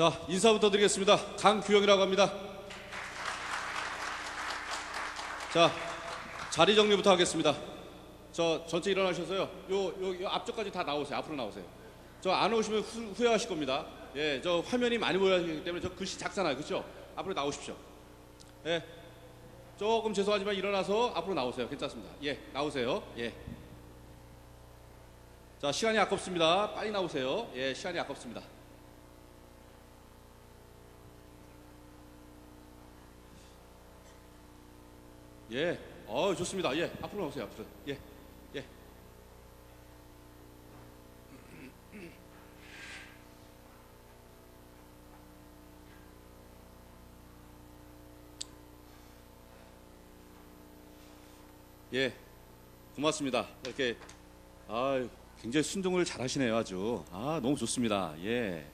자, 인사부터 드리겠습니다. 강규영이라고 합니다. 자, 자리 정리부터 하겠습니다. 저 전체 일어나셔서요. 요 앞쪽까지 다 나오세요. 앞으로 나오세요. 저 안 오시면 후회하실 겁니다. 예, 저 화면이 많이 보여지기 때문에 저 글씨 작잖아요. 그렇죠? 앞으로 나오십시오. 예. 조금 죄송하지만 일어나서 앞으로 나오세요. 괜찮습니다. 예, 나오세요. 예. 자, 시간이 아깝습니다. 빨리 나오세요. 예, 시간이 아깝습니다. 예, 좋습니다. 예, 앞으로 나오세요. 앞으로. 예, 예. 예, 고맙습니다. 이렇게 굉장히 순종을 잘 하시네요. 아주 너무 좋습니다. 예.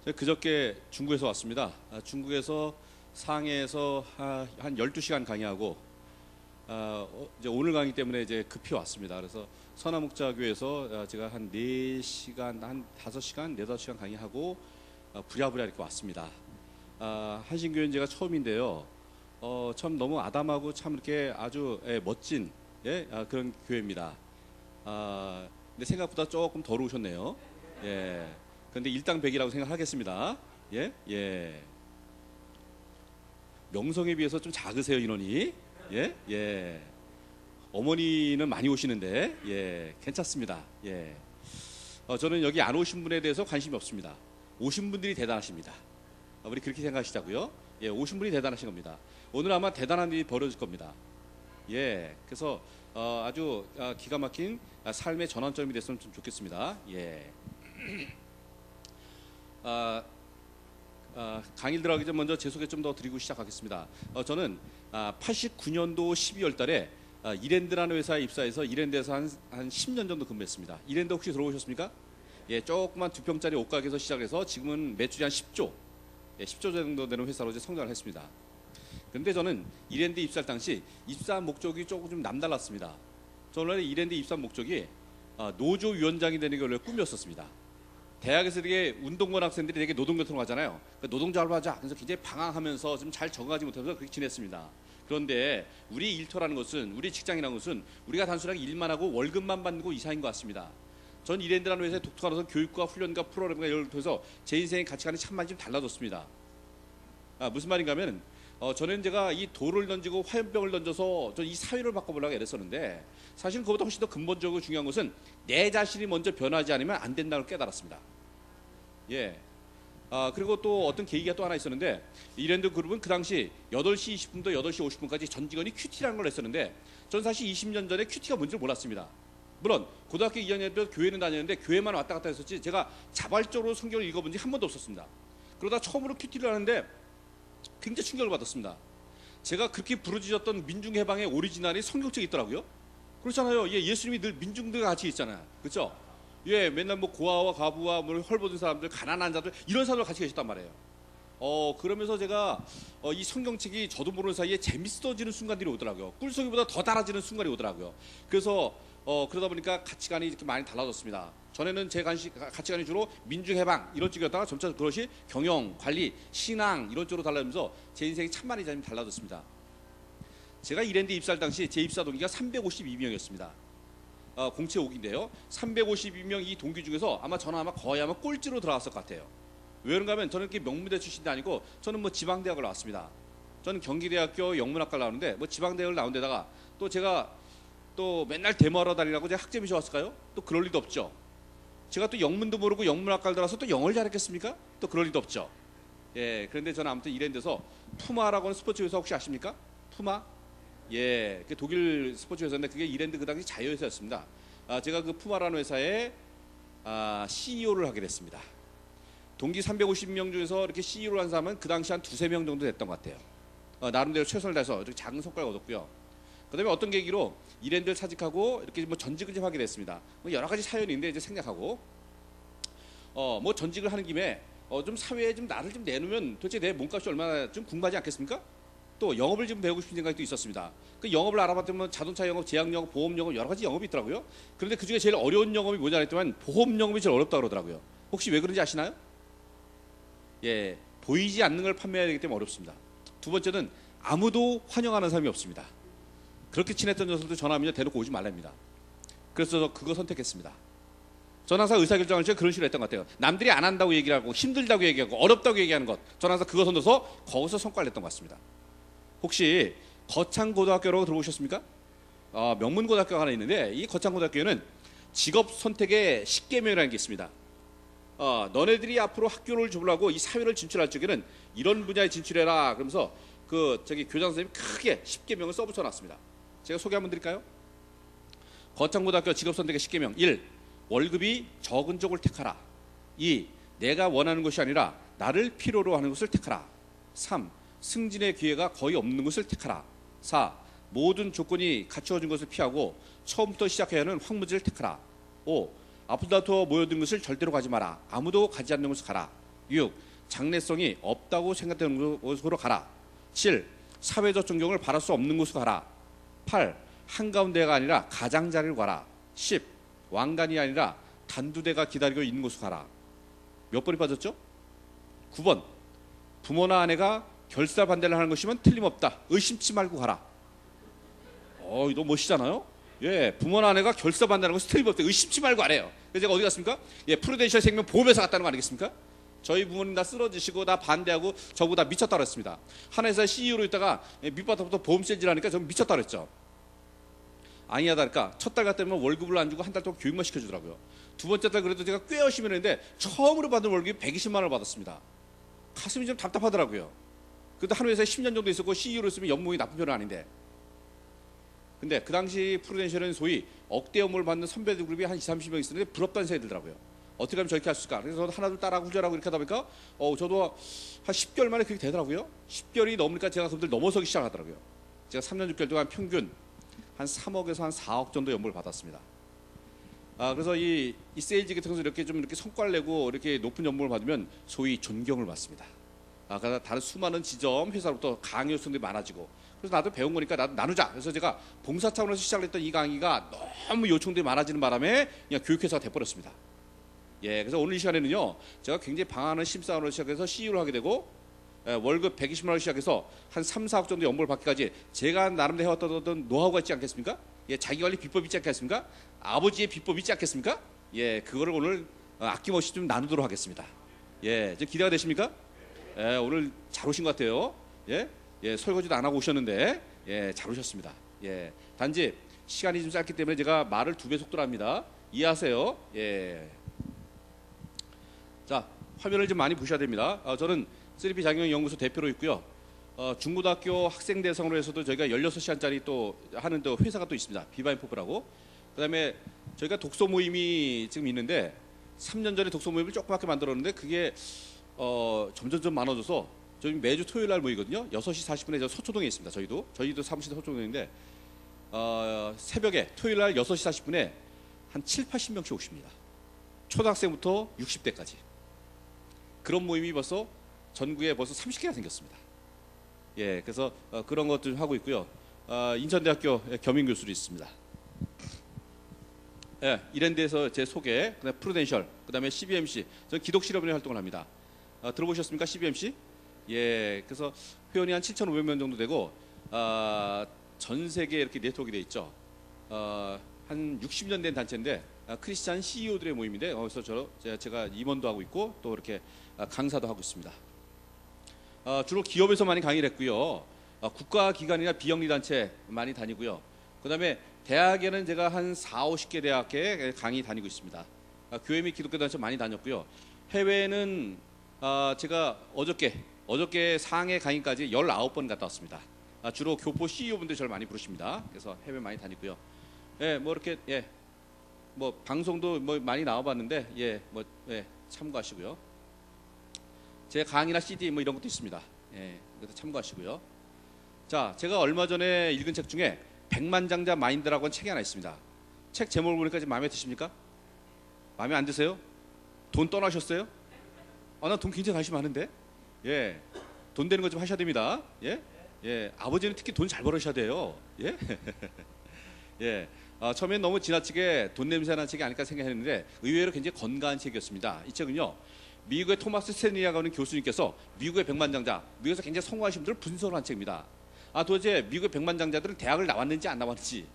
제가 그저께 중국에서 왔습니다. 중국에서 상해에서 한 12시간 강의하고 이제 오늘 강의 때문에 이제 급히 왔습니다. 그래서 선화목자교에서 제가 한 4시간, 한 5시간, 4-5시간 강의하고 부랴부랴 이렇게 왔습니다. 한신교회는 제가 처음인데요. 참 너무 아담하고 참 이렇게 아주 멋진 그런 교회입니다. 근데 생각보다 조금 덜 오셨네요. 예. 그런데 일당백이라고 생각하겠습니다. 예, 예. 명성에 비해서 좀 작으세요 인원이. 예, 예. 어머니는 많이 오시는데 예, 괜찮습니다. 예. 저는 여기 안 오신 분에 대해서 관심이 없습니다. 오신 분들이 대단하십니다. 우리 그렇게 생각하시자고요. 예, 오신 분이 대단하신 겁니다. 오늘 아마 대단한 일이 벌어질 겁니다. 예, 그래서 아주 기가 막힌 삶의 전환점이 됐으면 좀 좋겠습니다. 예. 강의를 들어가기 전 먼저 제 소개 좀 더 드리고 시작하겠습니다. 저는 89년도 12월 달에 이랜드라는 회사에 입사해서 이랜드에서 한 10년 정도 근무했습니다. 이랜드 혹시 들어보셨습니까? 예, 조그만 2평짜리 옷가게에서 시작해서 지금은 매출이 한 10조, 10조 정도 되는 회사로 이제 성장을 했습니다. 그런데 저는 이랜드 입사할 당시 입사 목적이 조금 좀 남달랐습니다. 저는 원래 이랜드 입사 목적이 노조 위원장이 되는 게 원래 꿈이었었습니다. 대학에서 되게 운동권 학생들이 되게 노동교통을 하잖아요. 그러니까 노동자로 하자. 그래서 굉장히 방황하면서 좀 잘 적응하지 못해서 그렇게 지냈습니다. 그런데 우리 일터라는 것은, 우리 직장이라는 것은 우리가 단순하게 일만 하고 월급만 받는 거 이상인 것 같습니다. 전 이랜드라는 회사에 독특하면서 교육과 훈련과 프로그램과 이걸 통해서 제 인생의 가치관이 참 많이 좀 달라졌습니다. 무슨 말인가 하면 저는 제가 이 돌을 던지고 화염병을 던져서 이 사회를 바꿔보려고 애랬었는데 사실 그보다 훨씬 더 근본적으로 중요한 것은 내 자신이 먼저 변하지 않으면 안 된다는 걸 깨달았습니다. 예. 그리고 또 어떤 계기가 또 하나 있었는데 이랜드 그룹은 그 당시 8시 20분부터 8시 50분까지 전 직원이 큐티라는 걸 했었는데 전 사실 20년 전에 큐티가 뭔지 몰랐습니다. 물론 고등학교 2학년 때 교회는 다녔는데 교회만 왔다 갔다 했었지 제가 자발적으로 성경을 읽어본 지 한 번도 없었습니다. 그러다 처음으로 큐티를 하는데 굉장히 충격을 받았습니다. 제가 그렇게 부르짖었던 민중해방의 오리지널이 성경책에 있더라고요. 그렇잖아요. 예, 예수님이 늘 민중들과 같이 있잖아요. 그렇죠? 예, 맨날 뭐 고아와 과부와 뭐 헐벗은 사람들, 가난한 자들 이런 사람들 같이 계셨단 말이에요. 그러면서 제가 이 성경책이 저도 모르는 사이에 재밌어지는 순간들이 오더라고요. 꿀송이보다 더 달아지는 순간이 오더라고요. 그래서 그러다 보니까 가치관이 이렇게 많이 달라졌습니다. 전에는 제 가치관이 주로 민중해방 이런 쪽이었다가 점차 그것이 경영, 관리, 신앙 이런 쪽으로 달라지면서 제 인생이 참 많이 달라졌습니다. 제가 이랜드 입사할 당시 제 입사 동기가 352명이었습니다. 공채 5기인데요. 352명 이 동기 중에서 아마 저는 거의 꼴찌로 들어갔을 것 같아요. 왜 그런가 하면 저는 이렇게 명문대 출신도 아니고 저는 뭐 지방대학을 나왔습니다. 저는 경기대학교 영문학과를 나오는데 뭐 지방대학을 나온 데다가 또 제가 또 맨날 데모하러 다니라고 제가 학점이 좋았을까요? 또 그럴 리도 없죠. 제가 또 영문도 모르고 영문학과를 들어서 또 영어를 잘했겠습니까? 또 그럴 리도 없죠. 예, 그런데 저는 아무튼 이랜드에서 푸마라고 하는 스포츠 회사 혹시 아십니까? 푸마? 예, 그 독일 스포츠 회사인데 그게 이랜드 그 당시 자회사였습니다. 제가 그 푸마라는 회사의 CEO를 하게 됐습니다. 동기 350명 중에서 이렇게 CEO를 한 사람은 그 당시 한 2-3명 정도 됐던 것 같아요. 나름대로 최선을 다해서 이렇게 작은 성과를 얻었고요. 그 다음에 어떤 계기로 이랜드를 사직하고 이렇게 뭐 전직을 좀 하게 됐습니다. 뭐 여러 가지 사연이 있는데 이제 생략하고 뭐 전직을 하는 김에 좀 사회에 좀 나를 좀 내놓으면 도대체 내 몸값이 얼마나 좀 궁금하지 않겠습니까? 또 영업을 좀 배우고 싶은 생각이 또 있었습니다. 그 영업을 알아봤더니 자동차 영업, 제약 영업, 보험 영업 여러 가지 영업이 있더라고요. 그런데 그 중에 제일 어려운 영업이 뭐냐 했더만 보험 영업이 제일 어렵다고 그러더라고요. 혹시 왜 그런지 아시나요? 예, 보이지 않는 걸 판매해야 되기 때문에 어렵습니다. 두 번째는 아무도 환영하는 사람이 없습니다. 그렇게 친했던 녀석들 전화하면 대놓고 오지 말랍니다. 그래서 저 그거 선택했습니다. 저는 항상 의사결정을 때 그런 식으로 했던 것 같아요. 남들이 안 한다고 얘기를 하고 힘들다고 얘기하고 어렵다고 얘기하는 것, 저는 항상 그거 선둬서 거기서 성과를 냈던 것 같습니다. 혹시 거창고등학교라고 들어보셨습니까? 명문고등학교가 하나 있는데 이 거창고등학교에는 직업 선택의 10계명이라는 게 있습니다. 너네들이 앞으로 학교를 졸업하고 이 사회를 진출할 적에는 이런 분야에 진출해라 그러면서 교장 선생님이 크게 10계명을 써붙여 놨습니다. 제가 소개 한번 드릴까요? 거창고등학교 직업 선택의 10계명 1. 월급이 적은 쪽을 택하라. 2. 내가 원하는 것이 아니라 나를 필요로 하는 것을 택하라. 3. 승진의 기회가 거의 없는 것을 택하라. 4. 모든 조건이 갖추어진 것을 피하고 처음부터 시작해야 하는 황무지를 택하라. 5. 앞으로부터 모여든 것을 절대로 가지 마라. 아무도 가지 않는 곳으로 가라. 6. 장래성이 없다고 생각되는 곳으로 가라. 7. 사회적 존경을 받을 수 없는 곳으로 가라. 8. 한가운데가 아니라 가장자리로 가라. 10. 왕관이 아니라 단두대가 기다리고 있는 곳으로 가라. 몇 번이 빠졌죠? 9번. 부모나 아내가 결사 반대를 하는 것이면 틀림없다. 의심치 말고 가라. 이거 멋있잖아요? 예, 부모나 아내가 결사 반대하는 것이 틀림없다. 의심치 말고 가래요. 그래서 제가 어디 갔습니까? 예, 프루덴셜 생명 보험회사 갔다는 거 아니겠습니까? 저희 부모님 다 쓰러지시고 다 반대하고 저보고 다 미쳤다 그랬습니다. 한 회사 CEO로 있다가 밑바닥부터 보험 세일하니까 저 미쳤다 그랬죠. 아니야 다를까 첫 달 갔다 오면 월급을 안 주고 한 달 동안 교육만 시켜주더라고요. 두 번째 달 그래도 제가 꽤 열심히 했는데 처음으로 받은 월급이 120만 원을 받았습니다. 가슴이 좀 답답하더라고요. 그래도 한 회사에 10년 정도 있었고 CEO로 있으면 연봉이 나쁜 편은 아닌데. 근데 그 당시 프루덴셜은 소위 억대 업무를 받는 선배들 그룹이 한 20, 30명 있었는데 부럽다는 생각이 들더라고요. 어떻게 하면 저렇게 할 수 있을까? 그래서 저도 하나둘 따라하고 후절하고 이렇게 하다 보니까 저도 한 10개월 만에 그렇게 되더라고요. 10개월이 넘으니까 제가 그들 넘어서기 시작하더라고요. 제가 3년 6개월 동안 평균 한 3억에서 한 4억 정도 연봉을 받았습니다. 그래서 이 세일즈 같은 것을 이렇게 좀 이렇게 성과를 내고 이렇게 높은 연봉을 받으면 소위 존경을 받습니다. 그래서 다른 수많은 지점 회사로부터 강의 요청들이 많아지고 그래서 나도 배운 거니까 나도 나누자. 그래서 제가 봉사 차원에서 시작했던 이 강의가 너무 요청들이 많아지는 바람에 그냥 교육회사가 돼버렸습니다. 예, 그래서 오늘 이 시간에는요, 제가 굉장히 방안을 심사원으로 시작해서 CEO를 하게 되고 월급 120만 원을 시작해서 한 3, 4억 정도 연봉을 받기까지 제가 나름대로 해왔던 노하우가 있지 않겠습니까? 예, 자기관리 비법이 있지 않겠습니까? 아버지의 비법이 있지 않겠습니까? 예, 그거를 오늘 아낌없이 좀 나누도록 하겠습니다. 예, 좀 기대가 되십니까? 예, 오늘 잘 오신 것 같아요. 예, 예, 설거지도 안 하고 오셨는데 예, 잘 오셨습니다. 예, 단지 시간이 좀 짧기 때문에 제가 말을 2배 속도로 합니다. 이해하세요? 예. 자, 화면을 좀 많이 보셔야 됩니다. 저는 3P 장영연구소 대표로 있고요. 중고등학교 학생 대상으로 해서도 저희가 16시간짜리 또 하는 또 회사가 또 있습니다. 비바인포프라고. 그다음에 저희가 독서 모임이 지금 있는데 3년 전에 독서 모임을 조그맣게 만들었는데 그게 점점 많아져서 저희 매주 토요일 날 모이거든요. 6시 40분에 저 서초동에 있습니다. 저희도 사무실 서초동인데 새벽에 토요일 날 6시 40분에 한 7, 80명씩 오십니다. 초등학생부터 60대까지. 그런 모임이 벌써 전국에 벌써 30개가 생겼습니다. 예, 그래서 그런 것들 하고 있고요. 인천대학교 겸임 교수도 있습니다. 예, 이랜드에서 제 소개, 그다음에 프루덴셜, 그다음에 CBMC. 저는 기독실업인의 활동을 합니다. 들어보셨습니까, CBMC? 예, 그래서 회원이 한 7,500명 정도 되고 전 세계에 이렇게 네트워크가 돼 있죠. 한 60년 된 단체인데 크리스찬 CEO들의 모임인데 그래서 제가 임원도 하고 있고 또 이렇게 강사도 하고 있습니다. 주로 기업에서 많이 강의를 했고요. 국가기관이나 비영리 단체 많이 다니고요. 그다음에 대학에는 제가 한 4, 50개 대학에 강의 다니고 있습니다. 교회 및 기독교 단체 많이 다녔고요. 해외에는 제가 어저께 상해 강의까지 19번 갔다 왔습니다. 주로 교포 CEO분들 저를 많이 부르십니다. 그래서 해외 많이 다니고요. 예, 뭐 이렇게 뭐 방송도 뭐 많이 나와봤는데 참고하시고요. 제 강의나 CD 뭐 이런 것도 있습니다. 예, 그래서 참고하시고요. 자, 제가 얼마 전에 읽은 책 중에 백만장자 마인드라고 하는 책이 하나 있습니다. 책 제목을 보니까 지금 마음에 드십니까? 마음에 안 드세요? 돈 떠나셨어요? 나 돈 굉장히 관심 많은데. 예, 돈 되는 거 좀 하셔야 됩니다. 예, 예, 아버지는 특히 돈 잘 벌으셔야 돼요. 예, 예. 처음엔 너무 지나치게 돈 냄새 나는 책이 아닐까 생각했는데 의외로 굉장히 건강한 책이었습니다. 이 책은요, 미국의 토마스 스탠리라고 하는 교수님께서 미국의 백만장자, 미국에서 굉장히 성공하신 분들을 분석을 한 책입니다. 도대체 미국의 백만장자들은 대학을 나왔는지 안 나왔는지,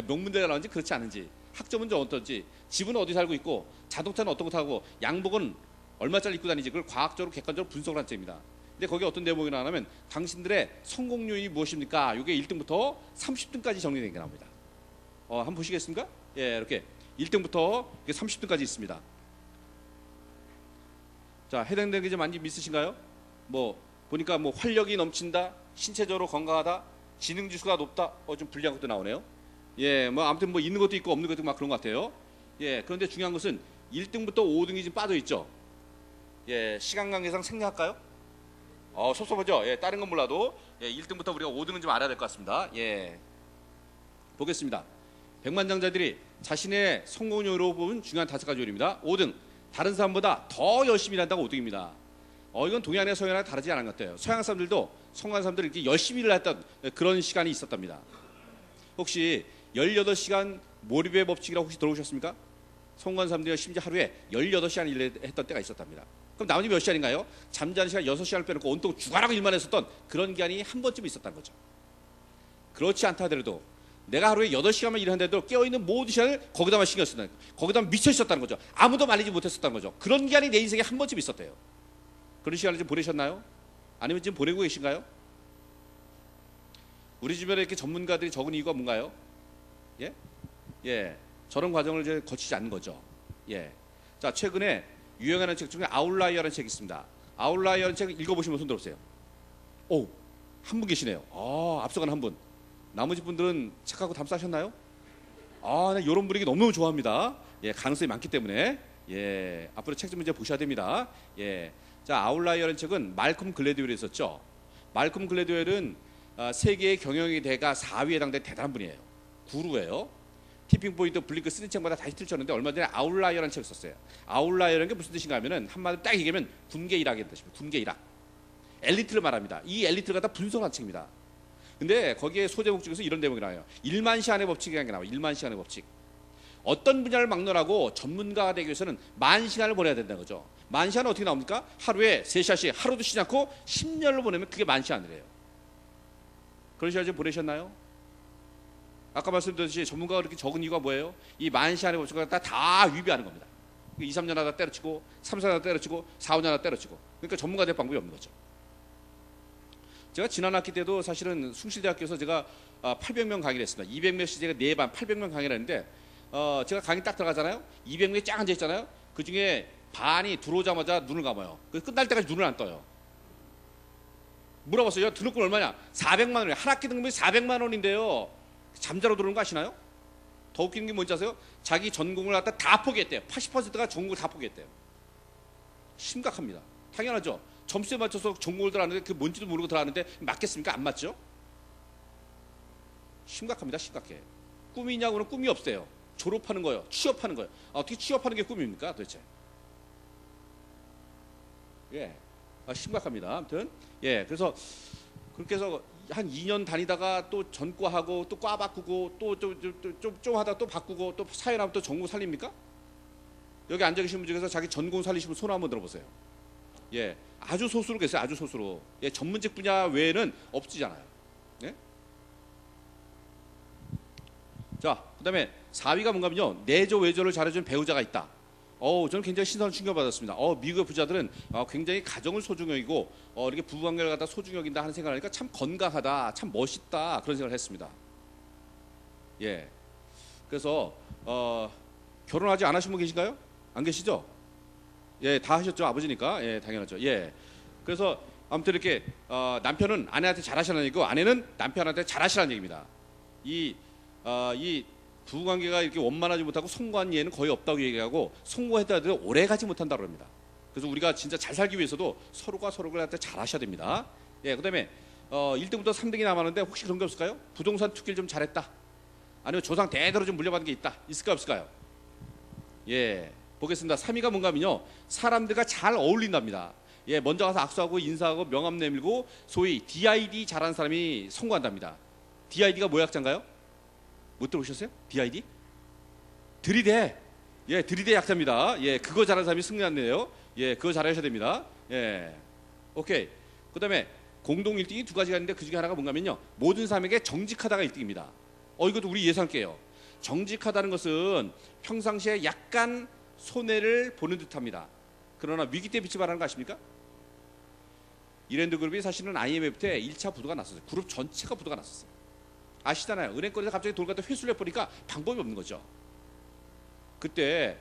명문대가 나왔는지 그렇지 않은지, 학점은 좀 어떤지, 집은 어디 살고 있고, 자동차는 어떤 거 타고, 양복은 얼마짜리 입고 다니지, 그걸 과학적으로 객관적으로 분석을 한 책입니다. 근데 거기에 어떤 내용이 나오냐면 당신들의 성공 요인이 무엇입니까? 이게 1등부터 30등까지 정리된 게 나옵니다. 한번 보시겠습니까? 예, 이렇게 1등부터 30등까지 있습니다. 자, 해당되는 게 좀 많이 있으신가요? 뭐 보니까 뭐 활력이 넘친다, 신체적으로 건강하다, 지능 지수가 높다, 좀 불리한 것도 나오네요. 예, 뭐 아무튼 뭐 있는 것도 있고 없는 것도 막 그런 것 같아요. 예, 그런데 중요한 것은 1등부터 5등이 지금 빠져 있죠. 예, 시간 관계상 생략할까요? 섭섭하죠? 예, 다른 건 몰라도 1등부터 우리가 5등은 좀 알아야 될 것 같습니다. 예, 보겠습니다. 백만장자들이 자신의 성공률로 보면 중요한 5가지 요인입니다. 5등, 다른 사람보다 더 열심히 일한다고 5등입니다. 이건 동양이나 서양이나 다르지 않은 것 같아요. 서양 사람들도 성공한 사람들이 이렇게 열심히 일을 했던 그런 시간이 있었답니다. 혹시 18시간 몰입의 법칙이라고 혹시 들어보셨습니까? 성공한 사람들이 심지어 하루에 18시간 일을 했던 때가 있었답니다. 그럼 나머지 몇 시간인가요? 잠자는 시간 6시간을 빼놓고 온통 주간하고 일만 했었던 그런 기간이 한 번쯤 있었다는 거죠. 그렇지 않다 하더라도 내가 하루에 8시간만 일하는데도 깨어있는 모든 시간을 거기다만 신경 쓰는, 거기다만 미쳐 있었다는 거죠. 아무도 말리지 못했었다는 거죠. 그런 기간이 내 인생에 한 번쯤 있었대요. 그런 시간을 좀 보내셨나요? 아니면 지금 보내고 계신가요? 우리 주변에 이렇게 전문가들이 적은 이유가 뭔가요? 예? 예. 저런 과정을 이제 거치지 않는 거죠. 예. 자, 최근에 유행하는 책 중에 아웃라이어라는 책이 있습니다. 아웃라이어라는 책 읽어보시면 손 들어보세요. 오, 한 분 계시네요. 앞서가는 한 분. 나머지 분들은 책하고 담싸셨나요? 네, 이런 분위기 너무너무 좋아합니다. 예, 가능성이 많기 때문에. 예, 앞으로 책 좀 이제 보셔야 됩니다. 예. 자, 아웃라이어라는 책은 말콤 글래드웰이 있었죠. 말콤 글래드웰은 세계의 경영의 대가 4위에 해당된 대단한 분이에요. 구루예요. 티핑포인트, 블링크 쓰는 책마다 다 히트를 쳤는데 얼마 전에 아웃라이어라는 책을 썼어요. 아웃라이어라는 게 무슨 뜻인가 하면은 한마디로 딱 얘기하면 군계 일학이라는 뜻입니다. 군계 일학. 엘리트를 말합니다. 이 엘리트를 갖다 분석한 책입니다. 근데 거기에 소제목 중에서 이런 대목이 나와요. 1만 시간의 법칙이라는 게 나와요. 1만 시간의 법칙. 어떤 분야를 막론하고 전문가가 되기 위해서는 10,000시간을 보내야 된다는 거죠. 10,000시간은 어떻게 나옵니까? 하루에 3시간씩 하루도 쉬지 않고 10년을 보내면 그게 10,000시간이래요. 그런 시간 좀 보내셨나요? 아까 말씀드렸듯이 전문가가 그렇게 적은 이유가 뭐예요? 이 10,000시간의 법칙을 다 위배하는 겁니다. 2, 3년 하다 때려치고 3, 4년 하다 때려치고 4, 5년 하다 때려치고. 그러니까 전문가 될 방법이 없는 거죠. 제가 지난 학기 때도 사실은 숭실대학교에서 제가 800명 강의를 했습니다. 200명씩 제가 4반 800명 강의를 했는데 제가 강의 딱 들어가잖아요. 200명이 쫙 앉아 있잖아요. 그 중에 반이 들어오자마자 눈을 감아요. 끝날 때까지 눈을 안 떠요. 물어봤어요. 등록금 얼마냐? 400만 원이에요. 한 학기 등록금이 400만 원인데요. 잠자러 들어오는 거 아시나요? 더 웃기는 게 뭔지 아세요? 자기 전공을 갖다 다 포기했대요. 80%가 전공을 다 포기했대요. 심각합니다. 당연하죠. 점수에 맞춰서 전공을 들어왔는데 그 뭔지도 모르고 들어왔는데 맞겠습니까? 안 맞죠? 심각합니다. 심각해. 꿈이 있냐고는 꿈이 없대요. 졸업하는 거예요. 취업하는 거예요. 어떻게 취업하는 게 꿈입니까? 도대체. 예, 심각합니다. 아무튼 예, 그래서 그렇게 해서 한 2년 다니다가 또 전과하고 또 과 바꾸고 또 좀 하다 또 바꾸고 또 사회 나면 또 전공 살립니까? 여기 앉아 계신 분 중에서 자기 전공 살리시면 손 한번 들어보세요. 예, 아주 소수로 계세요. 아주 소수로. 예, 전문직 분야 외에는 없지잖아요. 예? 자, 그다음에 4위가 뭔가 하면요, 내조 외조를 잘해주는 배우자가 있다. 저는 굉장히 신선한 충격받았습니다. 미국의 부자들은 굉장히 가정을 소중히 여기고 이렇게 부부관계를 갖다 소중히 여긴다 하는 생각을 하니까 참 건강하다, 참 멋있다 그런 생각을 했습니다. 예, 그래서 결혼하지 않으신 분 계신가요? 안 계시죠? 예, 다 하셨죠. 아버지니까. 예, 당연하죠. 예, 그래서 아무튼 이렇게 남편은 아내한테 잘하시라는 얘기고 아내는 남편한테 잘하시라는 얘기입니다. 이 부부관계가 이렇게 원만하지 못하고 성공한 예는 거의 없다고 얘기하고 성공했다도 오래 가지 못한다고 합니다. 그래서 우리가 진짜 잘 살기 위해서도 서로가 서로를 갖다 잘하셔야 됩니다. 예, 그다음에 1등부터 3등이 남았는데 혹시 그런 게 없을까요? 부동산 투기를 좀 잘했다. 아니면 조상 대대로 좀 물려받은 게 있다. 있을까 없을까요? 예, 보겠습니다. 3위가 뭔가 하면요, 사람들과 잘 어울린답니다. 예, 먼저 가서 악수하고 인사하고 명함 내밀고 소위 DID 잘하는 사람이 성공한답니다. DID가 뭐의 약자인가요? 못 들어보셨어요? DID? 들이대. 예, 들이대 약자입니다. 예, 그거 잘하는 사람이 승리한대요. 예, 그거 잘하셔야 됩니다. 예, 오케이. 그다음에 공동 1등이 두 가지가 있는데 그 중에 하나가 뭔가면요, 모든 사람에게 정직하다가 1등입니다. 이것도 우리 예상할게요. 정직하다는 것은 평상시에 약간 손해를 보는 듯합니다. 그러나 위기 때 빛이 발하는 거 아십니까? 이랜드 그룹이 사실은 IMF 때 1차 부도가 났었어요. 그룹 전체가 부도가 났었어요. 아시잖아요. 은행권에서 갑자기 돈 갖다 회수를 해버리니까 방법이 없는 거죠. 그때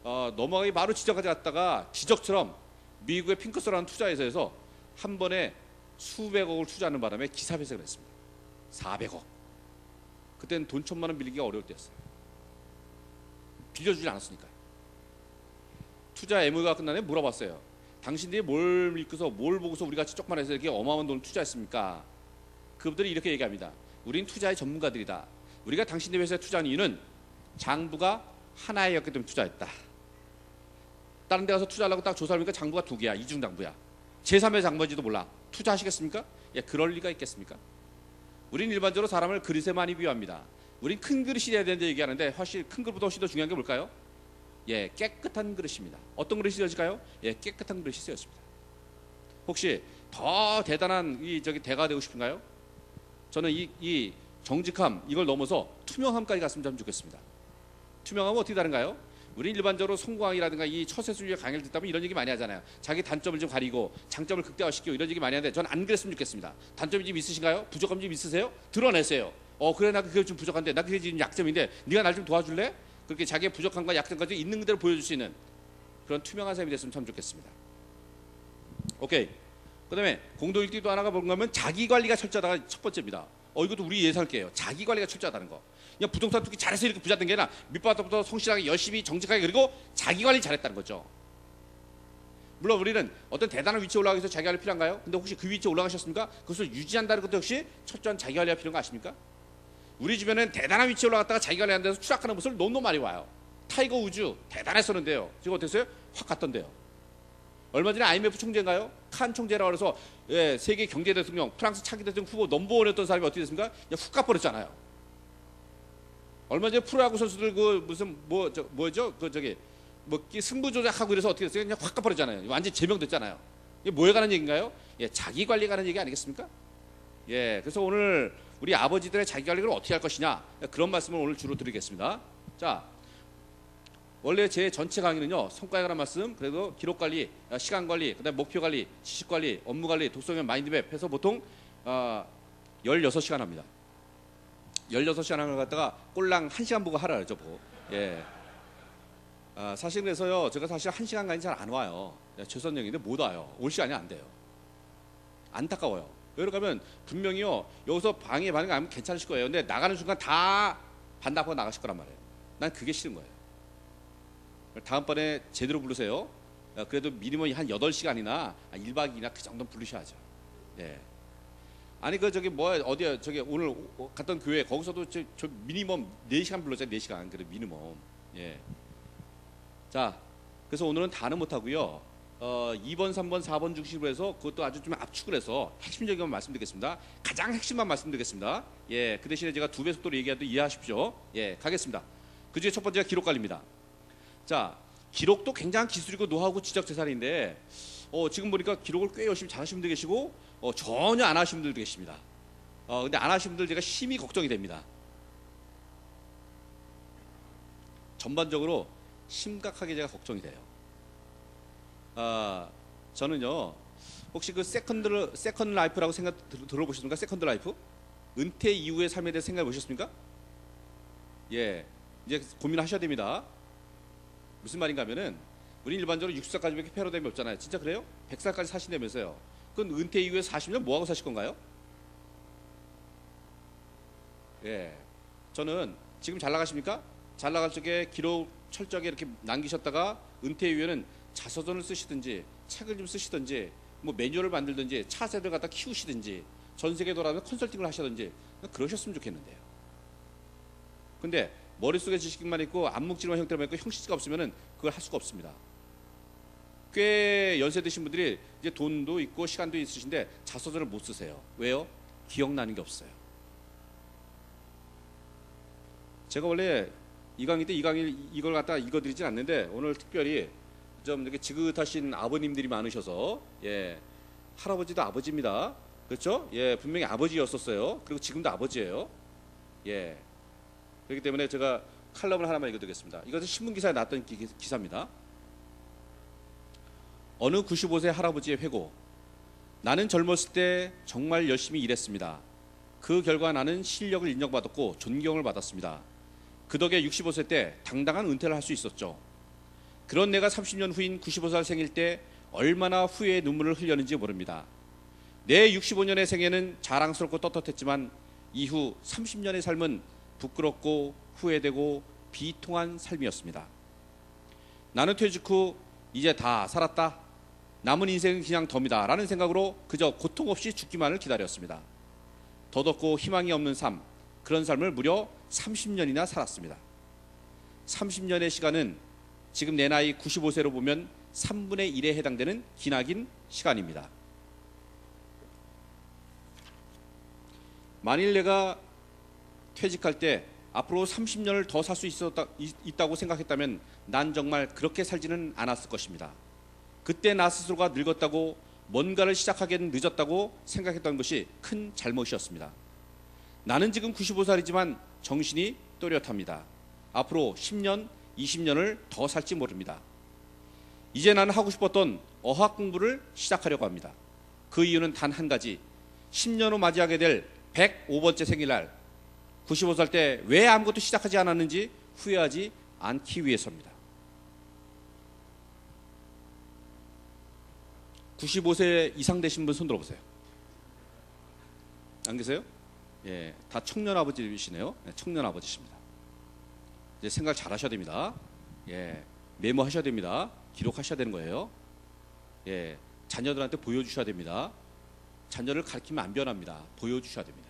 넘어가기 바로 지적까지 갔다가 기적처럼 미국의 핑크스라는 투자회사에서 한 번에 수백억을 투자하는 바람에 기사회생을 했습니다. 400억. 그때는 돈 1,000만 원 빌리기가 어려울 때였어요. 빌려주지 않았으니까요. 투자 MOU가 끝나네 물어봤어요. 당신들이 뭘 믿고서 뭘 보고서 우리 같이 조그만 해서 이렇게 어마어마한 돈을 투자했습니까? 그분들이 이렇게 얘기합니다. 우린 투자의 전문가들이다. 우리가 당신들 회사에 투자한 이유는 장부가 하나였기 때문에 투자했다. 다른 데 가서 투자하려고 딱 조사해보니까 장부가 2개야. 이중장부야. 제3의 장부인지도 몰라. 투자하시겠습니까? 예, 그럴 리가 있겠습니까? 우린 일반적으로 사람을 그릇에 많이 비유합니다. 우린 큰 그릇이 돼야 되는데 얘기하는데 사실 큰 그릇보다 훨씬 더 중요한 게 뭘까요? 예, 깨끗한 그릇입니다. 어떤 그릇이 쓰여질까요? 예, 깨끗한 그릇이 쓰여집니다. 혹시 더 대단한 대가 되고 싶은가요? 저는 이 정직함 이걸 넘어서 투명함까지 갔으면 좋겠습니다. 투명함은 어떻게 다른가요? 우리 일반적으로 송광이라든가 이 처세술의 강의를 듣다 보면 이런 얘기 많이 하잖아요. 자기 단점을 좀 가리고 장점을 극대화시키고 이런 얘기 많이 하는데 전 안 그랬으면 좋겠습니다. 단점이 좀 있으신가요? 부족함이 좀 있으세요? 드러내세요. 그래 나 그게 좀 부족한데 나 그게 지금 약점인데 네가 날 좀 도와줄래? 그렇게 자기의 부족함과 약점까지 있는 그대로 보여줄 수 있는 그런 투명한 사람이 됐으면 참 좋겠습니다. 오케이. 그 다음에 공동 1등 또 하나가 뭔가 하면 자기관리가 철저하다가 첫 번째입니다. 이것도 우리 예상할게요. 자기관리가 철저하다는 거. 그냥 부동산 투기 잘해서 이렇게 부자 된 게 아니라 밑바닥부터 성실하게 열심히 정직하게 그리고 자기관리 잘했다는 거죠. 물론 우리는 어떤 대단한 위치에 올라가기 위해서 자기관리 필요한가요? 근데 혹시 그 위치에 올라가셨습니까? 그것을 유지한다는 것도 역시 철저한 자기관리가 필요한 거 아십니까? 우리 주변엔 대단한 위치에 올라갔다가 자기관리하는 데서 추락하는 모습을 너무 많이 와요. 타이거 우즈 대단했었는데요. 지금 어땠어요? 확 갔던데요. 얼마 전에 IMF 총재인가요? 칸 총재라고 해서 예, 세계 경제 대통령, 프랑스 차기 대통령 후보 넘버원이었던 사람이 어떻게 됐습니까? 그냥 훅 가버렸잖아요. 얼마 전에 프로야구 선수들 그 무슨 뭐죠? 승부 조작하고 이래서 어떻게 됐어요? 그냥 확 가버렸잖아요. 완전 제명됐잖아요. 이게 뭐에 관한 얘기인가요? 예, 자기 관리에 관한 얘기 아니겠습니까? 예, 그래서 오늘 우리 아버지들의 자기 관리를 어떻게 할 것이냐 그런 말씀을 오늘 주로 드리겠습니다. 자, 원래 제 전체 강의는요 성과에 관한 말씀, 그래도 기록 관리, 시간 관리, 그다음에 목표 관리, 지식 관리, 업무 관리, 독서경 마인드맵 해서 보통 16시간 합니다. 16시간 하는 걸 갖다가 꼴랑 1시간 보고 하라 그러죠, 보고. 예. 사실 그래서요 제가 사실 1시간 강의 잘 안 와요. 최선영인데 못 와요. 올 시간이 안 돼요. 안타까워요. 여기 가면 분명히요 여기서 방해 반응하면 괜찮으실 거예요. 근데 나가는 순간 다 반납하고 나가실 거란 말이에요. 난 그게 싫은 거예요. 다음번에 제대로 부르세요. 그래도 미니멈 한 8시간이나 1박 2일이나 그 정도는 부르셔야죠. 예. 아니 어디야 오늘 갔던 교회 거기서도 저 미니멈 4시간 불렀잖아요. 4시간 그래 미니멈. 예. 자, 그래서 오늘은 다는 못하고요. 2번, 3번, 4번 중심으로 해서 그것도 아주 좀 압축을 해서 핵심적인 것만 말씀드리겠습니다. 가장 핵심만 말씀드리겠습니다. 예, 그 대신에 제가 2배 속도로 얘기해도 이해하십시오. 예, 가겠습니다. 그 중에 첫 번째가 기록 관리입니다. 자, 기록도 굉장한 기술이고 노하우고 지적 재산인데 지금 보니까 기록을 꽤 열심히 잘하시는 분들 계시고 전혀 안 하시는 분들도 계십니다. 근데 안 하시는 분들 제가 심히 걱정이 됩니다. 전반적으로 심각하게 제가 걱정이 돼요. 저는요 혹시 그 세컨드 라이프라고 들어보셨습니까? 세컨드 라이프? 은퇴 이후의 삶에 대해 생각해 보셨습니까? 예, 이제 고민하셔야 됩니다. 무슨 말인가 하면은 우리 일반적으로 60살까지밖에 패러다임이 없잖아요. 진짜 그래요? 100살까지 사신다면서요. 그건 은퇴 이후에 40년 뭐하고 사실 건가요? 예, 저는 지금 잘 나가십니까? 잘 나갈 적에 기록 철저하게 이렇게 남기셨다가 은퇴 이후에는 자서전을 쓰시든지 책을 좀 쓰시든지 뭐 매뉴얼을 만들든지 차세를 갖다 키우시든지 전 세계 돌아다니면서 컨설팅을 하시든지 그러셨으면 좋겠는데요. 근데 머릿속에 지식만 있고 암묵지름한 형태만 있고 형식지가 없으면 그걸 할 수가 없습니다. 꽤 연세 드신 분들이 이제 돈도 있고 시간도 있으신데 자서전을 못 쓰세요. 왜요? 기억나는 게 없어요. 제가 원래 이 강의 때 이걸 갖다 읽어드리진 않는데 오늘 특별히 좀 이렇게 지긋하신 아버님들이 많으셔서 예, 할아버지도 아버지입니다. 그렇죠? 예, 분명히 아버지였었어요. 그리고 지금도 아버지예요. 예, 그렇기 때문에 제가 칼럼을 하나만 읽어드리겠습니다. 이것은 신문 기사에 나왔던 기사입니다. 어느 95세 할아버지의 회고. 나는 젊었을 때 정말 열심히 일했습니다. 그 결과 나는 실력을 인정받았고 존경을 받았습니다. 그 덕에 65세 때 당당한 은퇴를 할 수 있었죠. 그런 내가 30년 후인 95살 생일 때 얼마나 후회의 눈물을 흘렸는지 모릅니다. 내 65년의 생애는 자랑스럽고 떳떳했지만 이후 30년의 삶은 부끄럽고 후회되고 비통한 삶이었습니다. 나는 퇴직 후 이제 다 살았다. 남은 인생은 그냥 덤이다 라는 생각으로 그저 고통 없이 죽기만을 기다렸습니다. 더덥고 희망이 없는 삶, 그런 삶을 무려 30년이나 살았습니다. 30년의 시간은 지금 내 나이 95세로 보면 3분의 1에 해당되는 기나긴 시간입니다. 만일 내가 퇴직할 때 앞으로 30년을 더 살 수 있다고 생각했다면 난 정말 그렇게 살지는 않았을 것입니다. 그때 나 스스로가 늙었다고 뭔가를 시작하기엔 늦었다고 생각했던 것이 큰 잘못이었습니다. 나는 지금 95살이지만 정신이 또렷합니다. 앞으로 10년, 20년을 더 살지 모릅니다. 이제 나는 하고 싶었던 어학 공부를 시작하려고 합니다. 그 이유는 단 한 가지. 10년 후 맞이하게 될 105번째 생일날 95살 때 왜 아무것도 시작하지 않았는지 후회하지 않기 위해서입니다. 95세 이상 되신 분 손 들어보세요. 안 계세요? 예, 다 청년 아버지시네요. 네, 청년 아버지십니다. 이제 생각 잘 하셔야 됩니다. 예, 메모하셔야 됩니다. 기록하셔야 되는 거예요. 예, 자녀들한테 보여주셔야 됩니다. 자녀를 가르치면 안 변합니다. 보여주셔야 됩니다.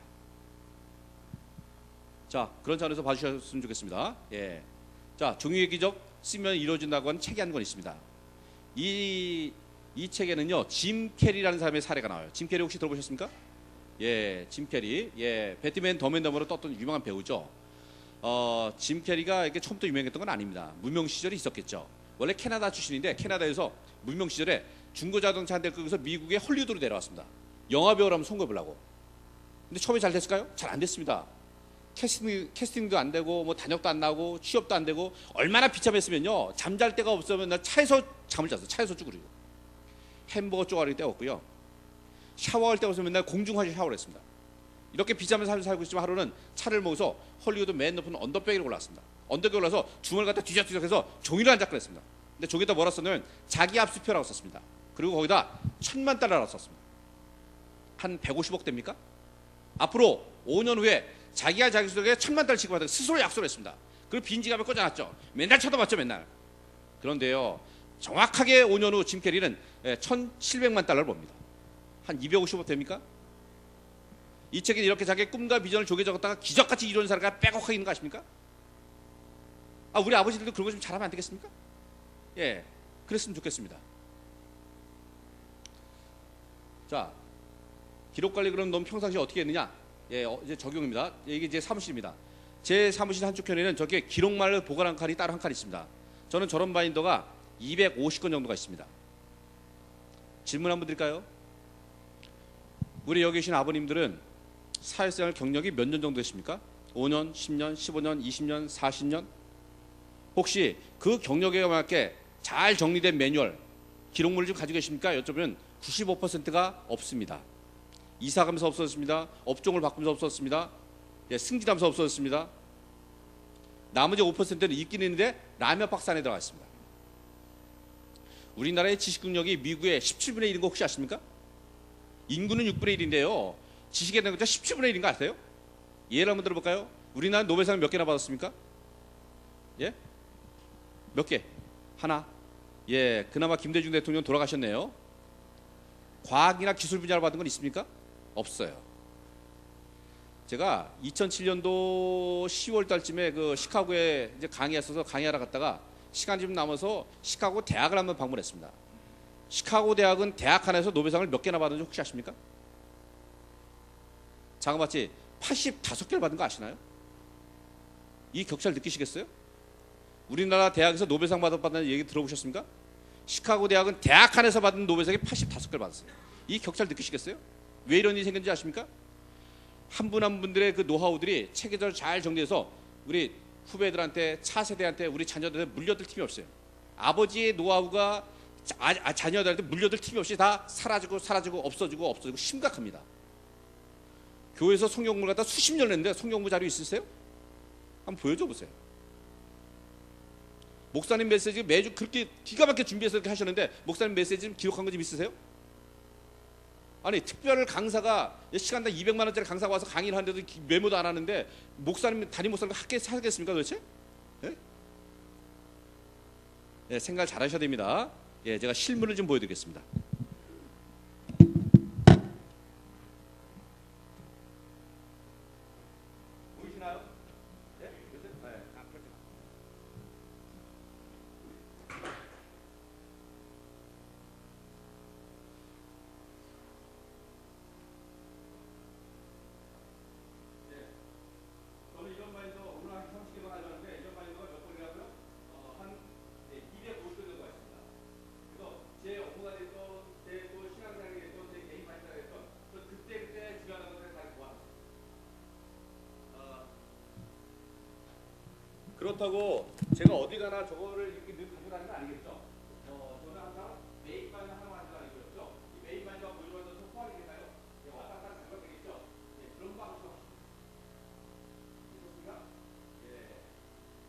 자, 그런 차원에서 봐주셨으면 좋겠습니다. 예, 자, 종이의 기적 쓰면 이루어진다고 하는 책이 한 권 있습니다. 이 책에는요, 짐 캐리라는 사람의 사례가 나와요. 짐 캐리 혹시 들어보셨습니까? 예, 짐 캐리. 예, 배트맨 더맨더머로 떴던 유명한 배우죠. 짐 캐리가 이게 처음부터 유명했던 건 아닙니다. 무명 시절이 있었겠죠. 원래 캐나다 출신인데 캐나다에서 무명 시절에 중고자동차 한 대를 끌고서 미국의 헐리우드로 내려왔습니다. 영화배우를 한번 선거해보려고. 근데 처음에 잘 됐을까요? 잘 안 됐습니다. 캐스팅도 안 되고 뭐 단역도 안 나고 취업도 안 되고 얼마나 비참했으면요. 잠잘 데가 없으면 나 차에서 잠을 잤어요. 차에서 쭈그리고. 햄버거 쪼가리 때웠고요. 샤워할 때 없으면 맨날 공중화실 샤워를 했습니다. 이렇게 비참한 삶을 살고 있지만 하루는 차를 모아서 헐리우드 맨 높은 언덕배기로 올라왔습니다. 언덕에 올라서 주머니를 갖다 뒤적뒤적해서 종이를 한 장을 했습니다. 근데 저기다 뭐라 썼냐면 자기 압수표라고 썼습니다. 그리고 거기다 $10,000,000라고 썼습니다. 한 150억 됩니까? 앞으로 5년 후에 자기가 자기 스스로에게 $10,000,000 지급하다가 스스로 약속을 했습니다. 그리고 빈지갑에 꽂아놨죠. 맨날 쳐다봤죠, 맨날. 그런데요, 정확하게 5년 후 짐 캐리는 $1,700,000,000를 법니다. 한 250억 됩니까? 이 책에 이렇게 자기의 꿈과 비전을 조개 적었다가 기적같이 이루는 사람가 빼곡하게 있는 거 아십니까? 아, 우리 아버지들도 그런 거 좀 잘하면 안 되겠습니까? 예, 그랬으면 좋겠습니다. 자, 기록관리 그럼 넌 평상시에 어떻게 했느냐? 예, 이제 적용입니다. 이게 제 사무실입니다. 제 사무실 한쪽 편에는 저렇게 기록말을 보관한 칸이 따로 한 칸 있습니다. 저는 저런 바인더가 250건 정도가 있습니다. 질문 한번 드릴까요? 우리 여기 계신 아버님들은 사회생활 경력이 몇 년 정도 되십니까? 5년, 10년, 15년, 20년, 40년? 혹시 그 경력에 맞게 잘 정리된 매뉴얼, 기록물을 좀 가지고 계십니까? 여쭤보면 95%가 없습니다. 이사 가면서 없어졌습니다. 업종을 바꾸면서 없어졌습니다. 예, 승진하면서 없어졌습니다. 나머지 5%는 있긴 있는데 라면 박스 안에 들어가 있습니다. 우리나라의 지식 능력이 미국의 17분의 1인 거 혹시 아십니까? 인구는 6분의 1인데요. 지식에 대한 것도 17분의 1인 거 아세요? 예를 한번 들어볼까요? 우리나라 노벨상 몇 개나 받았습니까? 예? 몇 개? 하나? 예, 그나마 김대중 대통령 돌아가셨네요. 과학이나 기술 분야를 받은 건 있습니까? 없어요. 제가 2007년도 10월 달쯤에 그 시카고에 이제 강의했어서 강의하러 갔다가 시간이 좀 남아서 시카고 대학을 한번 방문했습니다. 시카고 대학은 대학 안에서 노벨상을 몇 개나 받은지 혹시 아십니까? 자그마치 85개를 받은 거 아시나요? 이 격차를 느끼시겠어요? 우리나라 대학에서 노벨상 받았다는 얘기 들어보셨습니까? 시카고 대학은 대학 안에서 받은 노벨상이 85개를 받았어요. 이 격차를 느끼시겠어요? 왜 이런 일이 생겼는지 아십니까? 한 분 한 분들의 그 노하우들이 체계적으로 잘 정리해서 우리 후배들한테, 차세대한테, 우리 자녀들한테 물려들 틈이 없어요. 아버지의 노하우가 자녀들한테 물려들 틈이 없이 다 사라지고 없어지고 심각합니다. 교회에서 성경공부를 갖다 수십 년 했는데 성경공부 자료 있으세요? 한번 보여줘 보세요. 목사님 메시지 매주 그렇게 기가 막히게 준비해서 이렇게 하셨는데 목사님 메시지 기록한 거 좀 있으세요? 아니 특별 강사가 시간당 200만 원짜리 강사가 와서 강의를 하는데도 메모도 안 하는데 목사님 담임 목사님과 함께 하겠습니까 도대체? 예? 예, 생각 잘 하셔야 됩니다. 예, 제가 실물을 좀 보여드리겠습니다. 보이시나요? 예? 네. 저는 이런 마인드 오늘 한 30개만 하려는데 이런 마인드가 몇 번이라고요? 한 250개 정도가 있습니다. 그래서 제 업무가 됐던, 제 또 신앙생활이 됐던, 제 개인 마인드가 됐던 그때 중요한 것들을 다 모았습니다. 그렇다고 제가 어디 가나 저거를 이렇게 늘 가지고 다니는 건 아니겠죠? 저는 항상 메이크바인드 하나만 가지고 다니고요. 이 메이크바인드가 보여줘서 소화하게 되나요? 왔다 갔다 잘 되겠죠? 예, 그런 거 하시죠. 좋습니까? 예.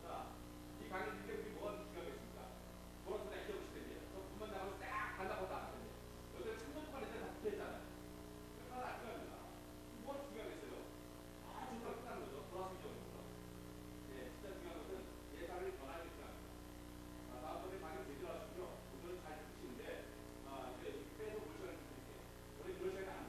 자, 이 강의 중에 우리 뭐가 중요하겠습니까? 돌아서 다 기억하실 텐데. 저 분만 나가면 딱 달라고도 안 하는데. 여기서 3년 동안 했는데 다 붙어있잖아요. 하나 안 중요합니다. 뭐가 중요하겠어요? 좋다고 끝나는 거죠. 돌아서 기억하는 거죠. 예, 진짜 중요한 것은 예산을 변화하기 시작합니다. 다음번에 강의 제대로 하시고요. 오늘은 잘 듣시는데, 이제 빼서 볼 시간을 드릴게요. 우리 그럴 시간이 안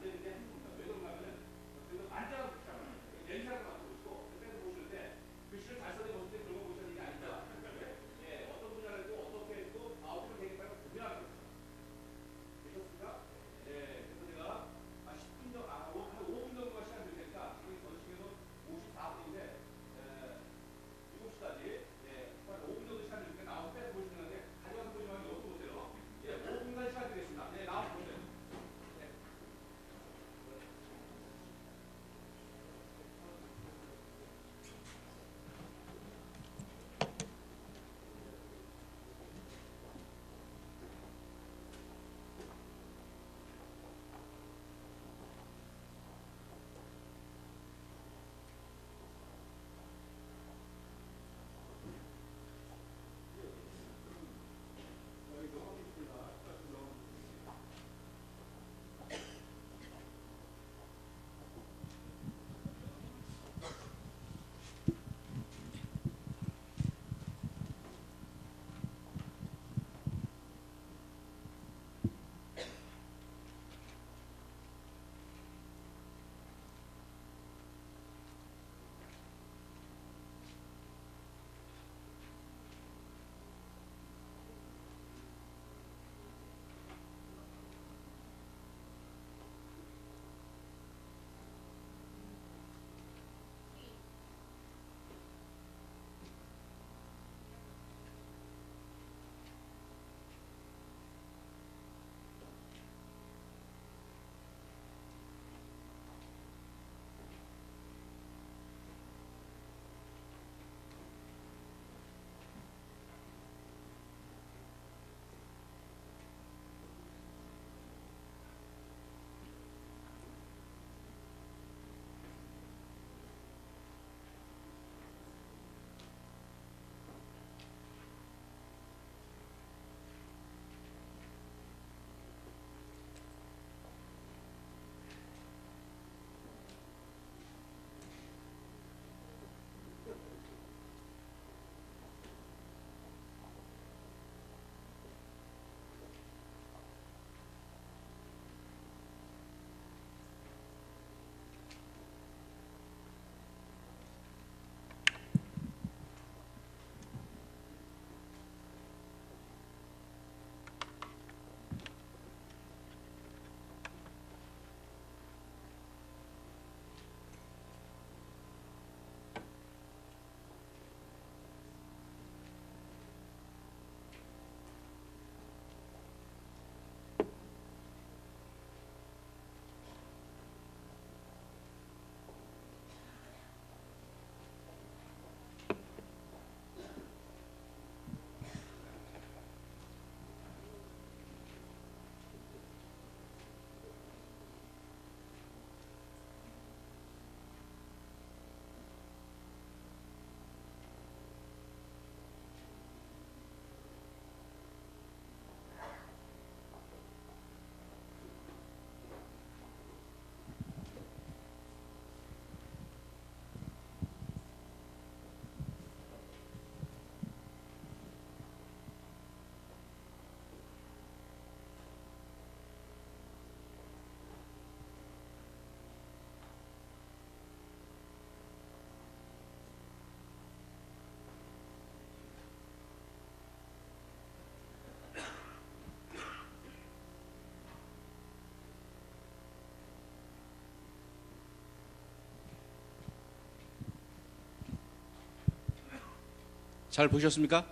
잘 보셨습니까?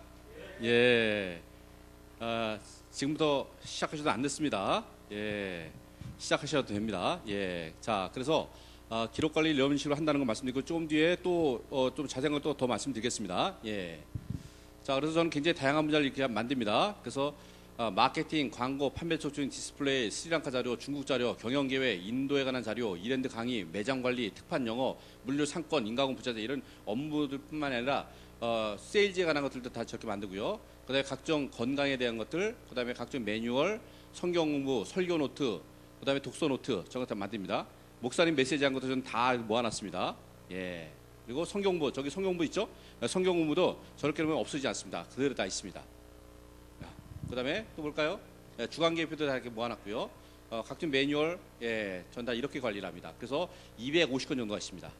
예. 지금부터 시작하셔도 안 됐습니다. 예. 시작하셔도 됩니다. 예. 자, 그래서 기록 관리 이런 식으로 한다는 거 말씀드리고 조금 뒤에 또 좀 자세한 것도 더 말씀드리겠습니다. 예. 자, 그래서 저는 굉장히 다양한 분야를 이렇게 만듭니다. 그래서 마케팅, 광고, 판매 촉진, 디스플레이, 스리랑카 자료, 중국 자료, 경영 계획, 인도에 관한 자료, 이랜드 강의, 매장 관리, 특판 영어, 물류 상권, 인가공 부자재 이런 업무들뿐만 아니라 세일즈에 관한 것들도 다 저렇게 만들고요. 그다음에 각종 건강에 대한 것들, 그다음에 각종 매뉴얼, 성경 공부, 설교 노트, 그다음에 독서 노트 저런 거 다 만듭니다. 목사님 메시지한 것도 저는 다 모아놨습니다. 예. 그리고 성경 공부, 저기 성경 공부 있죠? 성경 공부도 저렇게 하면 없어지지 않습니다. 그대로 다 있습니다. 그다음에 또 볼까요? 예, 주간 계획표도 다 이렇게 모아놨고요. 각종 매뉴얼, 예, 전 다 이렇게 관리를 합니다. 그래서 250건 정도가 있습니다.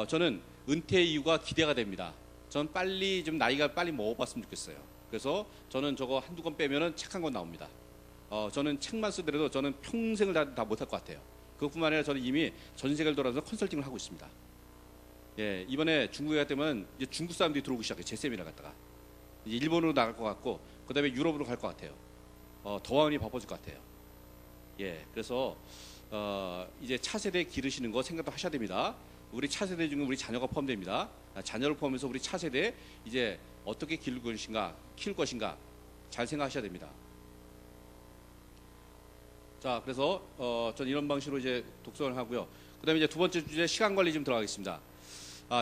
저는 은퇴 이유가 기대가 됩니다. 전 빨리 좀 나이가 빨리 먹어봤으면 좋겠어요. 그래서 저는 저거 한두 권 빼면은 책 한 권 나옵니다. 저는 책만 쓰더라도 저는 평생을 다 못할 것 같아요. 그것뿐만 아니라 저는 이미 전 세계를 돌아서 컨설팅을 하고 있습니다. 예, 이번에 중국에 갈 때면 이제 중국 사람들이 들어오기 시작해요. 제 세미나 갔다가 이제 일본으로 나갈 것 같고, 그다음에 유럽으로 갈 것 같아요. 더원이 바빠질 것 같아요. 예, 그래서 이제 차세대 기르시는 거 생각도 하셔야 됩니다. 우리 차세대 중에 우리 자녀가 포함됩니다. 자녀를 포함해서 우리 차세대 이제 어떻게 키울 것인가 잘 생각하셔야 됩니다. 자, 그래서 전 이런 방식으로 이제 독서를 하고요. 그다음에 이제 두 번째 주제 시간 관리 좀 들어가겠습니다.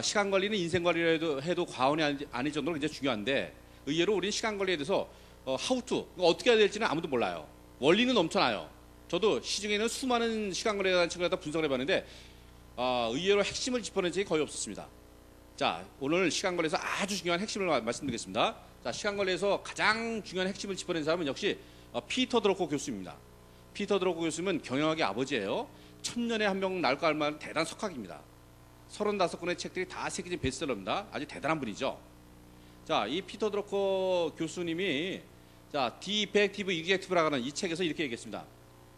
시간 관리는 인생 관리를 해도 과언이 아닐 정도로 굉장히 중요한데, 의외로 우리는 시간 관리에 대해서 how to 어떻게 해야 될지는 아무도 몰라요. 원리는 넘쳐나요. 저도 시중에는 수많은 시간 관리에 대한 책을 갖다 분석을 해봤는데 의외로 핵심을 짚어낸 적이 거의 없었습니다. 자, 오늘 시간 관리에서 아주 중요한 핵심을 말씀드리겠습니다. 자, 시간 관리에서 가장 중요한 핵심을 짚어낸 사람은 역시 피터 드러커 교수입니다. 피터 드러커 교수는 경영학의 아버지예요. 천년에 한 명 나올까 할 만한 대단한 석학입니다. 35권의 책들이 다 세계적인 베스트셀러입니다. 아주 대단한 분이죠. 자, 이 피터 드러커 교수님이 자, The Effective Executive라고 하는 이 책에서 이렇게 얘기했습니다.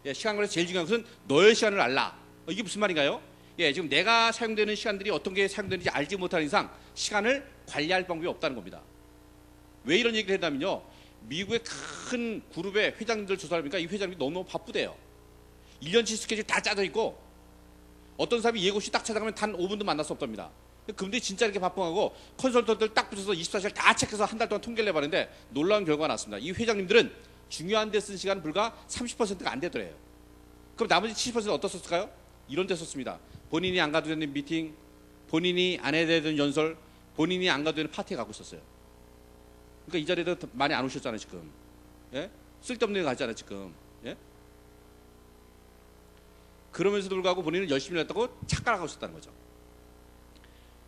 예, 시간 관리에서 제일 중요한 것은 너의 시간을 알라. 이게 무슨 말인가요? 예, 지금 내가 사용되는 시간들이 어떤 게 사용되는지 알지 못하는 이상 시간을 관리할 방법이 없다는 겁니다. 왜 이런 얘기를 했냐면요, 미국의 큰 그룹의 회장님들 조사를 해보니까 이 회장님이 너무 바쁘대요. 1년치 스케줄 다 짜져 있고 어떤 사람이 예고 시 딱 찾아가면 단 5분도 만날 수 없답니다. 그분들이 진짜 이렇게 바쁘고 컨설턴트를 딱 붙여서 24시간 다 체크해서 한 달 동안 통계를 내봤는데 놀라운 결과가 났습니다. 이 회장님들은 중요한 데 쓴 시간은 불과 30%가 안 되더래요. 그럼 나머지 70%는 어디다 썼을까요? 이런 데 썼습니다. 본인이 안 가도 되는 미팅, 본인이 안 해야 되는 연설, 본인이 안 가도 되는 파티에 가고 있었어요. 그러니까 이 자리에도 많이 안 오셨잖아요 지금. 예? 쓸데없는 데 가잖아요 지금. 예? 그러면서도 불구하고 본인은 열심히 했다고 착각하고 있었다는 거죠.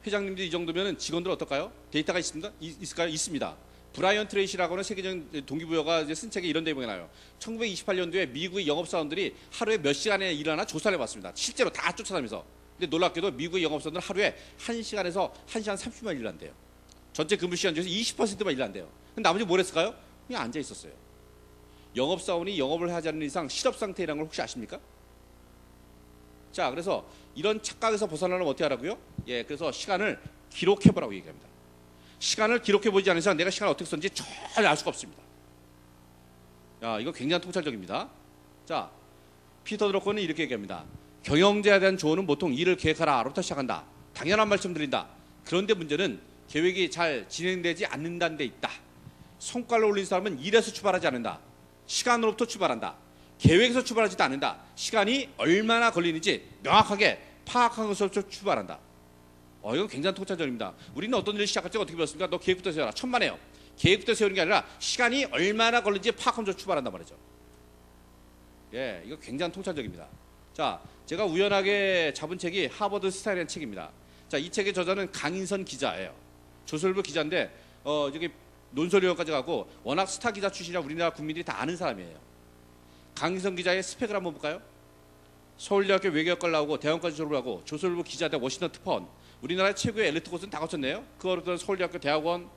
회장님들이 이 정도면 직원들 어떨까요? 데이터가 있을까요? 있습니다. 브라이언 트레이시라고 하는 세계적인 동기부여가 이제 쓴 책에 이런 내용이 나요. 1928년도에 미국의 영업사원들이 하루에 몇 시간에 일하나 조사를 해봤습니다. 실제로 다 쫓아다니면서. 근데 놀랍게도 미국의 영업사원들은 하루에 1시간에서 1시간 30분만 일한대요. 전체 근무 시간 중에서 20%만 일한대요. 근데 나머지 뭘 했을까요? 그냥 앉아 있었어요. 영업사원이 영업을 하지 않는 이상 실업상태라는 걸 혹시 아십니까? 자, 그래서 이런 착각에서 벗어나려면 어떻게 하라고요? 예, 그래서 시간을 기록해보라고 얘기합니다. 시간을 기록해보지 않은 이상 내가 시간을 어떻게 썼는지 전혀 알 수가 없습니다. 야, 이거 굉장히 통찰적입니다. 자, 피터 드러커는 이렇게 얘기합니다. 경영자에 대한 조언은 보통 일을 계획하라로부터 시작한다. 당연한 말씀 드린다. 그런데 문제는 계획이 잘 진행되지 않는다는 데 있다. 성과를 올린 사람은 일에서 출발하지 않는다. 시간으로부터 출발한다. 계획에서 출발하지도 않는다. 시간이 얼마나 걸리는지 명확하게 파악한 것으로부터 출발한다. 이건 굉장히 통찰적입니다. 우리는 어떤 일을 시작할 때 어떻게 배웠습니까? 너 계획부터 세워라. 천만에요. 계획부터 세우는 게 아니라 시간이 얼마나 걸리는지 파악하면서 출발한단 말이죠. 예, 이거 굉장히 통찰적입니다. 자, 제가 우연하게 잡은 책이 하버드 스타일이라는 책입니다. 자, 이 책의 저자는 강인선 기자예요. 조선일보 기자인데 저기 논설위원까지 가고 워낙 스타 기자 출신이라 우리나라 국민들이 다 아는 사람이에요. 강인선 기자의 스펙을 한번 볼까요? 서울대학교 외교학과를 나오고 대학원까지 졸업을 하고 조선일보 기자대 워싱턴 특파원, 우리나라의 최고의 엘리트 코스는 다 거쳤네요. 그거로는 서울대학교 대학원,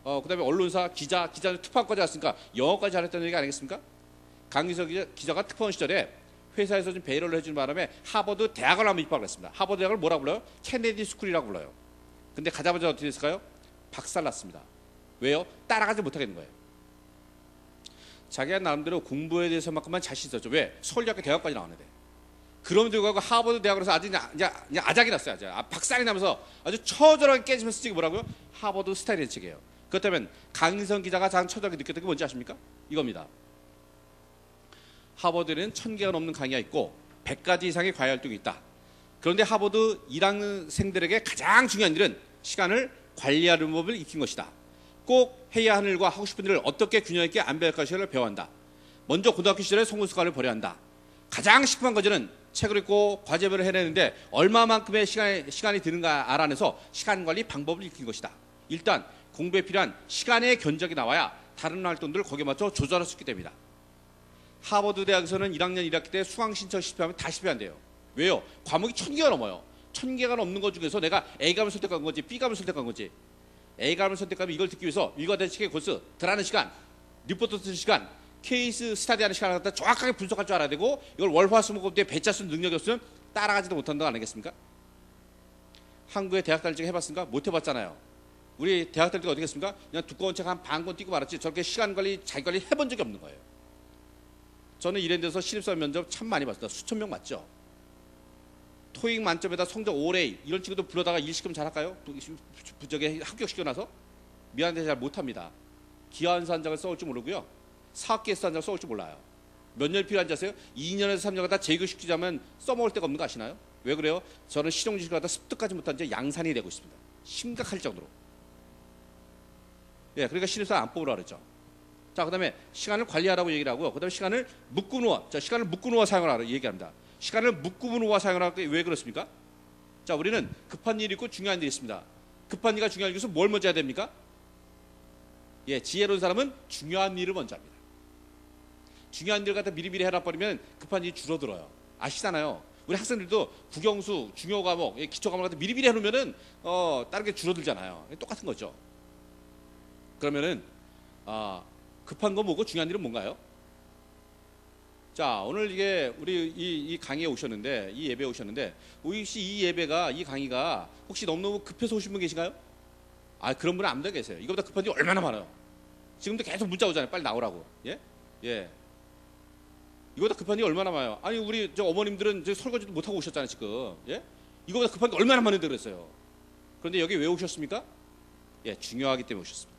그다음에 언론사 기자 특파원까지 갔으니까 영어까지 잘했다는 얘기 아니겠습니까? 강인선 기자가 특파원 시절에 회사에서 좀 배려를 해주는 바람에 하버드 대학을 한번 입학을 했습니다. 하버드 대학을 뭐라고 불러요? 케네디 스쿨이라고 불러요. 근데 가자마자 어떻게 됐을까요? 박살났습니다. 왜요? 따라가지 못하겠는 거예요. 자기가 나름대로 공부에 대해서만큼만 자신 있었죠. 왜? 서울대학교 대학까지 나왔는데. 그럼에도 불구하고 하버드 대학으로서 아주 이제 아작이 났어요. 아주 박살이 나면서 아주 처절하게 깨지면서 찍이 뭐라고요? 하버드 스타일의 책이에요. 그렇다면 강인성 기자가 가장 처절하게 느꼈던 게 뭔지 아십니까? 이겁니다. 하버드에는 1000개가 넘는 강의가 있고 100가지 이상의 과외 활동이 있다. 그런데 하버드 1학생들에게 가장 중요한 일은 시간을 관리하는 법을 익힌 것이다. 꼭 해야 하는 일과 하고 싶은 일을 어떻게 균형 있게 안배할 것을 배워야 한다. 먼저 고등학교 시절에 송구습관을 버려야 한다. 가장 시급한 과제는 책을 읽고 과제별을 해내는데 얼마만큼의 시간이 드는가 알아내서 시간관리 방법을 익힌 것이다. 일단 공부에 필요한 시간의 견적이 나와야 다른 활동들을 거기에 맞춰 조절할 수 있기 때문이다. 하버드 대학에서는 1학년 1학기 때 수강 신청 실패하면 다 실패한대요. 왜요? 과목이 1000개가 넘어요. 1000개가 넘는 것 중에서 내가 A감을 선택한 건지 B감을 선택한 건지, A감을 선택하면 이걸 듣기 위해서 일과된 책의 코스, 들어가는 시간, 리포트 쓰는 시간, 케이스 스타디하는 시간을 갖다 정확하게 분석할 줄 알아야 되고, 이걸 월화수목금때 배차 쓰는 능력이 없으면 따라가지도 못한다고 안 하겠습니까? 한국의 대학 다닐 적 해봤습니까? 못 해봤잖아요. 우리 대학 다닐 때 어떻게 했습니까? 그냥 두꺼운 책 한 반 권 띄고 말았지 저렇게 시간 관리, 자기 관리 해본 적이 없는 거예요. 저는 이런 데서 신입사원 면접 참 많이 봤습니다. 수천 명 맞죠? 토익 만점에다 성적 5A 이런 친구들 불러다가 일 시키면 잘할까요? 저기 합격시켜놔서? 미안한데 잘 못합니다. 기하원서 한 장을 써올 줄 모르고요. 사학기에서 한 장을 써올 줄 몰라요. 몇 년 필요한지 아세요? 2년에서 3년 갖다 재교시키자면 써먹을 데가 없는 거 아시나요? 왜 그래요? 저는 실용지식을 갖다 습득하지 못한 채 양산이 되고 있습니다. 심각할 정도로. 예, 그러니까 신입사원 안 뽑으라고 그랬죠. 자, 그 다음에 시간을 관리하라고 얘기를 하고, 그 다음에 시간을 묶고 놓아. 자, 시간을 묶고 놓아 사용하라고 얘기합니다. 시간을 묶고 놓아 사용하라고 왜 그렇습니까? 자, 우리는 급한 일이 있고 중요한 일이 있습니다. 급한 일과 중요한 일이 있어서 뭘 먼저 해야 됩니까? 예, 지혜로운 사람은 중요한 일을 먼저 합니다. 중요한 일을 갖다 미리미리 해라 버리면 급한 일이 줄어들어요. 아시잖아요. 우리 학생들도 국영수, 중요 과목, 기초 과목을 갖다 미리미리 해놓으면은 다른 게 줄어들잖아요. 똑같은 거죠. 그러면은 급한 건 뭐고 중요한 일은 뭔가요? 자, 오늘 이게 우리 이 강의에 오셨는데, 이 예배에 오셨는데, 혹시 이 예배가, 이 강의가 혹시 너무너무 급해서 오신 분 계신가요? 그런 분은 아무도 계세요. 이거보다 급한 일이 얼마나 많아요. 지금도 계속 문자 오잖아요. 빨리 나오라고. 예? 예. 이거보다 급한 일이 얼마나 많아요. 아니, 우리 저 어머님들은 저 설거지도 못하고 오셨잖아요, 지금. 예? 이거보다 급한 게 얼마나 많은데 그랬어요. 그런데 여기 왜 오셨습니까? 예, 중요하기 때문에 오셨습니다.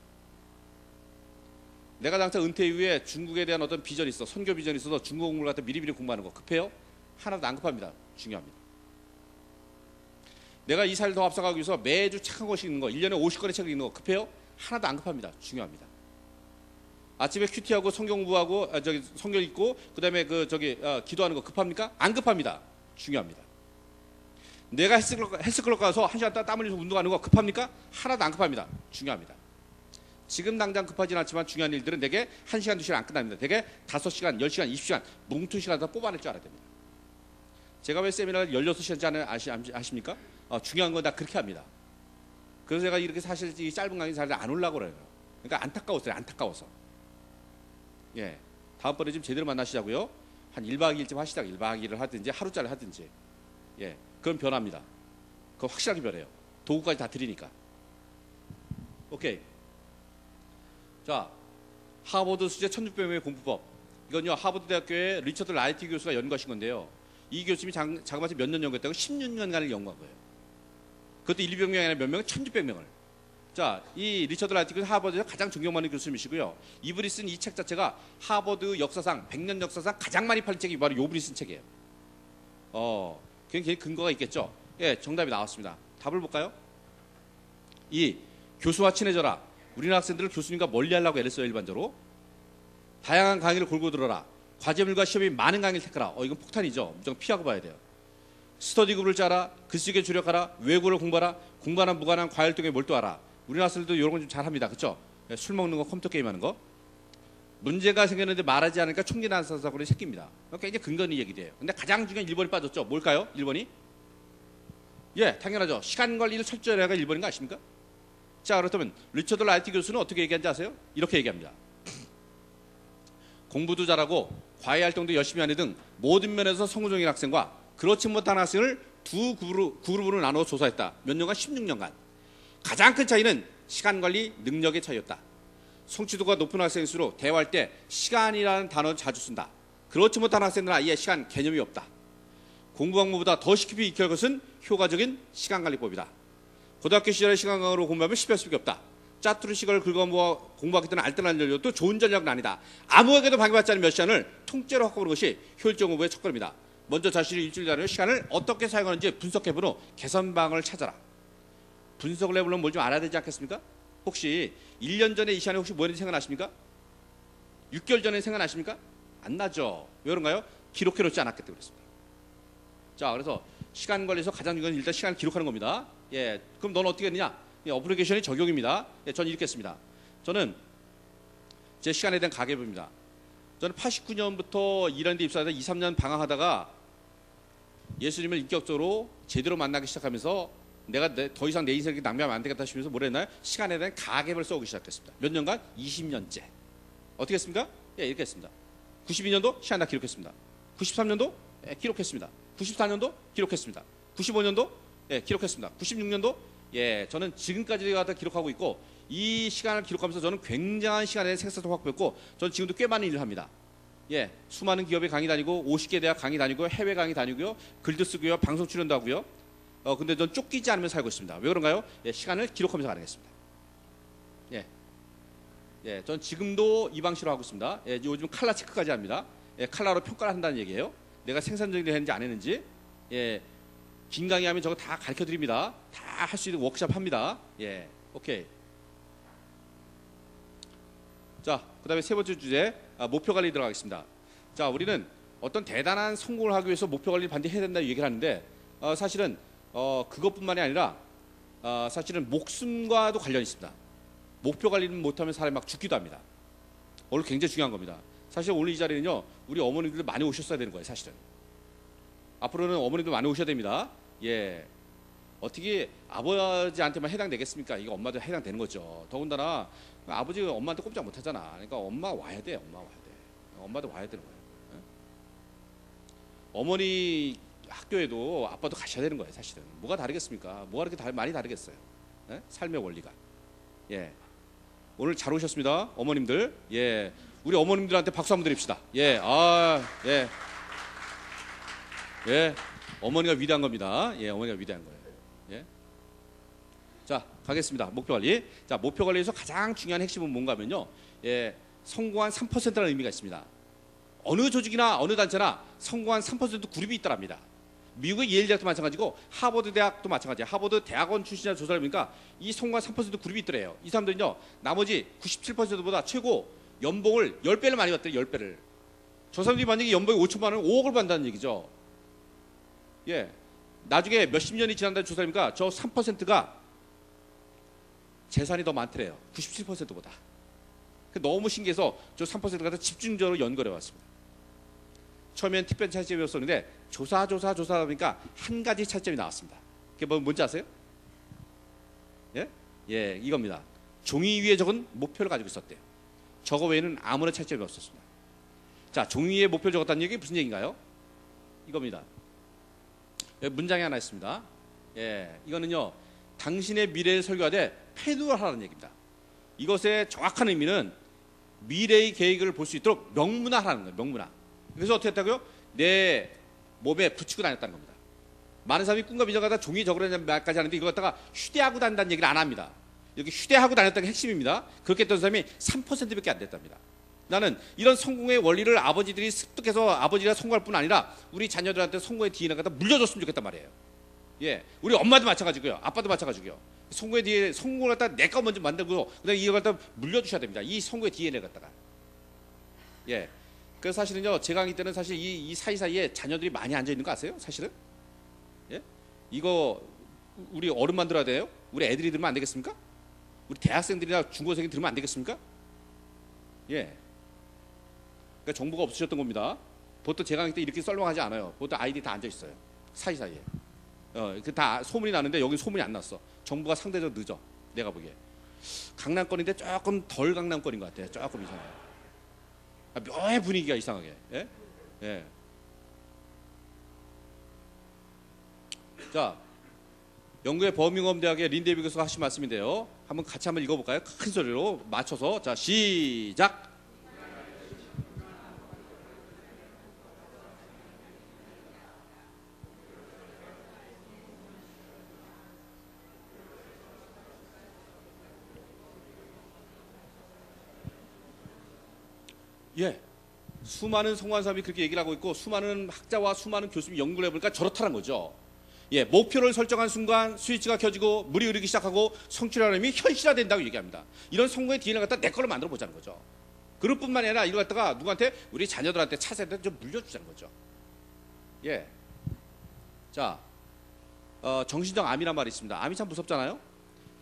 내가 당장 은퇴 이후에 중국에 대한 어떤 비전이 있어, 선교 비전이 있어서 중국 공부를 갖다 미리미리 공부하는 거 급해요? 하나도 안 급합니다. 중요합니다. 내가 이 사회를 더 앞서가기 위해서 매주 착한 것이 있는 거, 1년에 50권의 책을 읽는 거 급해요? 하나도 안 급합니다. 중요합니다. 아침에 큐티하고 성경 공부하고 성경 읽고 그다음에 기도하는 거 급합니까? 안 급합니다. 중요합니다. 내가 헬스클럽 가서 1시간 동안 땀 흘려서 운동하는 거 급합니까? 하나도 안 급합니다. 중요합니다. 지금 당장 급하진 않지만 중요한 일들은 대개 1시간, 2시간 안 끝납니다. 대개 5시간, 10시간, 20시간 뭉투시간 다 뽑아낼 줄 알아야 됩니다. 제가 왜 세미나를 16시간짜리 아십니까? 중요한 건 다 그렇게 합니다. 그래서 제가 이렇게 사실 이 짧은 강의 잘 안 올라고 그래요. 그러니까 안타까웠어요. 안타까워서. 예, 다음번에 좀 제대로 만나시자고요. 한 1박 2일쯤 하시다가 1박 2일을 하든지 하루짜리 하든지. 예, 그건 변합니다. 그거 확실하게 변해요. 도구까지 다 드리니까. 오케이. 자, 하버드 수제 1600명의 공부법. 이건요, 하버드 대학교의 리처드 라이트 교수가 연구하신 건데요. 이 교수님이 자그마치 몇 년 연구했다고? 16년간을 연구한 거예요. 그것도 1200명이 아니라 몇 명을? 1600명을. 자, 이 리처드 라이트 교수 하버드에서 가장 존경받는 교수님이시고요. 이분이 쓴 이 책 자체가 하버드 역사상, 100년 역사상 가장 많이 팔린 책이 바로 이분이 쓴 책이에요. 굉장히 근거가 있겠죠? 예, 정답이 나왔습니다. 답을 볼까요? 2. 교수와 친해져라. 우리나라 학생들을 교수님과 멀리하려고 애를 써요. 일반적으로. 다양한 강의를 골고 들어라. 과제물과 시험이 많은 강의를 택하라. 이건 폭탄이죠. 무조건 피하고 봐야 돼요. 스터디그룹을 짜라. 글쓰기에 주력하라. 외국어를 공부하라. 공부하는 무관한 과활동에 몰두하라. 우리나라 학생들도 이런 건 좀 잘합니다. 그렇죠? 술 먹는 거, 컴퓨터 게임하는 거. 문제가 생겼는데 말하지 않으니까 총기 난사 사고를 새깁니다. 굉장히 근거는 얘기돼요. 근데 가장 중요한 1번이 빠졌죠. 뭘까요? 1번이? 예, 당연하죠. 시간 관리를 철저히 해야 1번인 거 아십니까? 자, 그렇다면 리처드 라이트 교수는 어떻게 얘기하는지 아세요? 이렇게 얘기합니다. 공부도 잘하고 과외 활동도 열심히 하는 등 모든 면에서 성공적인 학생과 그렇지 못한 학생을 두 그룹으로 나눠 조사했다. 몇 년간? 16년간. 가장 큰 차이는 시간 관리 능력의 차이였다. 성취도가 높은 학생일수록 대화할 때 시간이라는 단어를 자주 쓴다. 그렇지 못한 학생들은 아예 시간 개념이 없다. 공부 방법보다 더 깊이 익혀야 할 것은 효과적인 시간관리법이다. 고등학교 시절에 시간강으로 공부하면 실패할 수밖에 없다. 짜투리 시간을 긁어모아 공부하기 때는 알뜰한 전략도 좋은 전략은 아니다. 아무에게도 방해받지 않은 몇 시간을 통째로 확보하는 것이 효율적 공부의 첫걸음이다. 먼저 자신이 일주일 단위로 시간을 어떻게 사용하는지 분석해본 후 개선방을 찾아라. 분석을 해보려면 뭘 좀 알아야 되지 않겠습니까? 혹시 1년 전에 이 시간에 혹시 뭐 했는지 생각나십니까? 6개월 전에 생각나십니까? 안 나죠. 왜 그런가요? 기록해놓지 않았기 때문에 그렇습니다. 자, 그래서 시간 관리에서 가장 중요한 건 일단 시간을 기록하는 겁니다. 예, 그럼 넌 어떻게 했느냐? 예, 어플리케이션이 적용입니다. 예, 저는 이렇게 했습니다. 저는 제 시간에 대한 가계부입니다. 저는 89년부터 일하는 데 입사해서 2, 3년 방황하다가 예수님을 인격적으로 제대로 만나기 시작하면서 내가 더 이상 내 인생을 낭비하면 안 되겠다 싶으면서 뭘 했나요? 시간에 대한 가계부를 써오기 시작했습니다. 몇 년간? 20년째. 어떻게 했습니까? 예, 이렇게 했습니다. 92년도 시간 다 기록했습니다. 93년도 예, 기록했습니다. 94년도 기록했습니다. 95년도 예, 기록했습니다. 96년도 예, 저는 지금까지 다 기록하고 있고 이 시간을 기록하면서 저는 굉장한 시간에 생산성 확보했고 저는 지금도 꽤 많은 일을 합니다. 예, 수많은 기업에 강의 다니고 50개 대학 강의 다니고 해외 강의 다니고요. 글도 쓰고요. 방송 출연도 하고요. 근데 전 쫓기지 않으면 살고 있습니다. 왜 그런가요? 예, 시간을 기록하면서 가능했습니다. 예. 예, 전 지금도 이 방식으로 하고 있습니다. 예, 요즘 칼라 체크까지 합니다. 예, 칼라로 평가를 한다는 얘기예요. 내가 생산적인 일 했는지 안 했는지. 예, 긴 강의하면 저거 다 가르쳐 드립니다. 다 할 수 있는 워크숍 합니다. 예, 오케이. 자, 그 다음에 세 번째 주제, 목표 관리 들어가겠습니다. 자, 우리는 어떤 대단한 성공을 하기 위해서 목표 관리를 반드시 해야 된다고 얘기를 하는데 사실은 그것뿐만이 아니라 사실은 목숨과도 관련이 있습니다. 목표 관리는 못하면 사람이 막 죽기도 합니다. 오늘 굉장히 중요한 겁니다. 사실 오늘 이 자리는요, 우리 어머님들 많이 오셨어야 되는 거예요, 사실은. 앞으로는 어머님들 많이 오셔야 됩니다. 예. 어떻게 아버지한테만 해당되겠습니까? 이거 엄마도 해당되는 거죠. 더군다나 아버지가 엄마한테 꼼짝 못 하잖아. 그러니까 엄마 와야 돼, 엄마 와야 돼. 엄마도 와야 되는 거예요. 예? 어머니 학교에도 아빠도 가셔야 되는 거예요, 사실은. 뭐가 다르겠습니까? 뭐가 그렇게 많이 다르겠어요? 예? 삶의 원리가. 예. 오늘 잘 오셨습니다, 어머님들. 예. 우리 어머님들한테 박수 한번 드립시다. 예. 예. 예. 어머니가 위대한 겁니다. 예, 어머니가 위대한 거예요. 예. 자, 가겠습니다. 목표 관리. 자, 목표 관리에서 가장 중요한 핵심은 뭔가 하면요. 예, 성공한 3%라는 의미가 있습니다. 어느 조직이나 어느 단체나 성공한 3% 그룹이 있다랍니다. 미국의 예일 대학도 마찬가지고 하버드 대학도 마찬가지예요. 하버드 대학원 출신자 조사를 보니까 이 성공한 3% 그룹이 있더래요. 이 사람들은요, 나머지 97%보다 최고 연봉을 10배를 많이 받더래요. 10배를. 저 사람들이 만약에 연봉이 5천만 원, 5억을 받는다는 얘기죠. 예, 나중에 몇십 년이 지난다는 조사니까 저 3%가 재산이 더 많더래요. 97%보다. 너무 신기해서 저 3%가 더 집중적으로 연구해 왔습니다. 처음엔 특별 차이점이었었는데 조사하다 보니까 한 가지 차이점이 나왔습니다. 그게 뭔지 아세요? 예? 예, 이겁니다. 종이 위에 적은 목표를 가지고 있었대요. 저거 외에는 아무런 차이점이 없었습니다. 자, 종이 위에 목표를 적었다는 얘기 무슨 얘기인가요? 이겁니다. 문장이 하나 있습니다. 예, 이거는요, 당신의 미래를 설계하되 패두를 하라는 얘기입니다. 이것의 정확한 의미는 미래의 계획을 볼 수 있도록 명문화하라는 거예요. 명문화. 그래서 어떻게 했다고요? 내 몸에 붙이고 다녔다는 겁니다. 많은 사람이 꿈과 비전을 갖다 종이에 적으라는 말까지 하는데 이걸 갖다가 휴대하고 다닌다는 얘기를 안 합니다. 이렇게 휴대하고 다녔다는 게 핵심입니다. 그렇게 했던 사람이 3%밖에 안 됐답니다. 나는 이런 성공의 원리를 아버지들이 습득해서 아버지가 성공할 뿐 아니라 우리 자녀들한테 성공의 DNA를 갖다 물려줬으면 좋겠단 말이에요. 예, 우리 엄마도 마찬가지고요, 아빠도 마찬가지고요. 성공의 DNA, 성공을 갖다 내가 먼저 만들고 그다음에 이걸 갖다 물려주셔야 됩니다. 이 성공의 DNA를 갖다가. 예, 그래서 사실은요, 제 강의 때는 사실 이 사이사이에 자녀들이 많이 앉아 있는 거 아세요? 사실은. 예, 이거 우리 어른 만들어야 돼요. 우리 애들이 들으면 안 되겠습니까? 우리 대학생들이나 중고생이 들으면 안 되겠습니까? 예. 그러니까 정보가 없으셨던 겁니다. 보통 제 강의 때 이렇게 썰렁하지 않아요. 보통 아이들이 다 앉아 있어요. 사이사이에. 그 다 소문이 나는데 여기 소문이 안 났어. 정보가 상대적으로 늦어. 내가 보기에. 강남권인데 조금 덜 강남권인 것 같아요. 조금 이상해. 묘해, 분위기가 이상하게. 예? 예. 자, 영국의 버밍엄 대학의 린데이 교수가 하신 말씀인데요. 한번 같이 한번 읽어볼까요? 큰 소리로 맞춰서. 자, 시작. 예. 수많은 성관사람이 그렇게 얘기를 하고 있고 수많은 학자와 수많은 교수님이 연구를 해보니까 저렇다는 거죠. 예, 목표를 설정한 순간 스위치가 켜지고 물이 흐르기 시작하고 성취라는 힘이 현실화된다고 얘기합니다. 이런 성공의 DNA를 갖다 내 걸로 만들어 보자는 거죠. 그럴 뿐만 아니라 이걸 갖다가 누구한테 우리 자녀들한테 차세대 좀 물려주자는 거죠. 예. 자, 정신적 암이란 말이 있습니다. 암이 참 무섭잖아요.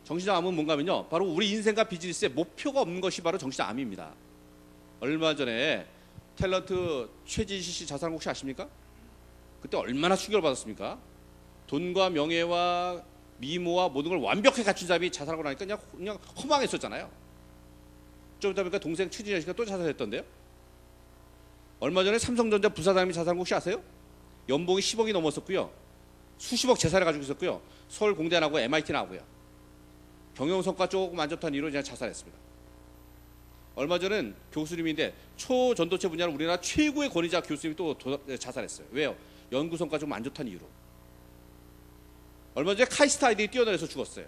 정신적 암은 뭔가 하면요, 바로 우리 인생과 비즈니스에 목표가 없는 것이 바로 정신적 암입니다. 얼마 전에 탤런트 최진실 씨 자살한 거 혹시 아십니까? 그때 얼마나 충격을 받았습니까? 돈과 명예와 미모와 모든 걸 완벽하게 갖춘 사람이 자살하고 나니까 그냥 허망했었잖아요. 좀 이따 보니까 동생 최진실 씨가 또 자살했던데요. 얼마 전에 삼성전자 부사장님이 자살한 거 혹시 아세요? 연봉이 10억이 넘었었고요. 수십억 재산을 가지고 있었고요. 서울 공대 나오고 MIT 나오고요. 경영성과 조금 안 좋다는 이유로 그냥 자살했습니다. 얼마 전엔 교수님인데 초전도체 분야로 우리나라 최고의 권위자 교수님이 또 자살했어요. 왜요? 연구 성과 좀 안 좋다는 이유로. 얼마 전에 카이스트 아이들이 뛰어내려서 죽었어요.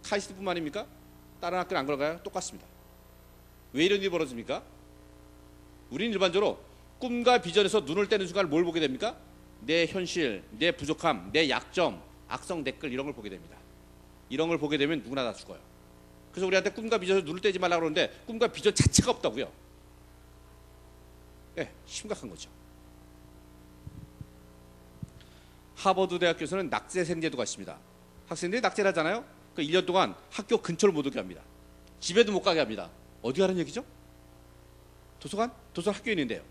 카이스트뿐만 아닙니까? 다른 학교는 안 그런가요? 똑같습니다. 왜 이런 일이 벌어집니까? 우리는 일반적으로 꿈과 비전에서 눈을 떼는 순간 뭘 보게 됩니까? 내 현실, 내 부족함, 내 약점, 악성 댓글 이런 걸 보게 됩니다. 이런 걸 보게 되면 누구나 다 죽어요. 그래서 우리한테 꿈과 비전에서 눈을 떼지 말라고 그러는데 꿈과 비전 자체가 없다고요. 예, 심각한 거죠. 하버드 대학교에서는 낙제생 제도가 있습니다. 학생들이 낙제를 하잖아요. 그 1년 동안 학교 근처를 못 오게 합니다. 집에도 못 가게 합니다. 어디 가는 얘기죠? 도서관? 도서관 학교에 있는데요.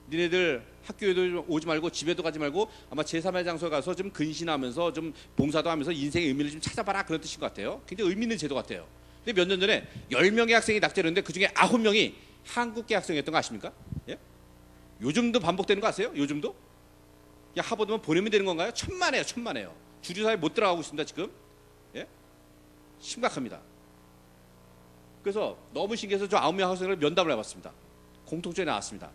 니네들 학교에도 오지 말고 집에도 가지 말고 아마 제3의 장소에 가서 좀 근신하면서 좀 봉사도 하면서 인생의 의미를 좀 찾아봐라 그런 뜻인 것 같아요. 굉장히 의미 있는 제도 같아요. 근데 몇 년 전에 10명의 학생이 낙제를 했는데 그중에 9명이 한국계 학생이었던 거 아십니까? 예? 요즘도 반복되는 거 아세요? 요즘도? 야, 하버드만 보내면 되는 건가요? 천만에요, 천만에요. 주류사회 못 들어가고 있습니다, 지금. 예? 심각합니다. 그래서 너무 신기해서 저 9명 학생을 면담을 해봤습니다. 공통점이 나왔습니다.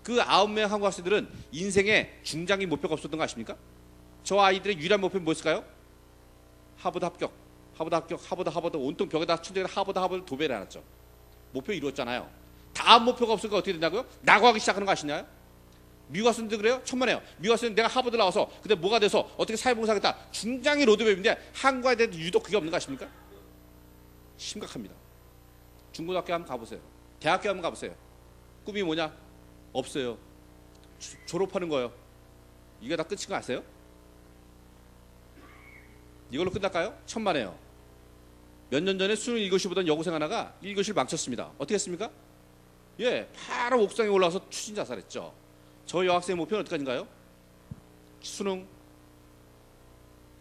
그 9명 한국 학생들은 인생에 중장기 목표가 없었던 거 아십니까? 저 아이들의 유일한 목표는 뭐였을까요? 하버드 합격, 하버드 합격, 하버드 온통 벽에다 천장에 하버드 도배를 해놨죠. 목표 이루었잖아요. 다음 목표가 없으니까 어떻게 된다고요? 낙오하기 시작하는 거 아시나요? 미국 학생들 그래요? 천만에요. 미국 학생은 내가 하버드 나와서 근데 뭐가 돼서 어떻게 사회봉사하겠다. 중장기 로드맵인데 한국에 대해서 유독 그게 없는 거 아십니까? 심각합니다. 중고등학교 한번 가보세요. 대학교 한번 가보세요. 꿈이 뭐냐? 없어요. 졸업하는 거예요. 이게 다 끝인 거 아세요? 이걸로 끝날까요? 천만에요. 몇 년 전에 수능 1교시 보던 여고생 하나가 1교시를 망쳤습니다. 어떻게 했습니까? 예, 바로 옥상에 올라와서 추진 자살했죠. 저 여학생의 목표는 어디까지인가요? 수능.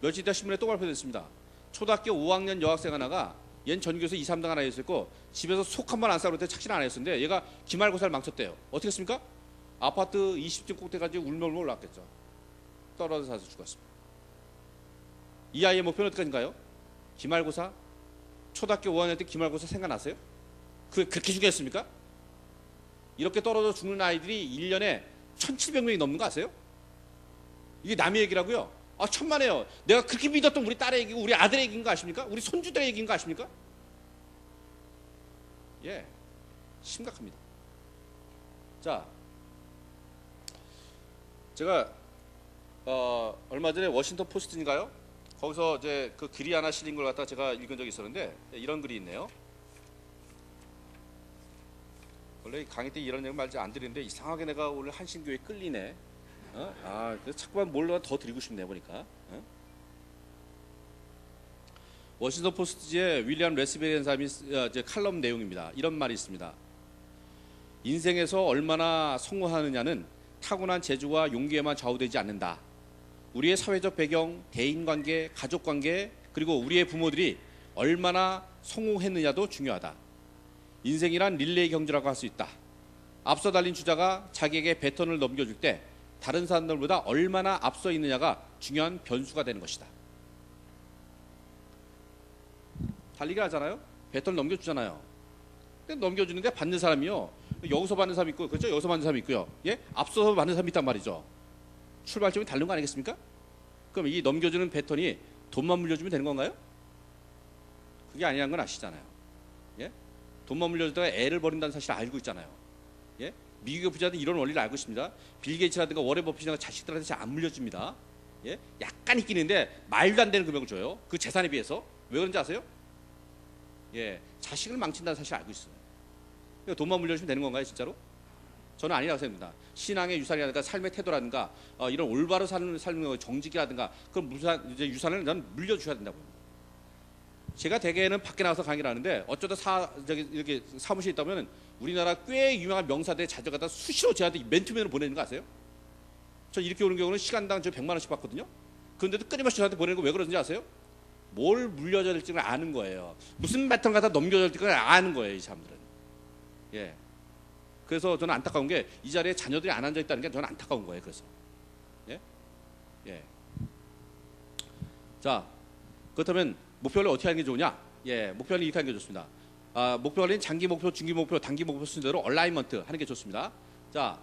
며칠 있다 신문에 또 발표됐습니다. 초등학교 5학년 여학생 하나가 얜 전교에서 2, 3등 하나 했었고 집에서 속 한 번 안 싸울 때 착실 안 했었는데 얘가 기말고사를 망쳤대요. 어떻게 했습니까? 아파트 20층 꼭대기까지 울면울면 올라왔겠죠. 떨어져서 죽었습니다. 이 아이의 목표는 어디까지인가요? 기말고사? 초등학교 5학년 때 기말고사 생각나세요? 그게 그렇게 중요했습니까? 이렇게 떨어져 죽는 아이들이 1년에 1,700명이 넘는 거 아세요? 이게 남의 얘기라고요? 아, 천만에요. 내가 그렇게 믿었던 우리 딸의 얘기고 우리 아들의 얘기인 거 아십니까? 우리 손주들의 얘기인 거 아십니까? 예, 심각합니다. 자, 제가 얼마 전에 워싱턴 포스트인가요? 거기서 이제 그 글이 하나 실린 걸 갖다 제가 읽은 적이 있었는데 이런 글이 있네요. 원래 강의 때 이런 얘기 말지 안 드리는데 이상하게 내가 오늘 한신교에 끌리네. 그래서 자꾸만 뭘로 더 드리고 싶네 보니까. 워싱턴 포스트지의 윌리엄 레스베리라는 사람이 이제 칼럼 내용입니다. 이런 말이 있습니다. 인생에서 얼마나 성공하느냐는 타고난 재주와 용기에만 좌우되지 않는다. 우리의 사회적 배경, 대인관계, 가족관계, 그리고 우리의 부모들이 얼마나 성공했느냐도 중요하다. 인생이란 릴레이 경주라고 할 수 있다. 앞서 달린 주자가 자기에게 배턴을 넘겨줄 때 다른 사람들보다 얼마나 앞서 있느냐가 중요한 변수가 되는 것이다. 달리기 하잖아요. 배터를 넘겨주잖아요. 근데 넘겨주는데 받는 사람이요. 여기서 받는 사람이 있고, 그렇죠? 여기서 받는 사람이 있고요. 예? 앞서서 받는 사람이 있단 말이죠. 출발점이 다른 거 아니겠습니까? 그럼 이 넘겨주는 패턴이 돈만 물려주면 되는 건가요? 그게 아니라는 건 아시잖아요. 예? 돈만 물려주다가 애를 버린다는 사실을 알고 있잖아요. 예? 미국의 부자들은 이런 원리를 알고 있습니다. 빌 게이츠라든가 워렌 버핏이나 자식들한테 잘 안 물려줍니다. 예? 약간 있긴 있는데 말도 안 되는 금액을 줘요. 그 재산에 비해서. 왜 그런지 아세요? 예, 자식을 망친다는 사실을 알고 있어요. 그러니까 돈만 물려주면 되는 건가요, 진짜로? 저는 아니라고 생각합니다. 신앙의 유산이라든가 삶의 태도라든가 이런 올바로 사는 삶의 정직이라든가 그런 이제 유산을 저는 물려주셔야 된다고 봅니다. 제가 대개는 밖에 나가서 강의를 하는데 어쩌다 이렇게 사무실에 있다 보면 우리나라 꽤 유명한 명사들의 자주 갖다 수시로 저한테 맨투맨으로 보내는 거 아세요? 저 이렇게 오는 경우는 시간당 저 100만 원씩 받거든요. 그런데도 끊임없이 저한테 보내는 거 왜 그러는지 아세요? 뭘 물려줘야 될지를 아는 거예요. 무슨 패턴 갖다 넘겨줘야 될지를 아는 거예요, 이 사람들은. 예. 그래서 저는 안타까운 게 이 자리에 자녀들이 안 앉아 있다는 게 저는 안타까운 거예요. 그래서. 예. 예. 자, 그렇다면 목표를 어떻게 하는 게 좋으냐? 예, 목표는 이렇게 하는 게 좋습니다. 목표는 장기 목표, 중기 목표, 단기 목표 순서대로 얼라이먼트 하는 게 좋습니다. 자,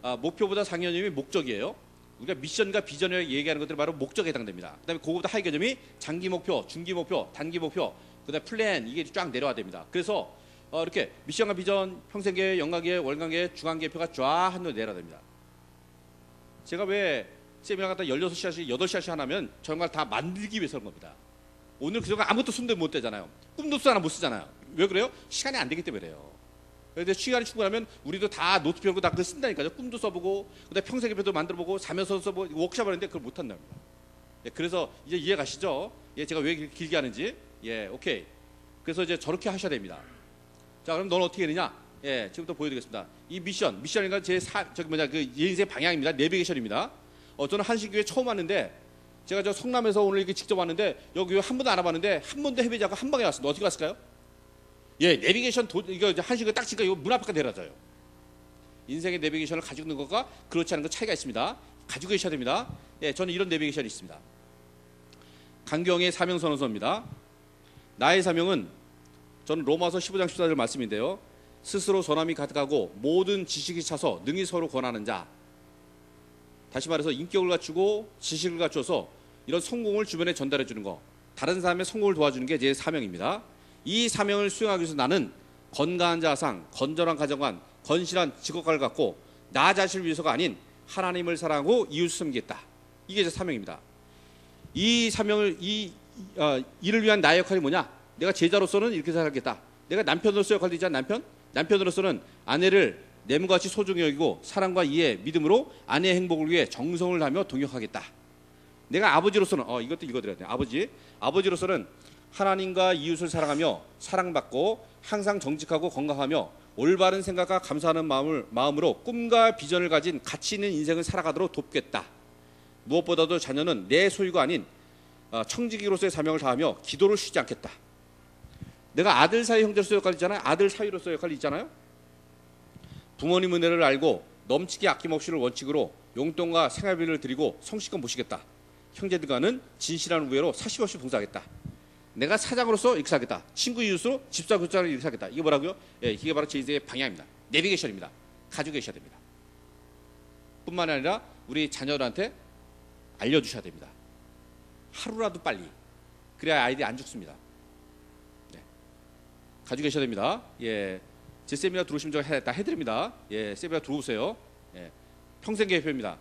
목표보다 상위 개념이 목적이에요. 우리가 미션과 비전을 얘기하는 것들이 바로 목적에 해당됩니다. 그다음에 그거보다 하위 개념이 장기 목표, 중기 목표, 단기 목표, 그다음에 플랜 이게 쫙 내려와야 됩니다. 그래서 이렇게 미션과 비전, 평생계획, 연간계획, 월간계획, 주간계획표가 쫙 한눈에 내려야 됩니다. 제가 왜 세미나 갖다 16시간씩 8시간씩 하나면 정말 다 만들기 위해서 그런 겁니다. 오늘 그 순간 아무것도 손대 못 대잖아요. 꿈도 하나 못 쓰잖아요. 왜 그래요? 시간이 안 되기 때문에 그래요. 그런데 시간이 충분하면 우리도 다 노트 펴고 다 그걸 쓴다니까요. 꿈도 써보고 그다음에 평생계표도 만들어보고 자면서 써보고 워크샵 하는데 그걸 못 한답니다. 예, 그래서 이제 이해 가시죠? 예, 제가 왜 길게 하는지. 예, 오케이. 그래서 이제 저렇게 하셔야 됩니다. 자, 그럼 넌 어떻게 되느냐? 예, 지금부터 보여드리겠습니다. 이 미션이니까 그 인생 방향입니다. 내비게이션입니다. 저는 한신교회 처음 왔는데 제가 저 성남에서 오늘 이렇게 직접 왔는데 여기 한 번도 안 와봤는데 한 번도 헤매지 않고 한 방에 왔습니다. 어떻게 왔을까요? 예, 내비게이션 이거 한신교회 딱 치니까 이거 문 앞까지 내려져요. 인생의 내비게이션을 가지고 있는 것과 그렇지 않은 것 차이가 있습니다. 가지고 계셔야 됩니다. 예, 저는 이런 내비게이션이 있습니다. 강경의 사명선언서입니다. 나의 사명은 저는 로마서 15장 14절 말씀인데요. 스스로 선함이 가득하고 모든 지식이 차서 능히 서로 권하는 자. 다시 말해서 인격을 갖추고 지식을 갖춰서 이런 성공을 주변에 전달해 주는 거, 다른 사람의 성공을 도와주는 게 제 사명입니다. 이 사명을 수행하기 위해서 나는 건강한 자상, 건전한 가정관, 건실한 직업관을 갖고 나 자신을 위해서가 아닌 하나님을 사랑하고 이웃을 섬기겠다. 이게 제 사명입니다. 이 사명을 이를 위한 나의 역할이 뭐냐? 내가 제자로서는 이렇게 살겠다. 내가 남편으로서 역할이 있지 않나? 남편으로서는 아내를 내 몸과 같이 소중히 여기고 사랑과 이해, 믿음으로 아내의 행복을 위해 정성을 다하며 동역하겠다. 내가 아버지로서는 이것도 읽어드려야 돼요. 아버지로서는 하나님과 이웃을 사랑하며 사랑받고 항상 정직하고 건강하며 올바른 생각과 감사하는 마음으로 꿈과 비전을 가진 가치 있는 인생을 살아가도록 돕겠다. 무엇보다도 자녀는 내 소유가 아닌 청지기로서의 사명을 다하며 기도를 쉬지 않겠다. 내가 아들 사이 형제로서의 역할이 있잖아요. 아들 사위로서의 역할이 있잖아요. 부모님 은혜를 알고 넘치게 아낌없이를 원칙으로 용돈과 생활비를 드리고 성실껏 모시겠다. 형제들과는 진실한 우애로 사심 없이 봉사하겠다. 내가 사장으로서 이렇게 살겠다. 친구 이웃으로 집사 교사를 이렇게 살겠다. 이게 뭐라고요? 예, 이게 바로 제 인생의 방향입니다. 내비게이션입니다. 가지고 계셔야 됩니다. 뿐만 아니라 우리 자녀들한테 알려주셔야 됩니다. 하루라도 빨리. 그래야 아이들이 안 죽습니다. 네. 가지고 계셔야 됩니다. 예, 제 세미나 들어오시면 제가 다 해드립니다. 예, 세미나 들어오세요. 예, 평생계획표입니다.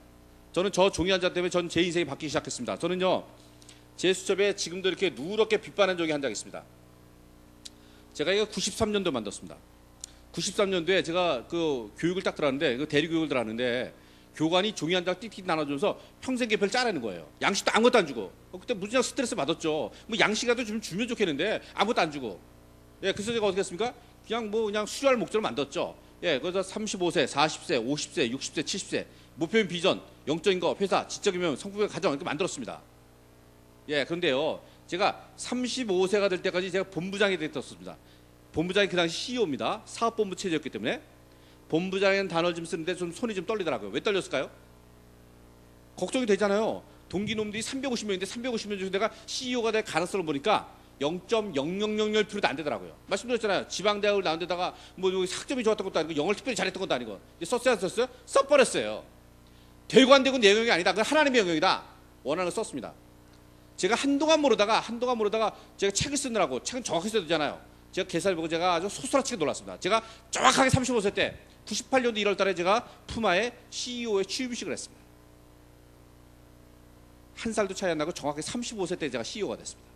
저는 저 종이 한 장 때문에 전 제 인생이 바뀌기 시작했습니다. 저는요, 제 수첩에 지금도 이렇게 누렇게 빛바는 종이 한 장 있습니다. 제가 이거 93년도 만들었습니다. 93년도에 제가 그 교육을 딱 들어갔는데, 그 대리교육을 들어갔는데, 교관이 종이 한 장 띡띡 나눠주면서 평생계획표를 짜라는 거예요. 양식도 아무것도 안 주고. 그때 무지장 스트레스 받았죠. 뭐 양식이라도 좀 주면 좋겠는데 아무것도 안 주고. 예, 그래서 제가 어떻게 했습니까? 그냥 수료할 목적으로 만들었죠. 예, 그래서 35세, 40세, 50세, 60세, 70세, 목표인 비전, 영적인 거, 회사, 지적이면 성품의 가정 이렇게 만들었습니다. 예, 그런데요, 제가 35세가 될 때까지 제가 본부장이 됐었습니다. 본부장이 그 당시 CEO입니다. 사업본부 체제였기 때문에 본부장이라는 단어를 좀 쓰는데 좀 손이 좀 떨리더라고요. 왜 떨렸을까요? 걱정이 되잖아요. 동기놈들이 350명인데 350명 중에 내가 CEO가 될 가능성을 보니까 0.0001%도 안 되더라고요. 말씀드렸잖아요. 지방대학을 나온 데다가 뭐 학점이 좋았던 것도 아니고 영어를 특별히 잘했던 것도 아니고. 썼어요 안 썼어요? 써버렸어요. 되고 안 되고 내 영역이 아니다. 그건 하나님의 영역이다. 원하는 걸 썼습니다. 제가 한동안 모르다가 제가 책을 쓰느라고, 책은 정확히 써야 되잖아요. 제가 계산을 보고 제가 아주 소스라치게 놀랐습니다. 제가 정확하게 35세 때 98년도 1월 달에 제가 푸마의 CEO에 취임식을 했습니다. 한 살도 차이 안 나고 정확히 35세 때 제가 CEO가 됐습니다.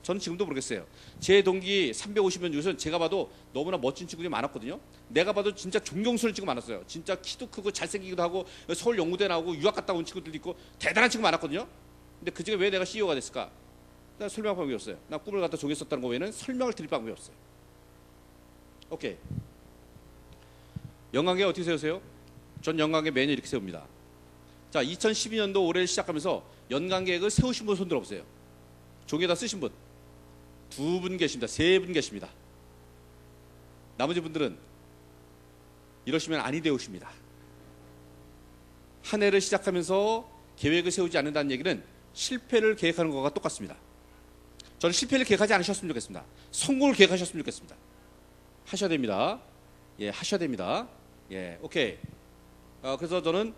저는 지금도 모르겠어요. 제 동기 350명 중에서는 제가 봐도 너무나 멋진 친구들이 많았거든요. 내가 봐도 진짜 존경스러운 친구 많았어요. 진짜 키도 크고 잘생기기도 하고 서울 연구대 나오고 유학 갔다 온 친구들도 있고 대단한 친구 많았거든요. 근데 그 중에 왜 내가 CEO가 됐을까? 난 설명할 방법이 없어요. 난 꿈을 갖다 종이에 썼다는 거 외에는 설명을 드릴 방법이 없어요. 오케이. 연관계획 어떻게 세우세요? 전 연관계획 매년 이렇게 세웁니다. 자, 2012년도 올해를 시작하면서 연관계획을 세우신 분 손 들어보세요. 종이에다 쓰신 분. 2분 계십니다. 3분 계십니다. 나머지 분들은 이러시면 아니 되오십니다. 한 해를 시작하면서 계획을 세우지 않는다는 얘기는 실패를 계획하는 것과 똑같습니다. 저는 실패를 계획하지 않으셨으면 좋겠습니다. 성공을 계획하셨으면 좋겠습니다. 하셔야 됩니다. 예, 하셔야 됩니다. 예, 오케이. 그래서 저는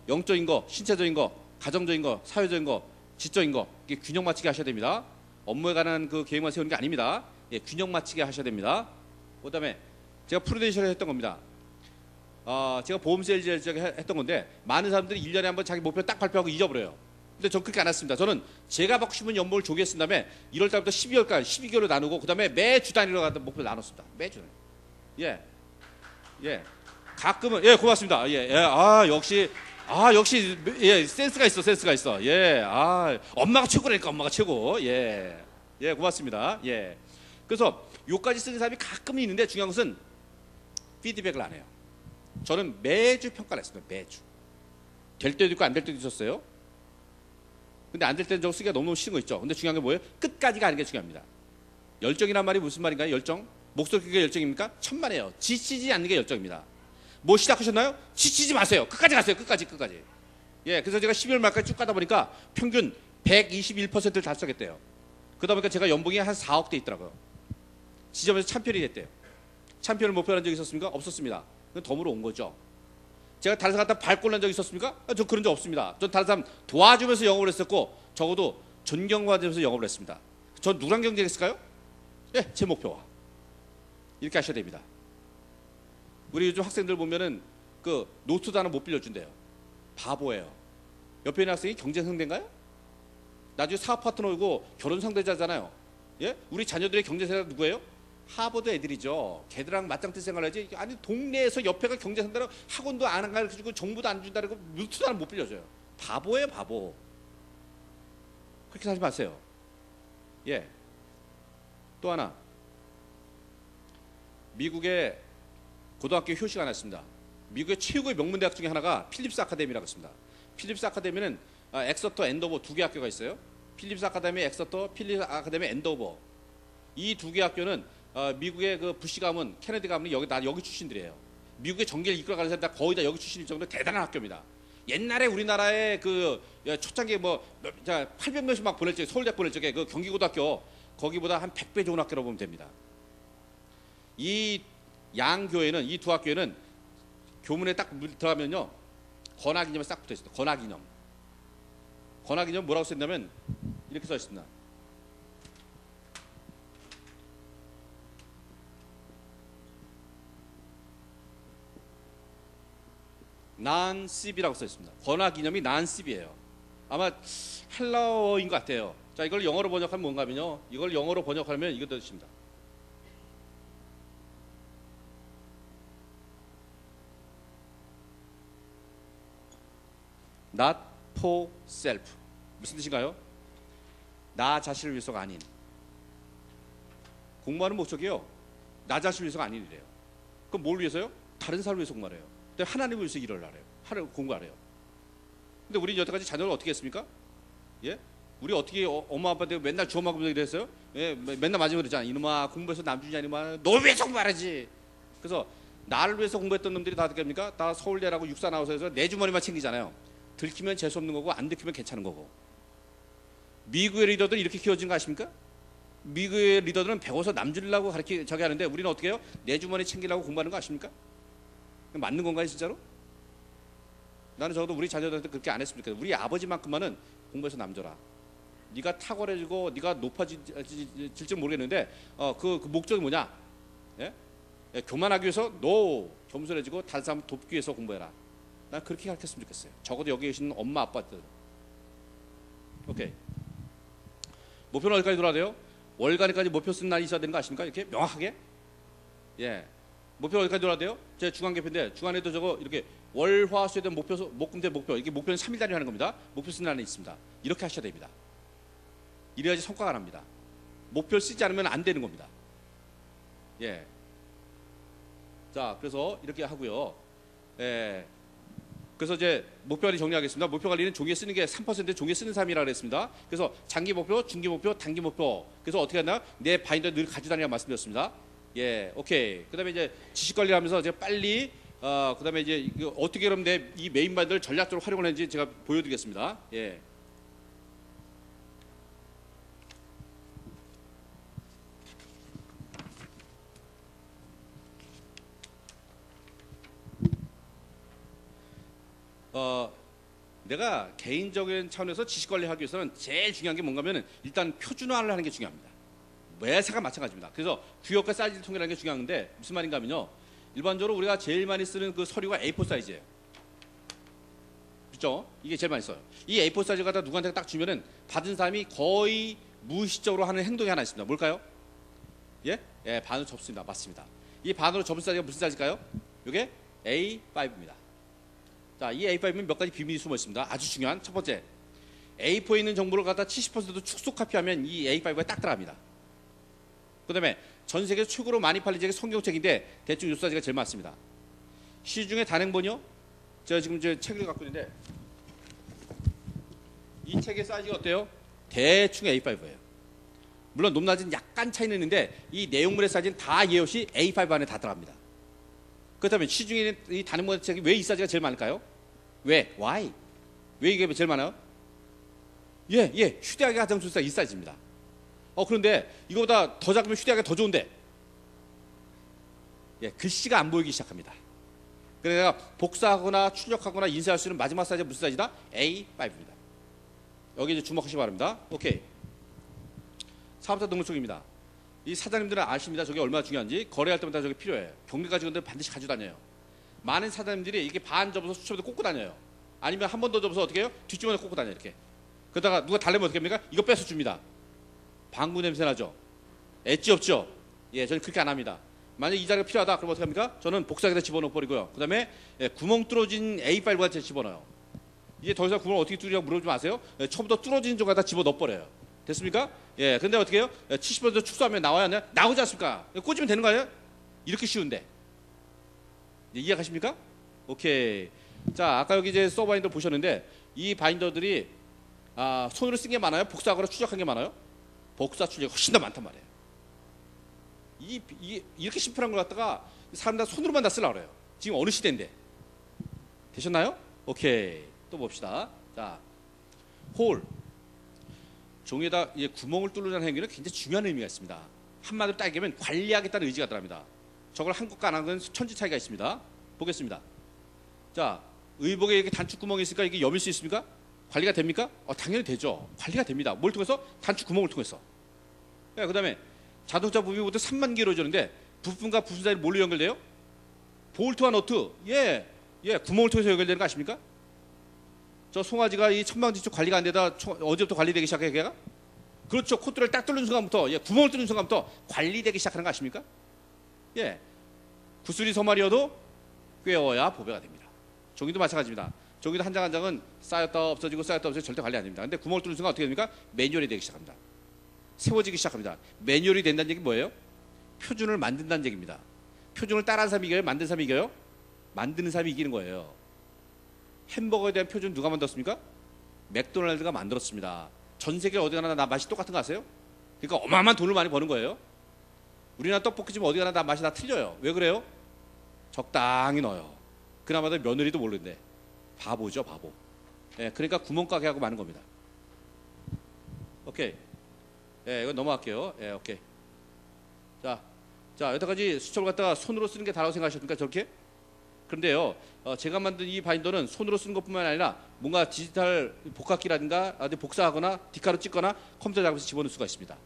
영적인 거, 신체적인 거, 가정적인 거, 사회적인 거, 지적인 거 이게 균형 맞추게 하셔야 됩니다. 업무에 관한 그 계획만 세우는 게 아닙니다. 예, 균형 맞추게 하셔야 됩니다. 그다음에 제가 프루덴셜을 했던 겁니다. 제가 보험 세일즈를 했던 건데 많은 사람들이 1년에 한번 자기 목표 딱 발표하고 잊어버려요. 근데 전 그렇게 안 했습니다. 저는 제가 받고 싶은 연봉을 조기에 쓴 다음에 1월 달부터 12월까지 12개월로 나누고 그다음에 매주 단위로 가던 목표를 나눴습니다. 매주. 예. 예. 가끔은 예, 고맙습니다. 예. 예. 역시 예, 센스가 있어. 예. 엄마가 최고라니까. 엄마가 최고. 예. 예, 고맙습니다. 예. 그래서 요까지 쓰는 사람이 가끔은 있는데 중요한 것은 피드백을 안 해요. 저는 매주 평가를 했습니다. 매주. 될 때도 있고 안 될 때도 있었어요. 근데 안 될 때는 저거 쓰기가 너무 싫은 거 있죠. 근데 중요한 게 뭐예요? 끝까지 가는 게 중요합니다. 열정이란 말이 무슨 말인가요? 열정? 목소리 크기가 열정입니까? 천만에요. 지치지 않는 게 열정입니다. 뭐 시작하셨나요? 지치지 마세요. 끝까지 가세요. 끝까지. 예, 그래서 제가 12월 말까지 쭉 가다 보니까 평균 121%를 달성했대요. 그러다 보니까 제가 연봉이 한 4억대 있더라고요. 지점에서 챔피언이 됐대요. 챔피언을 목표로 한 적이 있었습니까? 없었습니다. 그건 덤으로 온 거죠. 제가 다른 사람 갖다 밟고 난 적이 있었습니까? 저 그런 적 없습니다. 전 다른 사람 도와주면서 영업을 했었고 적어도 존경받으면서 영업을 했습니다. 전 누구랑 경쟁했을까요? 예, 제 목표와. 이렇게 하셔야 됩니다. 우리 요즘 학생들 보면은 그 노트도 하나 못 빌려준대요. 바보예요. 옆에 있는 학생이 경쟁 상대인가요? 나중에 사업 파트너이고 결혼 상대자잖아요. 예? 우리 자녀들의 경쟁 상대가 누구예요? 하버드 애들이죠. 걔들랑 맞짱뜨 생활하지. 아니 동네에서 옆에가 경쟁 상대로 학원도 안 가르쳐주고 정부도 안 준다고 노트도 하나 못 빌려줘요. 바보예요, 바보. 그렇게 살지 마세요. 예. 또 하나. 미국의 고등학교 효시가 하나 있습니다. 미국의 최고의 명문 대학 중에 하나가 필립스 아카데미라고 있습니다. 필립스 아카데미는 엑서터, 앤도버 두 개 학교가 있어요. 필립스 아카데미, 엑서터, 필립스 아카데미, 앤도버. 이 두 개 학교는 미국의 그 부시 가문, 케네디 가문이 여기 출신들이에요. 미국의 정계를 이끌어가는 사람들 거의 다 여기 출신일 정도로 대단한 학교입니다. 옛날에 우리나라의 그 초창기에 800명씩 막 보낼 적에 서울대 보낼 적에 그 경기고등학교 거기보다 한 100배 좋은 학교라고 보면 됩니다. 이 양 교회는 이 두 학교에는 교문에 딱 들어가면요 건학이념이 싹 붙어 있어요. 건학이념 뭐라고 썼냐면 이렇게 써 있습니다. 난십이라고 써 있습니다. 건학이념이 난십이에요. 아마 헬라어인 것 같아요. 자, 이걸 영어로 번역하면 뭔가 하면요. 이걸 영어로 번역하면 이거 뜻입니다. Not for self. 무슨 뜻인가요? 나 자신을 위해서가 아닌. 공부하는 목적이요. 나 자신을 위해서가 아니래요. 그럼 뭘 위해서요? 다른 사람을 위해서 공부하래요. 근데 하나님을 위해서 일을 하래요. 공부하래요. 근데 우리 여태까지 자녀를 어떻게 했습니까? 예? 우리 어떻게 엄마 아빠한테 맨날 주워 먹으면서 이랬어요? 예? 맨날 맞으면 그러잖아. 이놈아 공부해서 남주냐 이놈아. 너 위해서 공부하라지. 그래서 나를 위해서 공부했던 놈들이 다 어떻게 합니까? 다 서울대라고 육사 나와서 해서 내 주머니만 챙기잖아요. 들키면 재수 없는 거고 안 들키면 괜찮은 거고. 미국의 리더들 이렇게 키워진 거 아십니까? 미국의 리더들은 배워서 남주려고 가르치 저기 하는데 우리는 어떻게 해요? 내 주머니 챙기려고 공부하는 거 아십니까? 맞는 건가요, 진짜로? 나는 적어도 우리 자녀들한테 그렇게 안 했으면 좋겠어요. 우리 아버지만큼만은 공부해서 남줘라. 네가 탁월해지고 네가 높아질지 모르겠는데 그 목적이 뭐냐? 예? 예, 교만하기 위해서 너 겸손해지고 다른 사람 돕기 위해서 공부해라. 난 그렇게 가르쳤으면 좋겠어요. 적어도 여기 계신 엄마 아빠들. 오케이. 목표는 어디까지 돌아야 돼요? 월간에까지 목표 쓰는 날이 있어야 되는 거 아십니까? 이렇게 명확하게. 예. 목표는 어디까지 돌아야 돼요? 제 주간개표인데 주간에도 저거 이렇게 월화수에 대한 목표, 목금대 목표. 이게 목표는 3일 단위로 하는 겁니다. 목표 쓰는 날이 있습니다. 이렇게 하셔야 됩니다. 이래야지 성과가 납니다. 목표를 쓰지 않으면 안 되는 겁니다. 예. 자, 그래서 이렇게 하고요. 예. 그래서 이제 목표 관리 정리하겠습니다. 목표 관리는 종이에 쓰는 게 3% 종이에 쓰는 삶이라고 그랬습니다. 그래서 장기 목표, 중기 목표, 단기 목표. 그래서 어떻게 하나? 내 바인더 늘 가지고 다니라고 말씀드렸습니다. 예, 오케이. 그다음에 이제 지식 관리를 하면서 이제 빨리 그다음에 이제 어떻게 그러면 내 이 메인 바인더를 전략적으로 활용을 하는지 제가 보여드리겠습니다. 예. 내가 개인적인 차원에서 지식 관리하기 위해서는 제일 중요한 게 뭔가면은 일단 표준화를 하는 게 중요합니다. 매사가 마찬가지입니다. 그래서 구역과 사이즈를 통일하는 게 중요한데 무슨 말인가면요. 일반적으로 우리가 제일 많이 쓰는 그 서류가 A4 사이즈예요. 그렇죠? 이게 제일 많이 써요. 이 A4 사이즈를 갖다 누구한테 딱 주면은 받은 사람이 거의 무의식적으로 하는 행동이 하나 있습니다. 뭘까요? 예? 예, 반으로 접습니다. 맞습니다. 이 반으로 접은 사이즈가 무슨 사이즈일까요? 이게 A5입니다. 자, 이 A5는 몇 가지 비밀이 숨어 있습니다. 아주 중요한 첫 번째, A4에 있는 정보를 갖다 70% 축소 카피하면 이 A5에 딱 들어갑니다. 그 다음에 전 세계 최고로 많이 팔린 책이 성경책인데 대충 이 사이즈가 제일 많습니다. 시중에 단행본이요. 제가 지금 제 책을 갖고 있는데 이 책의 사이즈가 어때요? 대충 A5예요. 물론 높낮이는 약간 차이는 있는데 이 내용물의 사이즈는 다 예외 없이 A5 안에 다 들어갑니다. 그렇다면 시중에 있는 이 단행본 책이 왜 이 사이즈가 제일 많을까요? 왜? Why? 왜 이게 제일 많아요? 예, 휴대하기 가장 좋은 사이즈 이 사이즈입니다. 그런데 이거보다 더 작으면 휴대하기가 더 좋은데 예, 글씨가 안 보이기 시작합니다. 그래서 내가 복사하거나 출력하거나 인쇄할 수 있는 마지막 사이즈가 무슨 사이즈다? A5입니다. 여기 이제 주목하시기 바랍니다. 오케이. 사업자 등록증입니다. 이 사장님들은 아십니다. 저게 얼마나 중요한지. 거래할 때마다 저게 필요해요. 경비 가지고 반드시 가지고 다녀요. 많은 사장님들이 이게 반 접어서 수첩에도 꽂고 다녀요. 아니면 한 번 더 접어서 어떻게 해요? 뒷주머니에 꽂고 다녀요. 이렇게. 그러다가 누가 달래면 어떻게 합니까? 이거 뺏어 줍니다. 방구 냄새 나죠? 엣지 없죠? 예, 저는 그렇게 안 합니다. 만약 이 자리가 필요하다 그러면 어떻게 합니까? 저는 복사기에다 집어넣어 버리고요. 그 다음에 구멍 뚫어진 A5가 집어넣어요. 이게 더 이상 구멍을 어떻게 뚫으냐고 물어보지 마세요. 처음부터 뚫어진 쪽에다 집어넣어 버려요. 됐습니까? 예, 근데 어떻게 해요? 70% 축소하면 나와야 하냐? 나오지 않습니까? 꽂으면 되는 거예요? 이렇게 쉬운데. 이해가십니까? 오케이. 자, 아까 여기 이제 서버 바인더 보셨는데 이 바인더들이 손으로 쓴 게 많아요? 복사하거나 추적한 게 많아요? 복사 출력이 훨씬 더 많단 말이에요. 이렇게 심플한 걸 갖다가 사람들 손으로만 다 쓰려고 그래요. 지금 어느 시대인데. 되셨나요? 오케이. 또 봅시다. 자, 홀. 종이에다 구멍을 뚫는 행위는 굉장히 중요한 의미가 있습니다. 한마디로 딱 얘기하면 관리하겠다는 의지가 들어갑니다. 저걸 한 것과 안 한 것은 천지 차이가 있습니다. 보겠습니다. 자, 의복에 이렇게 단축 구멍이 있으니까 이게 여밀 수 있습니까? 관리가 됩니까? 당연히 되죠. 관리가 됩니다. 뭘 통해서? 단축 구멍을 통해서. 그 다음에 자동차 부품부터 3만 개로 이루어지는데 부품과 부품 사이를 뭘로 연결돼요? 볼트와 너트. 예, 구멍을 통해서 연결되는 거 아십니까? 저 송아지가 이 천방지축 관리가 안 되다 어제부터 관리되기 시작해요, 걔가? 그렇죠. 콧대를 딱 뚫는 순간부터, 구멍을 뚫는 순간부터 관리되기 시작하는 거 아십니까? 예. 구슬이 서말이어도 꿰어야 보배가 됩니다. 종이도 마찬가지입니다. 종이도 한 장 한 장은 쌓였다 없어지고 쌓였다 없어지고 절대 관리 안 됩니다. 근데 구멍을 뚫는 순간 어떻게 됩니까? 매뉴얼이 되기 시작합니다. 세워지기 시작합니다. 매뉴얼이 된다는 얘기 뭐예요? 표준을 만든다는 얘기입니다. 표준을 따라하는 사람이 이겨요? 만든 사람이 이겨요? 만드는 사람이 이기는 거예요. 햄버거에 대한 표준 누가 만들었습니까? 맥도날드가 만들었습니다. 전 세계 어디 가나 다 맛이 똑같은 거 아세요? 그러니까 어마어마한 돈을 많이 버는 거예요. 우리나라 떡볶이집 어디 가나 다 맛이 다 틀려요. 왜 그래요? 적당히 넣어요. 그나마도 며느리도 모르는데 바보죠, 바보. 예, 그러니까 구멍가게 하고 마는 겁니다. 오케이. 예, 이거 넘어갈게요. 예, 오케이. 자, 여태까지 수첩을 갖다가 손으로 쓰는 게 다라고 생각하셨습니까? 저렇게? 그런데요, 제가 만든 이 바인더는 손으로 쓰는 것뿐만 아니라 뭔가 디지털 복합기라든가 어디 복사하거나 디카로 찍거나 컴퓨터 작업에서 집어넣을 수가 있습니다.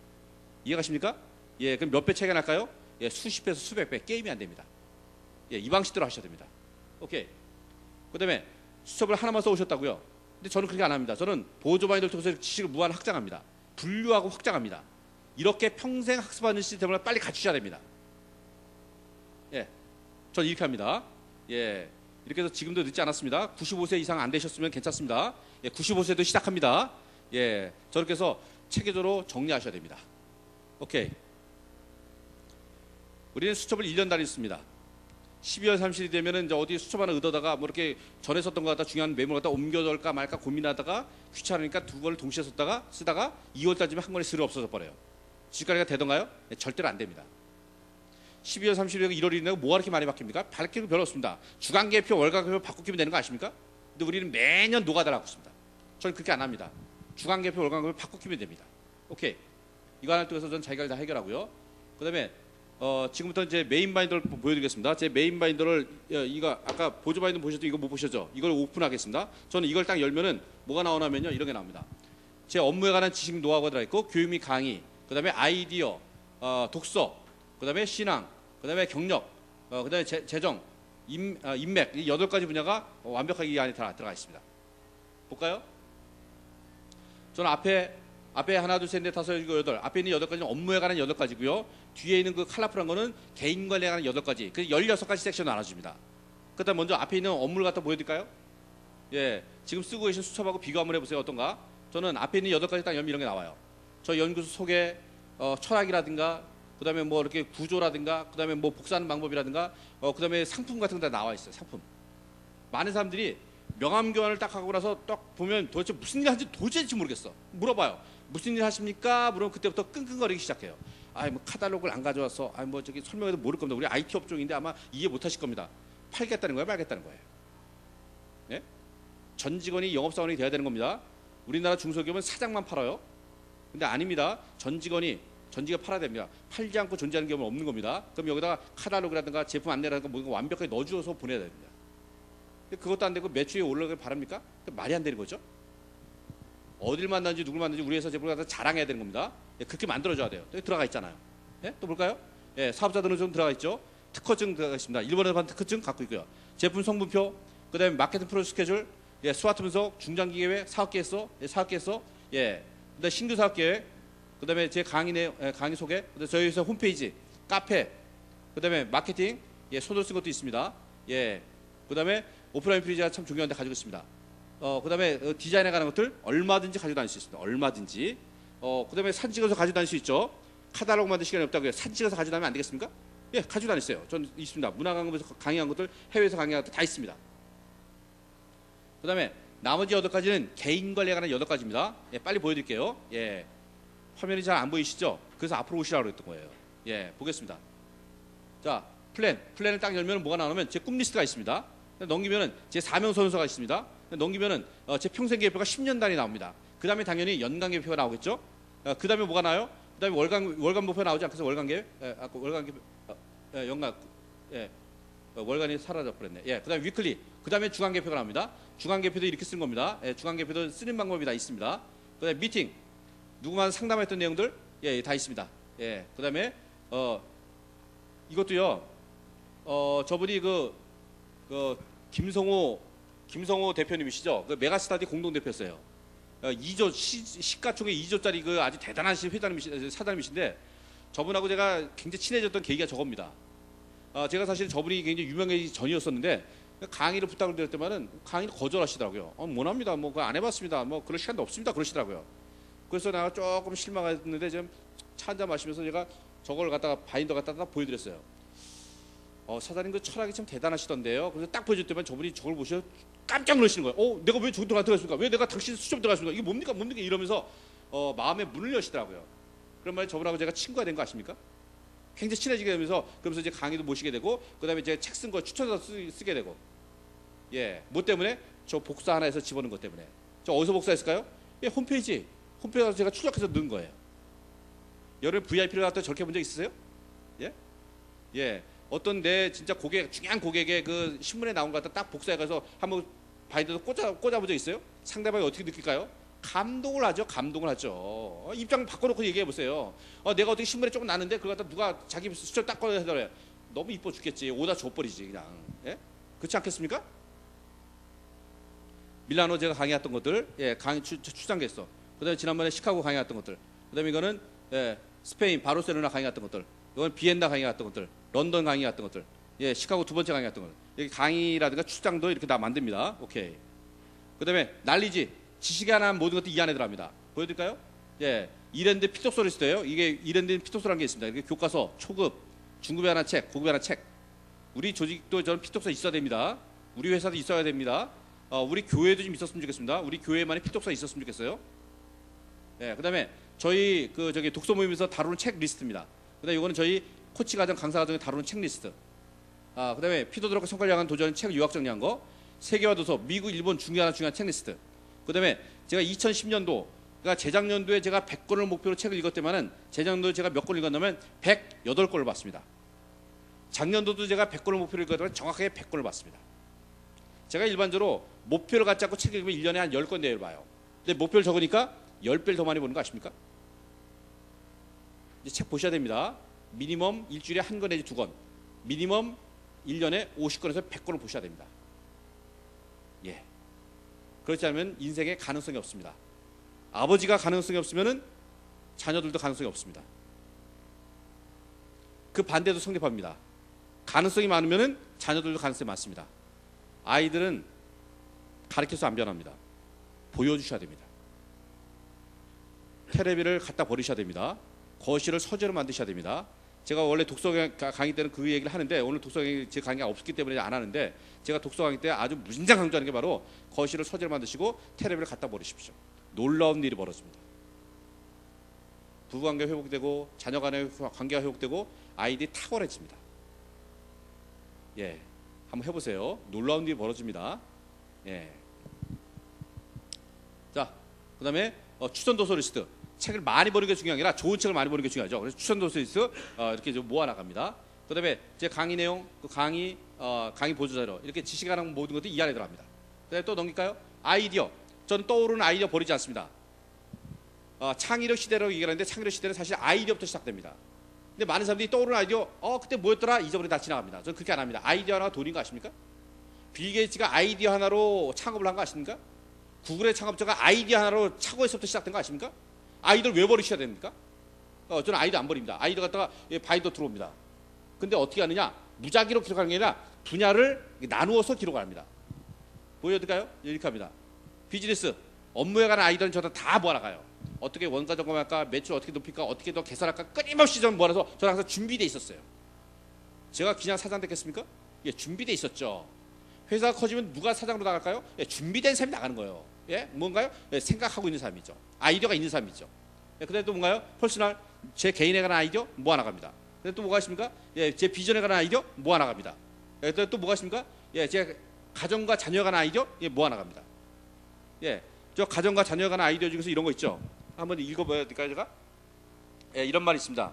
이해가십니까? 예, 그럼 몇 배 차이가 날까요? 예, 수십 배에서 수백 배. 게임이 안 됩니다. 예, 이 방식대로 하셔야 됩니다. 오케이. 그다음에 수첩을 하나만 써오셨다고요? 근데 저는 그렇게 안 합니다. 저는 보조 바인더를 통해서 지식을 무한 확장합니다. 분류하고 확장합니다. 이렇게 평생 학습하는 시스템을 빨리 갖추셔야 됩니다. 예, 전 이렇게 합니다. 예, 이렇게 해서 지금도 늦지 않았습니다. 95세 이상 안 되셨으면 괜찮습니다. 예, 95세도 시작합니다. 예, 저렇게 해서 체계적으로 정리하셔야 됩니다. 오케이. 우리는 수첩을 1년 다녔습니다. 12월 30일이 되면은 이제 어디 수첩 하나 얻어다가 뭐 이렇게 전에 썼던 거 갖다 중요한 메모를 갖다 옮겨둘까 말까 고민하다가 귀찮으니까 두 권을 동시에 쓰다가 2월달쯤에 한 권이 스르 없어져 버려요. 지식관리가 되던가요? 네, 절대로 안 됩니다. 12월 30일이고 1월 1일이고 뭐가 이렇게 많이 바뀝니까? 바뀔 거 별로 없습니다. 주간계표, 월간계표 바꾸기면 되는 거 아십니까? 근데 우리는 매년 노가다를 하고 있습니다. 저는 그렇게 안 합니다. 주간계표, 월간계표 바꾸기면 됩니다. 오케이. 이거 하나를 통해서 저는 자기가 다 해결하고요. 그 다음에 지금부터 이제 메인 바인더를 보여드리겠습니다. 제 메인 바인더를 이거 아까 보조 바인더 보셨죠? 이거 못 보셨죠? 이걸 오픈하겠습니다. 저는 이걸 딱 열면은 뭐가 나오냐면요, 이런 게 나옵니다. 제 업무에 관한 지식 노하우가 들어있고 교육 및 강의, 그다음에 아이디어, 독서, 그다음에 신앙, 그다음에 경력, 그다음에 재정, 인맥 이 8가지 분야가 완벽하게 이 안에 들어가 있습니다. 볼까요? 저는 앞에 하나, 둘, 셋, 넷, 다섯, 일곱, 여덟. 앞에 있는 8가지는 업무에 관한 8가지고요. 뒤에 있는 그 컬러풀한 거는 개인 관리에 관한 8가지. 그 16가지 섹션을 나눠줍니다. 그다음 먼저 앞에 있는 업무를 갖다 보여드릴까요? 예, 지금 쓰고 계신 수첩하고 비교 한번 해보세요. 어떤가? 저는 앞에 있는 8가지 딱 열면 이런 게 나와요. 저 연구소 소개, 철학이라든가, 그다음에 뭐 이렇게 구조라든가, 그다음에 뭐 복사하는 방법이라든가, 그다음에 상품 같은 거 다 나와 있어요. 상품. 많은 사람들이 명함 교환을 딱 하고 나서 딱 보면 도대체 무슨 일 하는지 도대체 모르겠어. 물어봐요. 무슨 일 하십니까? 물으면 그때부터 끙끙거리기 시작해요. 아이 뭐 카탈로그를 안 가져와서 아이 뭐 저기 설명해도 모를 겁니다. 우리 IT 업종인데 아마 이해 못 하실 겁니다. 팔겠다는 거예요, 말겠다는 거예요. 예? 전 직원이 영업사원이 돼야 되는 겁니다. 우리나라 중소기업은 사장만 팔아요. 근데 아닙니다. 전 직원이 팔아야 됩니다. 팔지 않고 존재하는 기업은 없는 겁니다. 그럼 여기다가 카탈로그라든가 제품 안내라든가 뭐 완벽하게 넣어주어서 보내야 됩니다. 근데 그것도 안 되고 매출이 올라가길 바랍니까? 말이 안 되는 거죠. 어딜 만나는지 누굴 만나는지 우리 회사 제품을 갖다 자랑해야 되는 겁니다. 예, 그렇게 만들어줘야 돼요. 여기 들어가 있잖아요. 예? 또 볼까요? 예, 사업자 등록증 들어가 있죠. 특허증 들어가 있습니다. 일본에서 받은 특허증 갖고 있고요. 제품 성분표, 그다음에 마케팅 프로 스케줄, 예, 스와트 분석, 중장기 계획, 사업계획서, 예, 그다음에 신규 사업계획, 그다음에 제 강의 소개, 그다음에 저희 회사 홈페이지, 카페, 그다음에 마케팅, 예, 손으로 쓴 것도 있습니다. 예, 그다음에 오프라인 프리즈가 참 중요한데 가지고 있습니다. 그다음에 디자인에 관한 것들 얼마든지 가지고 다닐 수 있습니다. 얼마든지. 그다음에 사진 찍어서 가지고 다닐 수 있죠. 카탈로그 만들 시간이 없다고요. 사진 찍어서 가지고 다니면 안 되겠습니까? 예, 가지고 다니세요. 전 있습니다. 문화강급에서 강의한 것들, 해외에서 강의한 것들 다 있습니다. 그다음에 나머지 8가지는 개인 관리에 관한 8가지입니다. 예, 빨리 보여드릴게요. 예, 화면이 잘 안 보이시죠? 그래서 앞으로 오시라고 그랬던 거예요. 예, 보겠습니다. 자, 플랜을 딱 열면 뭐가 나오냐면 제 꿈 리스트가 있습니다. 넘기면은 제 사명 선서가 있습니다. 넘기면은 제 평생 계획표가 10년 단위 나옵니다. 그 다음에 당연히 연간 계획표가 나오겠죠. 그 다음에 뭐가 나요? 그 다음에 월간 목표 나오지 않겠어요? 월간 계획? 아까 월간 계획, 연간, 예, 월간이 사라져 버렸네. 예, 그 다음에 위클리, 그 다음에 주간 계획표가 나옵니다. 주간 계획표도 이렇게 쓰는 겁니다. 예, 주간 계획표도 쓰는 방법이 다 있습니다. 그 다음에 미팅, 누구만 상담했던 내용들, 예, 다 있습니다. 예, 그 다음에 이것도요. 저분이 김성호 대표님이시죠? 그 메가스타디 공동 대표였어요. 2조 시가총액 2조짜리 그 아주 대단하신 사장님이신데 저분하고 제가 굉장히 친해졌던 계기가 저겁니다. 제가 사실 저분이 굉장히 유명해지기 전이었었는데 강의를 부탁을 드릴 때만은 강의를 거절하시더라고요. 못합니다. 뭐 그거 안 해봤습니다. 뭐 그럴 시간도 없습니다. 그러시더라고요. 그래서 내가 조금 실망했는데 지금 차 한잔 마시면서 제가 저걸 갖다가 바인더 갖다가 보여드렸어요. 사장님 그 철학이 참 대단하시던데요. 그래서 딱 보여줬더니 저분이 저걸 보시고 깜짝 놀라시는 거예요. 내가 왜 저기 들어갔습니까? 왜 내가 당신 수첩 들어갔습니까? 이게 뭡니까? 이러면서 마음의 문을 여시더라고요. 그런 말에 저분하고 제가 친구가 된 거 아십니까? 굉장히 친해지게 되면서 그러면서 이제 강의도 모시게 되고 그다음에 제가 책 쓴 거 추천해서 쓰게 되고 예, 뭐 때문에? 저 복사 하나 해서 집어넣은 것 때문에. 저 어디서 복사했을까요? 예, 홈페이지에서 제가 출력해서 넣은 거예요. 여러분 VIP를 갖다 저렇게 본 적 있으세요? 예? 예. 어떤 내 진짜 고객, 중요한 고객의 그 신문에 나온 거 갖다 딱 복사해가서 한번 바인더도 꽂아본 적 있어요? 상대방이 어떻게 느낄까요? 감동을 하죠. 감동을 하죠. 입장 바꿔놓고 얘기해 보세요. 내가 어떻게 신문에 조금 나는데 그걸 갖다 누가 자기 수첩 딱 꺼내 하더래. 너무 이뻐 죽겠지. 오다 줘버리지 그냥. 예? 그렇지 않겠습니까? 밀라노 제가 강의했던 것들, 예, 강의 출장했어. 그다음에 지난번에 시카고 강의했던 것들. 그다음에 이거는 예, 스페인 바르셀로나 강의했던 것들. 이건 비엔나 강의했던 것들. 런던 강의했던 것들. 예, 시카고 두 번째 강의했던 것들. 여기 강의라든가 출장도 이렇게 다 만듭니다. 오케이. 그다음에 난리지. 지식에 관한 모든 것도 이 안에 들어갑니다. 보여드릴까요? 예, 이랜드 피톡소리스트예요. 이게 이랜드 피톡소라는 게 있습니다. 이게 교과서, 초급, 중급에 관한 책, 고급에 관한 책. 우리 조직도 저는 피톡소 있어야 됩니다. 우리 회사도 있어야 됩니다. 우리 교회도 좀 있었으면 좋겠습니다. 우리 교회만의 피톡소 있었으면 좋겠어요. 예, 그다음에 저희 저기 독서 모임에서 다루는 책 리스트입니다. 그다음에 이거는 저희 코치 과정, 강사 과정에 다루는 책 리스트. 그다음에 피도드럭과 성과를 향한 도전 책 요약 정리한 거. 세계화 도서, 미국, 일본 중요한 책 리스트. 그다음에 제가 2010년도, 그러니까 재작년도에 제가 100권을 목표로 책을 읽었더만은 재작년도에 제가 몇 권 읽었냐면 108권을 봤습니다. 작년도도 제가 100권을 목표로 읽었더니 정확하게 100권을 봤습니다. 제가 일반적으로 목표를 갖지 않고 책 읽으면 1년에 한 10권 내외를 봐요. 근데 목표를 적으니까 10배를 더 많이 보는 거 아십니까? 이제 책 보셔야 됩니다. 미니멈 일주일에 한 권 내지 두 권, 미니멈 1년에 50권에서 100권을 보셔야 됩니다. 예. 그렇지 않으면 인생에 가능성이 없습니다. 아버지가 가능성이 없으면 자녀들도 가능성이 없습니다. 그 반대도 성립합니다. 가능성이 많으면 자녀들도 가능성이 많습니다. 아이들은 가르쳐서 안 변합니다. 보여주셔야 됩니다. 테레비를 갖다 버리셔야 됩니다. 거실을 서재로 만드셔야 됩니다. 제가 원래 독서 강의 때는 그 얘기를 하는데 오늘 독서 강의 제 강의가 없기 때문에 안 하는데, 제가 독서 강의 때 아주 무진장 강조하는 게 바로 거실을 서재로 만드시고 테레비를 갖다 버리십시오. 놀라운 일이 벌어집니다. 부부관계 회복되고 자녀 간의 관계가 회복되고 아이들이 탁월해집니다. 예, 한번 해보세요. 놀라운 일이 벌어집니다. 예. 자, 그다음에 추천 도서 리스트. 책을 많이 보는 게 중요한 게 아니라 좋은 책을 많이 보는 게 중요하죠. 그래서 추천 도서 리스트 이렇게 좀 모아 나갑니다. 그다음에 제 강의 내용, 그 강의 보조 자료, 이렇게 지식에 관한 모든 것도 이 안에 들어갑니다. 그다음에 또 넘길까요? 아이디어. 저는 떠오르는 아이디어 버리지 않습니다. 창의력 시대라고 얘기하는데 창의력 시대는 사실 아이디어부터 시작됩니다. 근데 많은 사람들이 떠오르는 아이디어, 그때 뭐였더라? 잊어버리고 다 지나갑니다. 저는 그렇게 안 합니다. 아이디어 하나가 돈인 거 아십니까? 빌 게이츠가 아이디어 하나로 창업을 한 거 아십니까? 구글의 창업자가 아이디어 하나로 차고에서부터 시작된 거 아십니까? 아이디어를 왜 버리셔야 됩니까? 저는 아이디어 안 버립니다. 아이디어 갖다가 바이더 들어옵니다. 근데 어떻게 하느냐? 무작위로 기록하는 게 아니라 분야를 나누어서 기록을 합니다. 보여드릴까요? 이렇게 합니다. 비즈니스, 업무에 관한 아이디어는 저는 다 모아나가요. 어떻게 원가 점검할까, 매출 어떻게 높일까, 어떻게 더 개선할까, 끊임없이 좀 모아서 저는 항상 준비돼 있었어요. 제가 그냥 사장 됐겠습니까? 예, 준비돼 있었죠. 회사가 커지면 누가 사장으로 나갈까요? 예, 준비된 사람이 나가는 거예요. 예, 뭔가요? 예, 생각하고 있는 사람이죠. 아이디어가 있는 사람이죠. 예, 그다음에 또 뭔가요? 퍼스널, 제 개인에 관한 아이디어 모아나갑니다. 그다음에 또 뭐가 있습니까? 예, 제 비전에 관한 아이디어 모아나갑니다. 예, 그다음에 또 뭐가 있습니까? 예, 제 가정과 자녀에 관한 아이디어 모아나갑니다. 예, 저 가정과 자녀에 관한 아이디어 중에서 이런 거 있죠. 한번 읽어봐야 될까요, 제가? 예, 이런 말이 있습니다.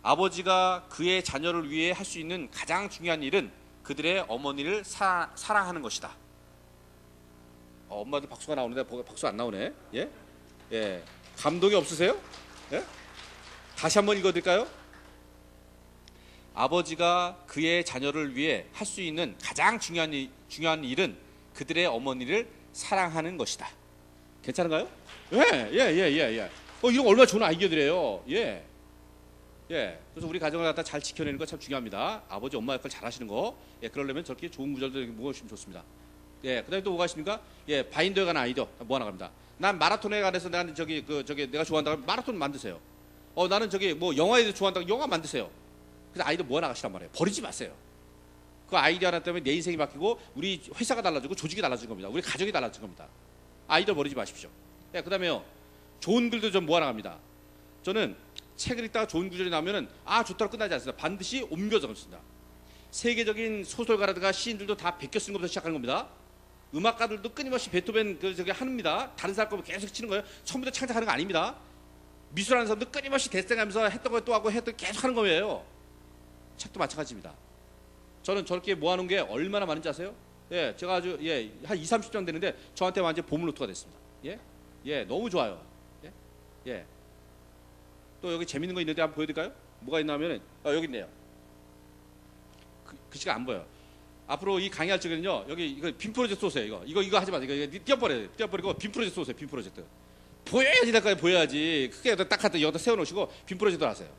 아버지가 그의 자녀를 위해 할 수 있는 가장 중요한 일은 그들의 어머니를 사랑하는 것이다. 엄마들 박수가 나오는데 박수 안 나오네. 예, 예, 감동이 없으세요? 예? 다시 한번 읽어드릴까요? 아버지가 그의 자녀를 위해 할 수 있는 가장 중요한 일은 그들의 어머니를 사랑하는 것이다. 괜찮은가요? 예. 이거 얼마나 좋은 아이디어들이에요. 예. 예. 그래서 우리 가정을 갖다 잘 지켜내는 거 참 중요합니다. 아버지, 엄마 역할 잘 하시는 거. 예, 그러려면 저렇게 좋은 구절들 모아주시면 좋습니다. 예, 그 다음에 또 뭐가 있습니까? 예, 바인더에 관한 아이디어 모아나갑니다. 난 마라톤에 관해서 난 내가 좋아한다고 마라톤 만드세요. 나는 뭐 영화에 좋아한다고 영화 만드세요. 그래서 아이디어 모아나가시란 말이에요. 버리지 마세요. 그 아이디어 하나 때문에 내 인생이 바뀌고 우리 회사가 달라지고 조직이 달라진 겁니다. 우리 가족이 달라진 겁니다. 아이디어 버리지 마십시오. 예, 그 다음에요, 좋은 글도 좀 모아나갑니다. 저는 책을 읽다가 좋은 구절이 나오면은 좋다고 끝나지 않습니다. 반드시 옮겨 적습니다. 세계적인 소설가라든가 시인들도 다 베껴 쓴 것부터 시작하는 겁니다. 음악가들도 끊임없이 베토벤 합니다. 다른 사람 거 계속 치는 거예요. 처음부터 창작하는 거 아닙니다. 미술하는 사람도 끊임없이 데스하면서 했던 걸 또 하고 했던 계속 하는 거예요. 책도 마찬가지입니다. 저는 저렇게 모아놓은 게 얼마나 많은지 아세요? 예, 제가 아주 한 2, 30장 되는데 저한테 완전 보물노트가 됐습니다. 예, 너무 좋아요. 예. 또 여기 재밌는 거 있는데 한번 보여드릴까요? 뭐가 있나 하면 여기 있네요. 글씨가 안 보여. 앞으로 이 강의할 적에는요, 여기 이거 빔 프로젝트 쏘세요. 이거 하지 마세요. 이거 띄워버리고 빔 프로젝트 쏘세요. 빔 프로젝트. 보여야지 될까요? 보여야지. 크게 딱 갖다 여기다 세워놓으시고 빔 프로젝트 하세요.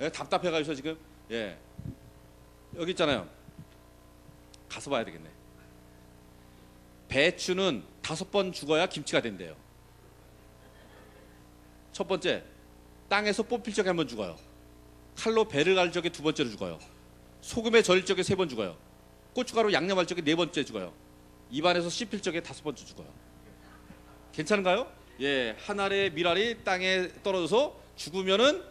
예, 답답해가지고 지금 여기 있잖아요. 가서 봐야 되겠네. 배추는 5번 죽어야 김치가 된대요. 첫 번째, 땅에서 뽑힐 적에 1번 죽어요. 칼로 배를 갈 적에 2번째로 죽어요. 소금에 절일 적에 3번 죽어요. 고춧가루 양념할 적에 4번째 죽어요. 입안에서 씹힐 적에 5번째 죽어요. 괜찮은가요? 예, 한 알의 밀알이 땅에 떨어져서 죽으면은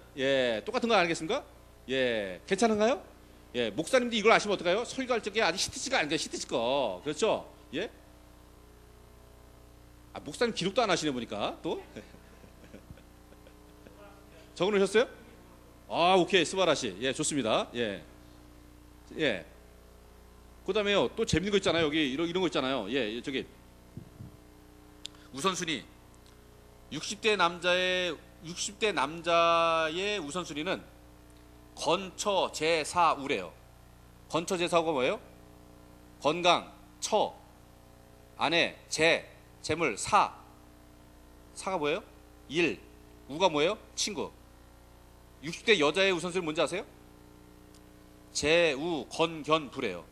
똑같은 거 아니겠습니까? 예, 괜찮은가요? 예, 목사님도 이걸 아시면 어떡해요? 설교할 적에 아직 히트치가 아니에요. 히트치 거. 그렇죠? 예? 목사님 기록도 안 하시네 보니까 또. 적어놓으셨어요? 오케이, 스바라시. 예, 좋습니다. 예. 그 다음에요, 또 재밌는 거 있잖아요. 여기 이런 거 있잖아요. 저기 우선순위. 60대 남자의 우선순위는 건처 제사우래요. 건처 제사우가 뭐예요? 건강, 처, 아내, 재물, 사가 뭐예요? 일, 우가 뭐예요? 친구. 60대 여자의 우선순위 뭔지 아세요? 재우, 건견, 부래요.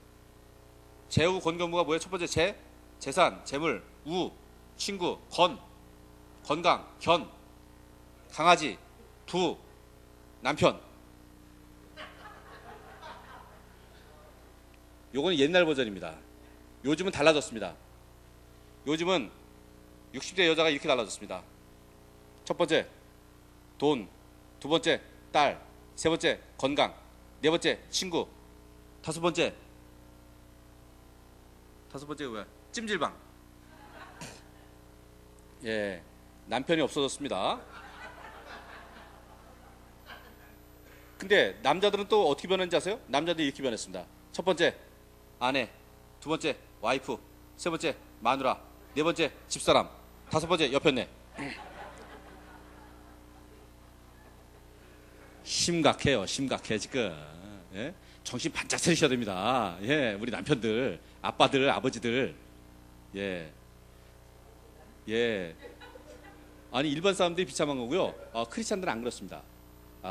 재우, 건견부가 뭐예요? 첫 번째 재산, 재물, 우, 친구, 건강, 견, 강아지, 부, 남편. 요거는 옛날 버전입니다. 요즘은 달라졌습니다. 요즘은 60대 여자가 이렇게 달라졌습니다. 첫 번째, 돈. 2번째, 딸. 3번째, 건강. 4번째, 친구. 5번째 뭐야? 찜질방. 예, 남편이 없어졌습니다. 근데 남자들은 또 어떻게 변했는지 아세요? 남자들이 이렇게 변했습니다. 첫 번째, 아내. 2번째, 와이프. 3번째, 마누라. 4번째, 집사람. 5번째, 옆편네. 심각해요. 심각해 지금. 예? 정신 반짝 차리셔야 됩니다. 예, 우리 남편들, 아빠들, 아버지들. 예. 아니 일반 사람들이 비참한 거고요. 크리스찬들은 안 그렇습니다.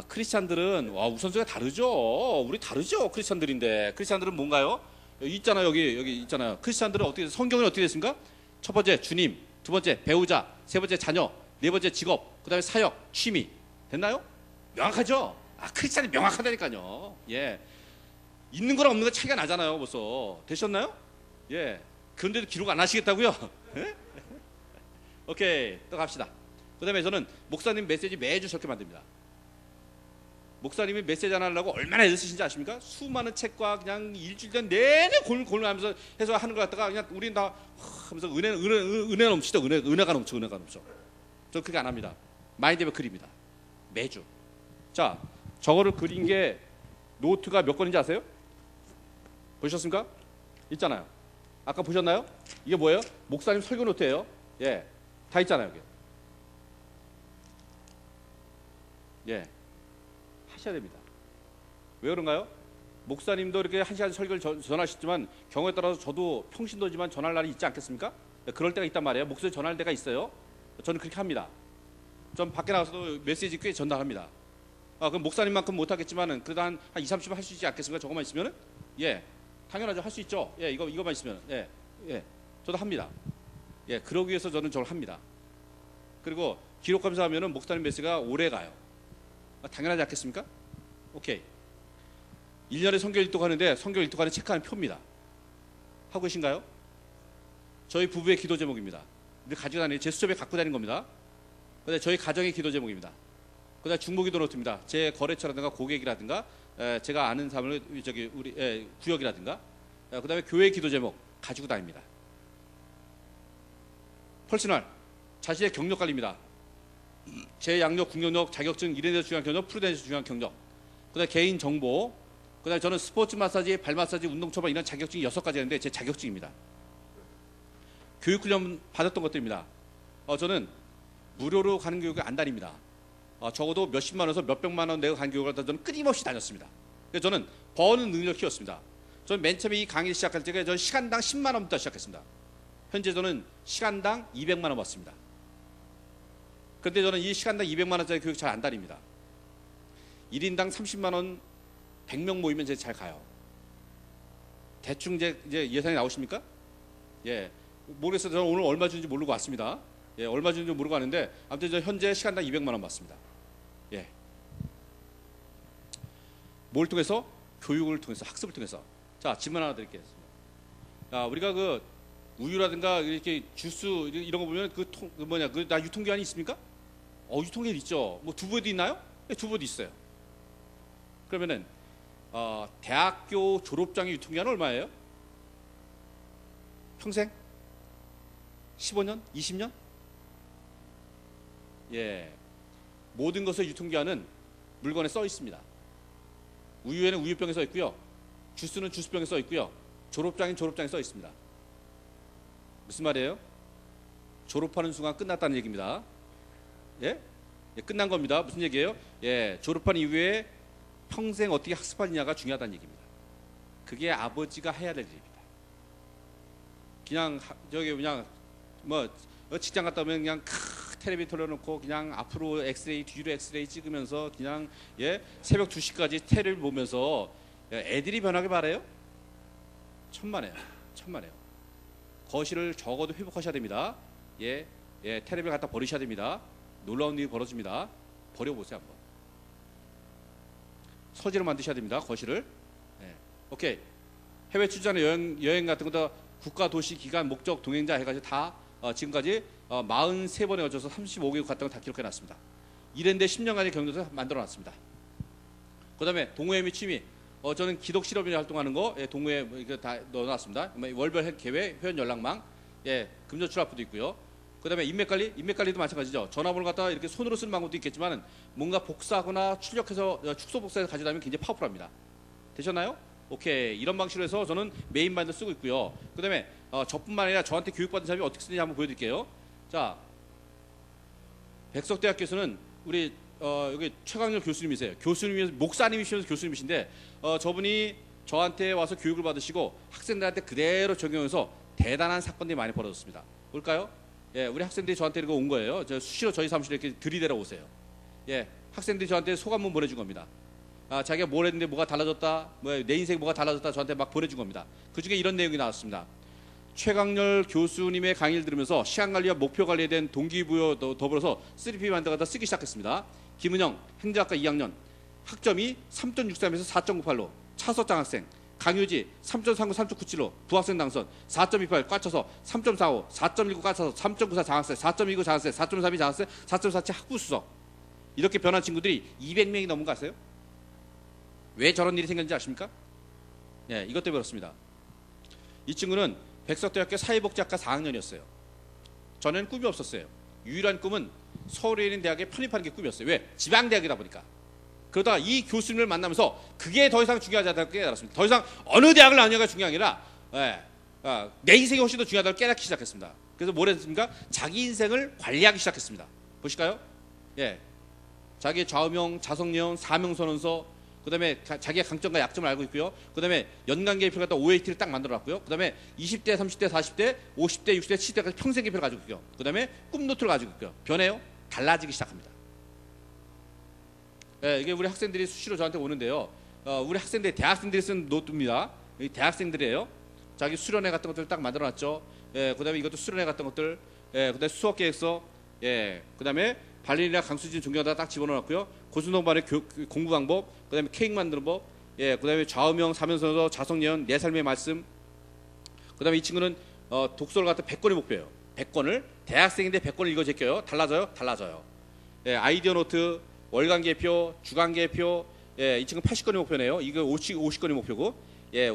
크리스찬들은 우선순위가 다르죠. 우리 다르죠. 크리스찬들은 뭔가요? 여기 있잖아요. 여기 있잖아요. 크리스찬들은 어떻게 성경은 어떻게 됐습니까? 첫 번째 주님, 2번째 배우자, 3번째 자녀, 4번째 직업, 그다음에 사역, 취미. 됐나요? 명확하죠? 크리스찬이 명확하다니까요. 예. 있는 거랑 없는 거 차이가 나잖아요. 벌써. 되셨나요? 예. 그런데도 기록 안 하시겠다고요? 예? 오케이. 또 갑시다. 그 다음에 저는 목사님 메시지 매주 저렇게 만듭니다. 목사님이 메시지 하나 하려고 얼마나 애를 쓰신지 아십니까? 수많은 책과 그냥 일주일 내내 고민하면서 해서 하는 걸 갖다가 그냥 우린 다 하면서 은혜 넘치다. 은혜가 넘쳐. 저 그렇게 안 합니다. 마인드맵 그립니다. 매주. 자, 저거를 그린 게 노트가 몇 권인지 아세요? 보셨습니까? 있잖아요. 아까 보셨나요? 이게 뭐예요? 목사님 설교 노트예요. 예, 다 있잖아요. 여기. 예, 하셔야 됩니다. 왜 그런가요? 목사님도 이렇게 1시간 설교를 전하시지만 경우에 따라서 저도 평신도지만 전할 날이 있지 않겠습니까? 그럴 때가 있단 말이에요. 목소리 전할 때가 있어요. 저는 그렇게 합니다. 전 밖에 나가서도 메시지 꽤 전달합니다. 그럼 목사님만큼 못하겠지만은 그래도 한 2, 30분 할 수 있지 않겠습니까? 저것만 있으면은? 예, 당연하죠. 할 수 있죠. 예, 이거만 있으면. 예, 저도 합니다. 예, 그러기 위해서 저는 저를 합니다. 그리고 기록하면서 하면은 목사님 메시지가 오래 가요. 당연하지 않겠습니까? 오케이. 1년에 성경 일독 하는데 성경 일독하는 체크하는 표입니다. 하고 계신가요? 저희 부부의 기도 제목입니다. 늘 가지고 다니는 제 수첩에 갖고 다니는 겁니다. 근데 저희 가정의 기도 제목입니다. 그다음 중보기도 노트입니다. 제 거래처라든가 고객이라든가 제가 아는 사람을 우리 구역이라든가 그다음에 교회 기도 제목 가지고 다닙니다. 퍼스널 자신의 경력 관리입니다. 제약력, 국력력, 자격증, 이랜드에서 중요한 경력, 프루덴에서 중요한 경력. 그다음에 개인 정보. 그다음에 저는 스포츠 마사지, 발 마사지, 운동 처방 이런 자격증이 6가지 있는데 제 자격증입니다. 교육 훈련 받았던 것들입니다. 저는 무료로 가는 교육을 안 다닙니다. 적어도 몇십만 원에서 몇백만 원 내고 간 교육을 저는 끊임없이 다녔습니다. 그래서 저는 버는 능력을 키웠습니다. 저는 맨 처음에 이 강의를 시작할 때 저는 시간당 10만 원부터 시작했습니다. 현재 저는 시간당 200만 원 받습니다. 그런데 저는 이 시간당 200만 원짜리 교육 잘 안 다닙니다. 1인당 30만 원 100명 모이면 이제 잘 가요. 대충 이제 예산이 나오십니까? 예. 모르겠어요. 저는 오늘 얼마 주는지 모르고 왔습니다. 예, 얼마 주는지 모르고 왔는데 아무튼 저 현재 시간당 200만 원 받습니다. 예. 뭘 통해서? 교육을 통해서, 학습을 통해서. 자, 질문 하나 드리겠습니다. 자, 우리가 그 우유라든가 이렇게 주스 이런 거 보면 나 유통기한이 있습니까? 유통기한 있죠. 뭐 두부에도 있나요? 네, 두부에도 있어요. 그러면은 대학교 졸업장의 유통기한은 얼마예요? 평생? 15년? 20년? 예. 모든 것의 유통기한은 물건에 써 있습니다. 우유에는 우유병에 써 있고요. 주스는 주스병에 써 있고요. 졸업장인 졸업장에 써 있습니다. 무슨 말이에요? 졸업하는 순간 끝났다는 얘기입니다. 예? 예, 끝난 겁니다. 무슨 얘기예요? 예, 졸업한 이후에 평생 어떻게 학습하느냐가 중요하다는 얘기입니다. 그게 아버지가 해야 될 일입니다. 그냥 뭐 직장 갔다 오면 그냥 텔레비 틀어놓고 그냥 앞으로 엑스레이 뒤로 엑스레이 찍으면서 그냥 새벽 2시까지 텔레비를 보면서 애들이 변하게 바래요? 천만에요. 거실을 적어도 회복하셔야 됩니다. 텔레비를 갖다 버리셔야 됩니다. 놀라운 일이 벌어집니다. 버려보세요 한번. 서재로 만드셔야 됩니다. 거실을. 오케이. 해외 출장의 여행 같은 것도 국가, 도시, 기간, 목적, 동행자 해가지고 다 지금까지 43번에 걸쳐서 35개국 갔던 거 다 기록해놨습니다. 이랜드 10년간의 경력을 만들어놨습니다. 그 다음에 동호회 및 취미. 저는 기독 실업인이 활동하는 거 동호회 이거 다 넣어놨습니다. 월별 계획, 회원 연락망, 금전 출납부도 있고요. 그 다음에 인맥관리도 마찬가지죠. 전화번호 갖다가 이렇게 손으로 쓰는 방법도 있겠지만 뭔가 복사하거나 출력해서 축소 복사해서 가져다면 굉장히 파워풀합니다. 되셨나요? 오케이. 이런 방식으로 해서 저는 메인 바인더 쓰고 있고요. 그 다음에 저뿐만 아니라 저한테 교육받은 사람이 어떻게 쓰는지 한번 보여드릴게요. 자, 백석대학교에서는 우리 여기 최강렬 교수님이세요. 목사님이시면서 교수님이신데 저분이 저한테 와서 교육을 받으시고 학생들한테 그대로 적용해서 대단한 사건들이 많이 벌어졌습니다. 볼까요? 우리 학생들이 저한테 이거 온 거예요. 수시로 저희 사무실에 이렇게 들이대러 오세요. 학생들이 저한테 소감문 보내준 겁니다. 자기가 뭘 했는데 뭐가 달라졌다, 내 인생이 뭐가 달라졌다 저한테 막 보내준 겁니다. 그 중에 이런 내용이 나왔습니다. 최강렬 교수님의 강의를 들으면서 시간관리와 목표관리에 대한 동기부여 더불어서 3P 만들어다 쓰기 시작했습니다. 김은영 행정학과 2학년 학점이 3.63에서 4.98로 차서장 학생, 강유지 3.39, 3.97로 부학생 당선, 4.28 꽈쳐서 3.45, 4.19 꽈쳐서 3.94 장학생, 4.29 장학생, 4.32 장학생, 4.47 학부수석. 이렇게 변한 친구들이 200명이 넘은 거 아세요? 왜 저런 일이 생겼는지 아십니까? 이것 때문에 그렇습니다. 이 친구는 백석대학교 사회복지학과 4학년이었어요. 저는 꿈이 없었어요. 유일한 꿈은 서울에 있는 대학에 편입하는 게 꿈이었어요. 왜? 지방대학이다 보니까. 그러다가 이 교수님을 만나면서 그게 더 이상 중요하지 않다고 깨달았습니다. 더 이상 어느 대학을 나느냐가 중요한 게 아니라 내 인생이 훨씬 더 중요하다고 깨닫기 시작했습니다. 그래서 뭘 했습니까? 자기 인생을 관리하기 시작했습니다. 보실까요? 자기의 좌우명, 자성령, 사명선언서, 그 다음에 자기의 강점과 약점을 알고 있고요. 그 다음에 연간계획표를 갖다 OAT를 딱 만들어놨고요. 그 다음에 20대, 30대, 40대, 50대, 60대, 70대까지 평생계획표를 가지고 있고요. 그 다음에 꿈노트를 가지고 있고요. 변해요? 달라지기 시작합니다. 이게 우리 학생들이 수시로 저한테 오는데요. 우리 학생들이 대학생들이 쓴 노트입니다. 이 대학생들이에요. 자기 수련회 같은 것들 딱 만들어놨죠. 그 다음에 이것도 수련회 같은 것들, 그 다음에 수업계획서, 그 다음에 발린이나 강수진 존경하다 딱 집어넣었고요. 고순동반의 공부 방법, 그 다음에 케이크 만드는 법, 그 다음에 좌우명, 사면선서, 자성예언, 내 삶의 말씀. 그 다음에 이 친구는 독서를 갖다 100권의 목표예요. 100권을 대학생인데 100권을 읽어 제껴요. 달라져요? 달라져요. 아이디어 노트, 월간 계표, 주간 계표. 이 친구는 80권의 목표네요. 이거 50권의 목표고.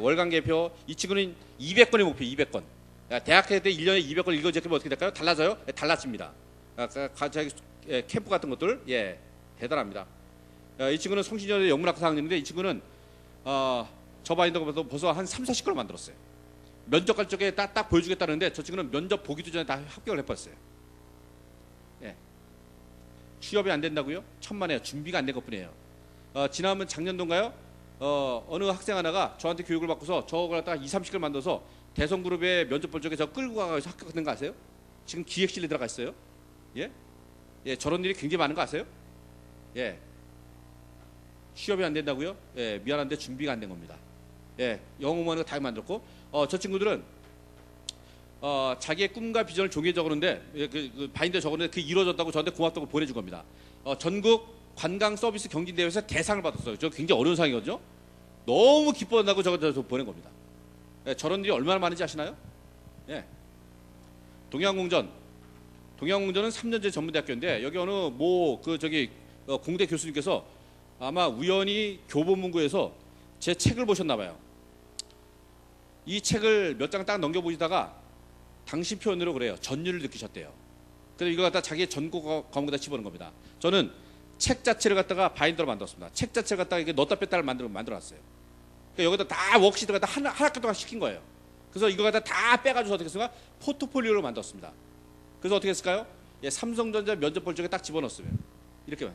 월간 계표. 이 친구는 200권의 목표, 200권. 대학 때 1년에 200권 읽어 제끼면 어떻게 될까요? 달라져요? 달라집니다. 자기 캠프 같은 것들 대단합니다. 이 친구는 성신여대 영문학과 4학년인데 이 친구는 저 바인더가 벌써 한 3, 40건을 만들었어요. 면접 갈 적에 딱 보여주겠다는데 저 친구는 면접 보기도 전에 다 합격을 해버렸어요. 취업이 안 된다고요? 천만에요. 준비가 안 된 것뿐이에요. 지난번 작년도인가요? 어느 학생 하나가 저한테 교육을 받고서 저걸 갖다가 2, 30개를 만들어서 대성그룹의 면접 볼 적에 저 끌고 가서 합격된 거 아세요? 지금 기획실에 들어가 있어요. 저런 일이 굉장히 많은 거 아세요? 취업이 안 된다고요? 미안한데 준비가 안 된 겁니다. 영어만 다 만들었고 저 친구들은 자기의 꿈과 비전을 종이에 적었는데 그 바인더에 적었는데 그게 이루어졌다고 저한테 고맙다고 보내준 겁니다. 전국 관광 서비스 경진대회에서 대상을 받았어요. 저 굉장히 어려운 상이거든요. 너무 기뻐한다고 저거 보낸 겁니다. 저런 일이 얼마나 많은지 아시나요? 동양공전은 3년제 전문대학교인데 여기 어느 공대 교수님께서 아마 우연히 교보문고에서 제 책을 보셨나 봐요. 이 책을 몇 장 딱 넘겨보시다가 당신 표현으로 그래요. 전율을 느끼셨대요. 그래서 이거 갖다 자기의 전국 과목에다 집어넣은 겁니다. 저는 책 자체를 갖다가 바인더로 만들었습니다. 책 자체를 갖다가 이게 넣었다 뺐다를 만들어놨어요. 그러니까 여기다 다 워크시트를 갖다 한 학기 동안 시킨 거예요. 그래서 이거 갖다 다 빼가지고 어떻게 했을까? 포트폴리오로 만들었습니다. 그래서 어떻게 했을까요? 삼성전자 면접 볼 적에 딱 집어넣었어요. 이렇게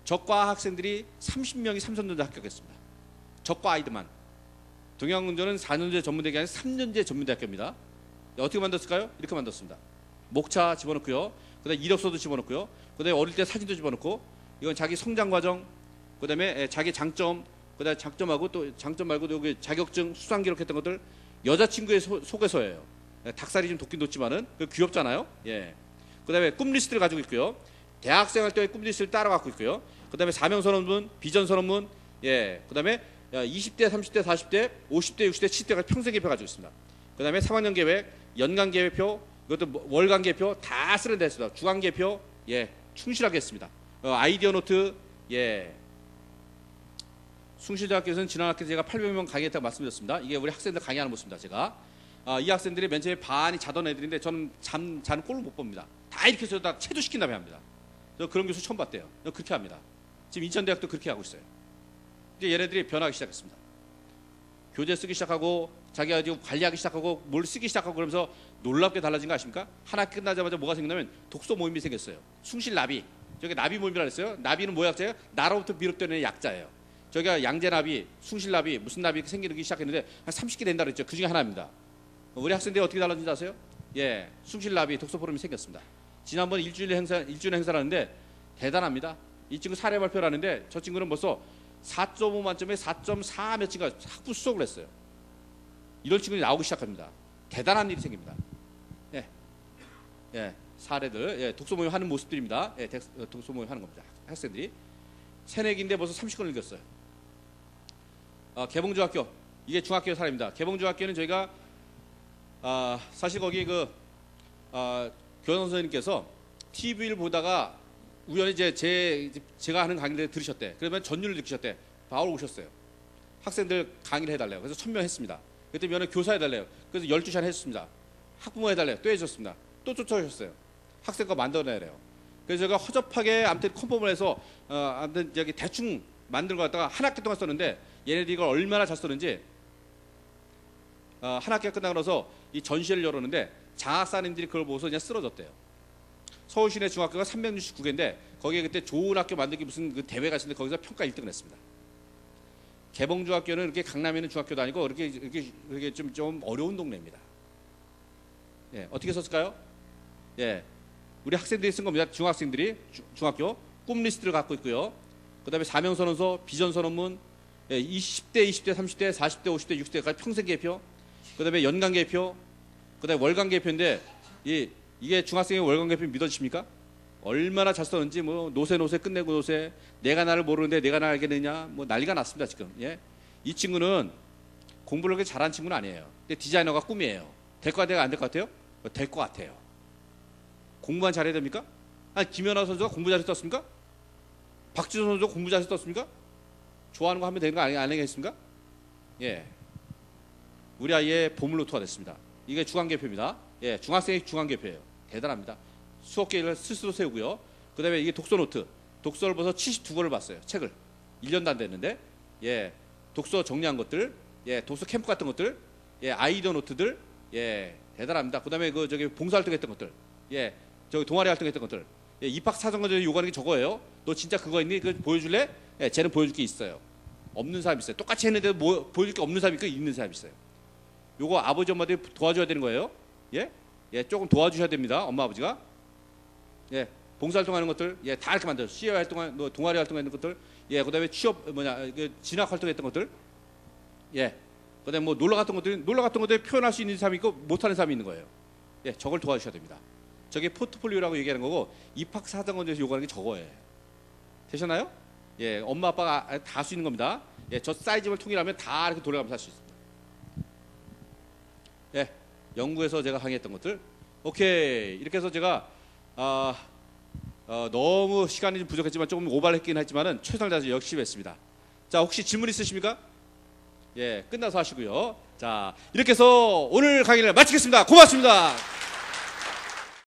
저과 학생들이 30명이 삼성전자 합격했습니다. 저과 아이들만. 동양공전은 4년제 전문대학이 아니라 3년제 전문대학교입니다. 어떻게 만들었을까요? 이렇게 만들었습니다. 목차 집어넣고요. 그 다음에 이력서도 집어넣고요. 그 다음에 어릴 때 사진도 집어넣고 이건 자기 성장 과정, 그 다음에 자기 장점, 그 다음에 장점하고 또 장점 말고도 여기 자격증 수상 기록했던 것들 여자친구의 소개서예요. 닭살이 좀 돋긴 돋지만은 귀엽잖아요. 그 다음에 꿈 리스트를 가지고 있고요. 대학생 할 때의 꿈 리스트를 따라 갖고 있고요. 그 다음에 사명선언문, 비전선언문, 그 다음에 20대, 30대, 40대, 50대, 60대, 70대까지 평생 계획표 가지고 있습니다. 그 다음에 3학년 계획, 연간 계획표, 이것도 월간 계획표 다 쓰는 데 있습니다. 주간 계획표, 충실하게 했습니다. 아이디어 노트, 숭실대학교에서는 지난 학기 제가 800명 강의했다고 말씀드렸습니다. 이게 우리 학생들 강의하는 모습입니다. 제가 이 학생들이 맨 처음에 반이 자던 애들인데 저는 자는 꼴을 못 봅니다. 다 이렇게 해서 다 체조시킨 다음에 합니다. 저 그런 교수 처음 봤대요. 그렇게 합니다. 지금 인천대학도 그렇게 하고 있어요. 이제 얘네들이 변하기 시작했습니다. 교재 쓰기 시작하고 자기가 지금 관리하기 시작하고 뭘 쓰기 시작하고 그러면서 놀랍게 달라진 거 아십니까? 한 학기 끝나자마자 뭐가 생겼냐면 독서 모임이 생겼어요. 숭실나비. 저게 나비 모임이라 했어요. 나비는 뭐 약자예요? 나로부터 비롯되는 약자예요. 저기가 양재나비, 숭실나비, 무슨 나비 이렇게 생기기 시작했는데 한 30개 된다 그랬죠. 그 중에 하나입니다. 우리 학생들이 어떻게 달라진지 아세요? 숭실나비 독서 포럼이 생겼습니다. 지난번 일주일에 행사를 하는데 대단합니다. 이 친구 사례 발표를 하는데 저 친구는 벌써 4.5 만점에 4.4 몇인가 학부 수석을 했어요. 이런 친구들이 나오기 시작합니다. 대단한 일이 생깁니다. 사례들, 독서 모임 하는 모습들입니다. 독서 모임 하는 겁니다. 학생들이. 새내기인데 벌써 30권을 읽었어요. 개봉중학교, 이게 중학교 사례입니다. 개봉중학교는 저희가 사실 거기 교장 선생님께서 TV를 보다가 우연히 제가 하는 강의를 들으셨대. 그러면 전율을 느끼셨대. 바로 오셨어요. 학생들 강의를 해달래요. 그래서 1000명 했습니다. 그때 면은 교사 해달래요. 그래서 12시간 했습니다. 학부모 해달래요. 또 해줬습니다. 또 쫓아오셨어요. 학생 거 만들어내래요. 그래서 제가 허접하게 아무튼 컨펌을 해서 아무튼 여기 대충 만든 거 갖다가 한 학기 동안 썼는데 얘네들이 이걸 얼마나 잘 썼는지 한 학기가 끝나고 나서 이 전시회를 열었는데 장학사님들이 그걸 보고서 그냥 쓰러졌대요. 서울시내 중학교가 369개인데 거기에 그때 좋은 학교 만들기 무슨 그 대회가 있었는데 거기서 평가 1등을 했습니다. 개봉중학교는 이렇게 강남에 있는 중학교도 아니고 이렇게 좀 어려운 동네입니다. 어떻게 썼을까요? 우리 학생들이 쓴 겁니다. 중학생들이 중학교 꿈 리스트를 갖고 있고요. 그 다음에 사명선언서, 비전선언문, 20대, 20대, 30대, 40대, 50대, 60대까지 평생 계획표, 그 다음에 연간 계획표, 그 다음에 월간 계획표인데 이게 중학생의 월간 계획표 믿어지십니까? 얼마나 잘 썼는지 뭐 노세 끝내고 노세, 내가 나를 모르는데 내가 나를 알겠느냐, 뭐 난리가 났습니다 지금. 이 친구는 공부를 그렇게 잘하는 친구는 아니에요. 근데 디자이너가 꿈이에요. 될 것 같아요? 안 될 것 같아요? 될 것 같아요. 공부만 잘해야 됩니까? 아니 김연아 선수가 공부 잘했었습니까? 박지성 선수가 공부 잘했었습니까? 좋아하는 거 하면 되는 거 아니겠습니까? 우리 아이의 보물노트가 됐습니다. 이게 중앙계표입니다. 중학생의 중앙계표예요. 대단합니다. 수업 계획을 스스로 세우고요. 그다음에 이게 독서 노트. 독서를 벌써 72권을 봤어요. 책을. 1년도 안 됐는데. 예. 독서 정리한 것들. 예. 독서 캠프 같은 것들. 예. 아이디어 노트들. 예. 대단합니다. 그다음에 그 저기 봉사활동 했던 것들. 예. 저기 동아리 활동했던 것들. 예. 입학 사정관절에 요구하는 게 저거예요. 너 진짜 그거 있니? 그거 보여줄래? 예. 쟤는 보여줄 게 있어요. 없는 사람이 있어요. 똑같이 했는데 뭐 보여줄 게 없는 사람이 있고 있는 사람이 있어요. 요거 아버지 엄마들이 도와줘야 되는 거예요. 예? 예, 조금 도와주셔야 됩니다. 엄마 아버지가. 예. 봉사활동하는 것들, 예, 다 이렇게 만들어. CA 활동하는, 동아리 활동하는 것들, 예, 그다음에 취업 진학 활동했던 것들, 예, 그다음에 뭐 놀러 갔던 것들에 표현할 수 있는 사람이 있고 못하는 사람이 있는 거예요. 예, 저걸 도와주셔야 됩니다. 저게 포트폴리오라고 얘기하는 거고 입학 사정관에서 요구하는 게 저거예요. 되셨나요? 예, 엄마 아빠가 다 할 수 있는 겁니다. 예, 저 사이즈를 통일하면 다 이렇게 돌아가면서 할 수 있습니다. 예, 연구에서 제가 강의했던 것들, 오케이 이렇게 해서 제가 너무 시간이 좀 부족했지만 조금 오버를 했긴 했지만은 최선을 다해서 열심히 했습니다. 자, 혹시 질문 있으십니까? 예, 끝나서 하시고요. 자, 이렇게 해서 오늘 강의를 마치겠습니다. 고맙습니다.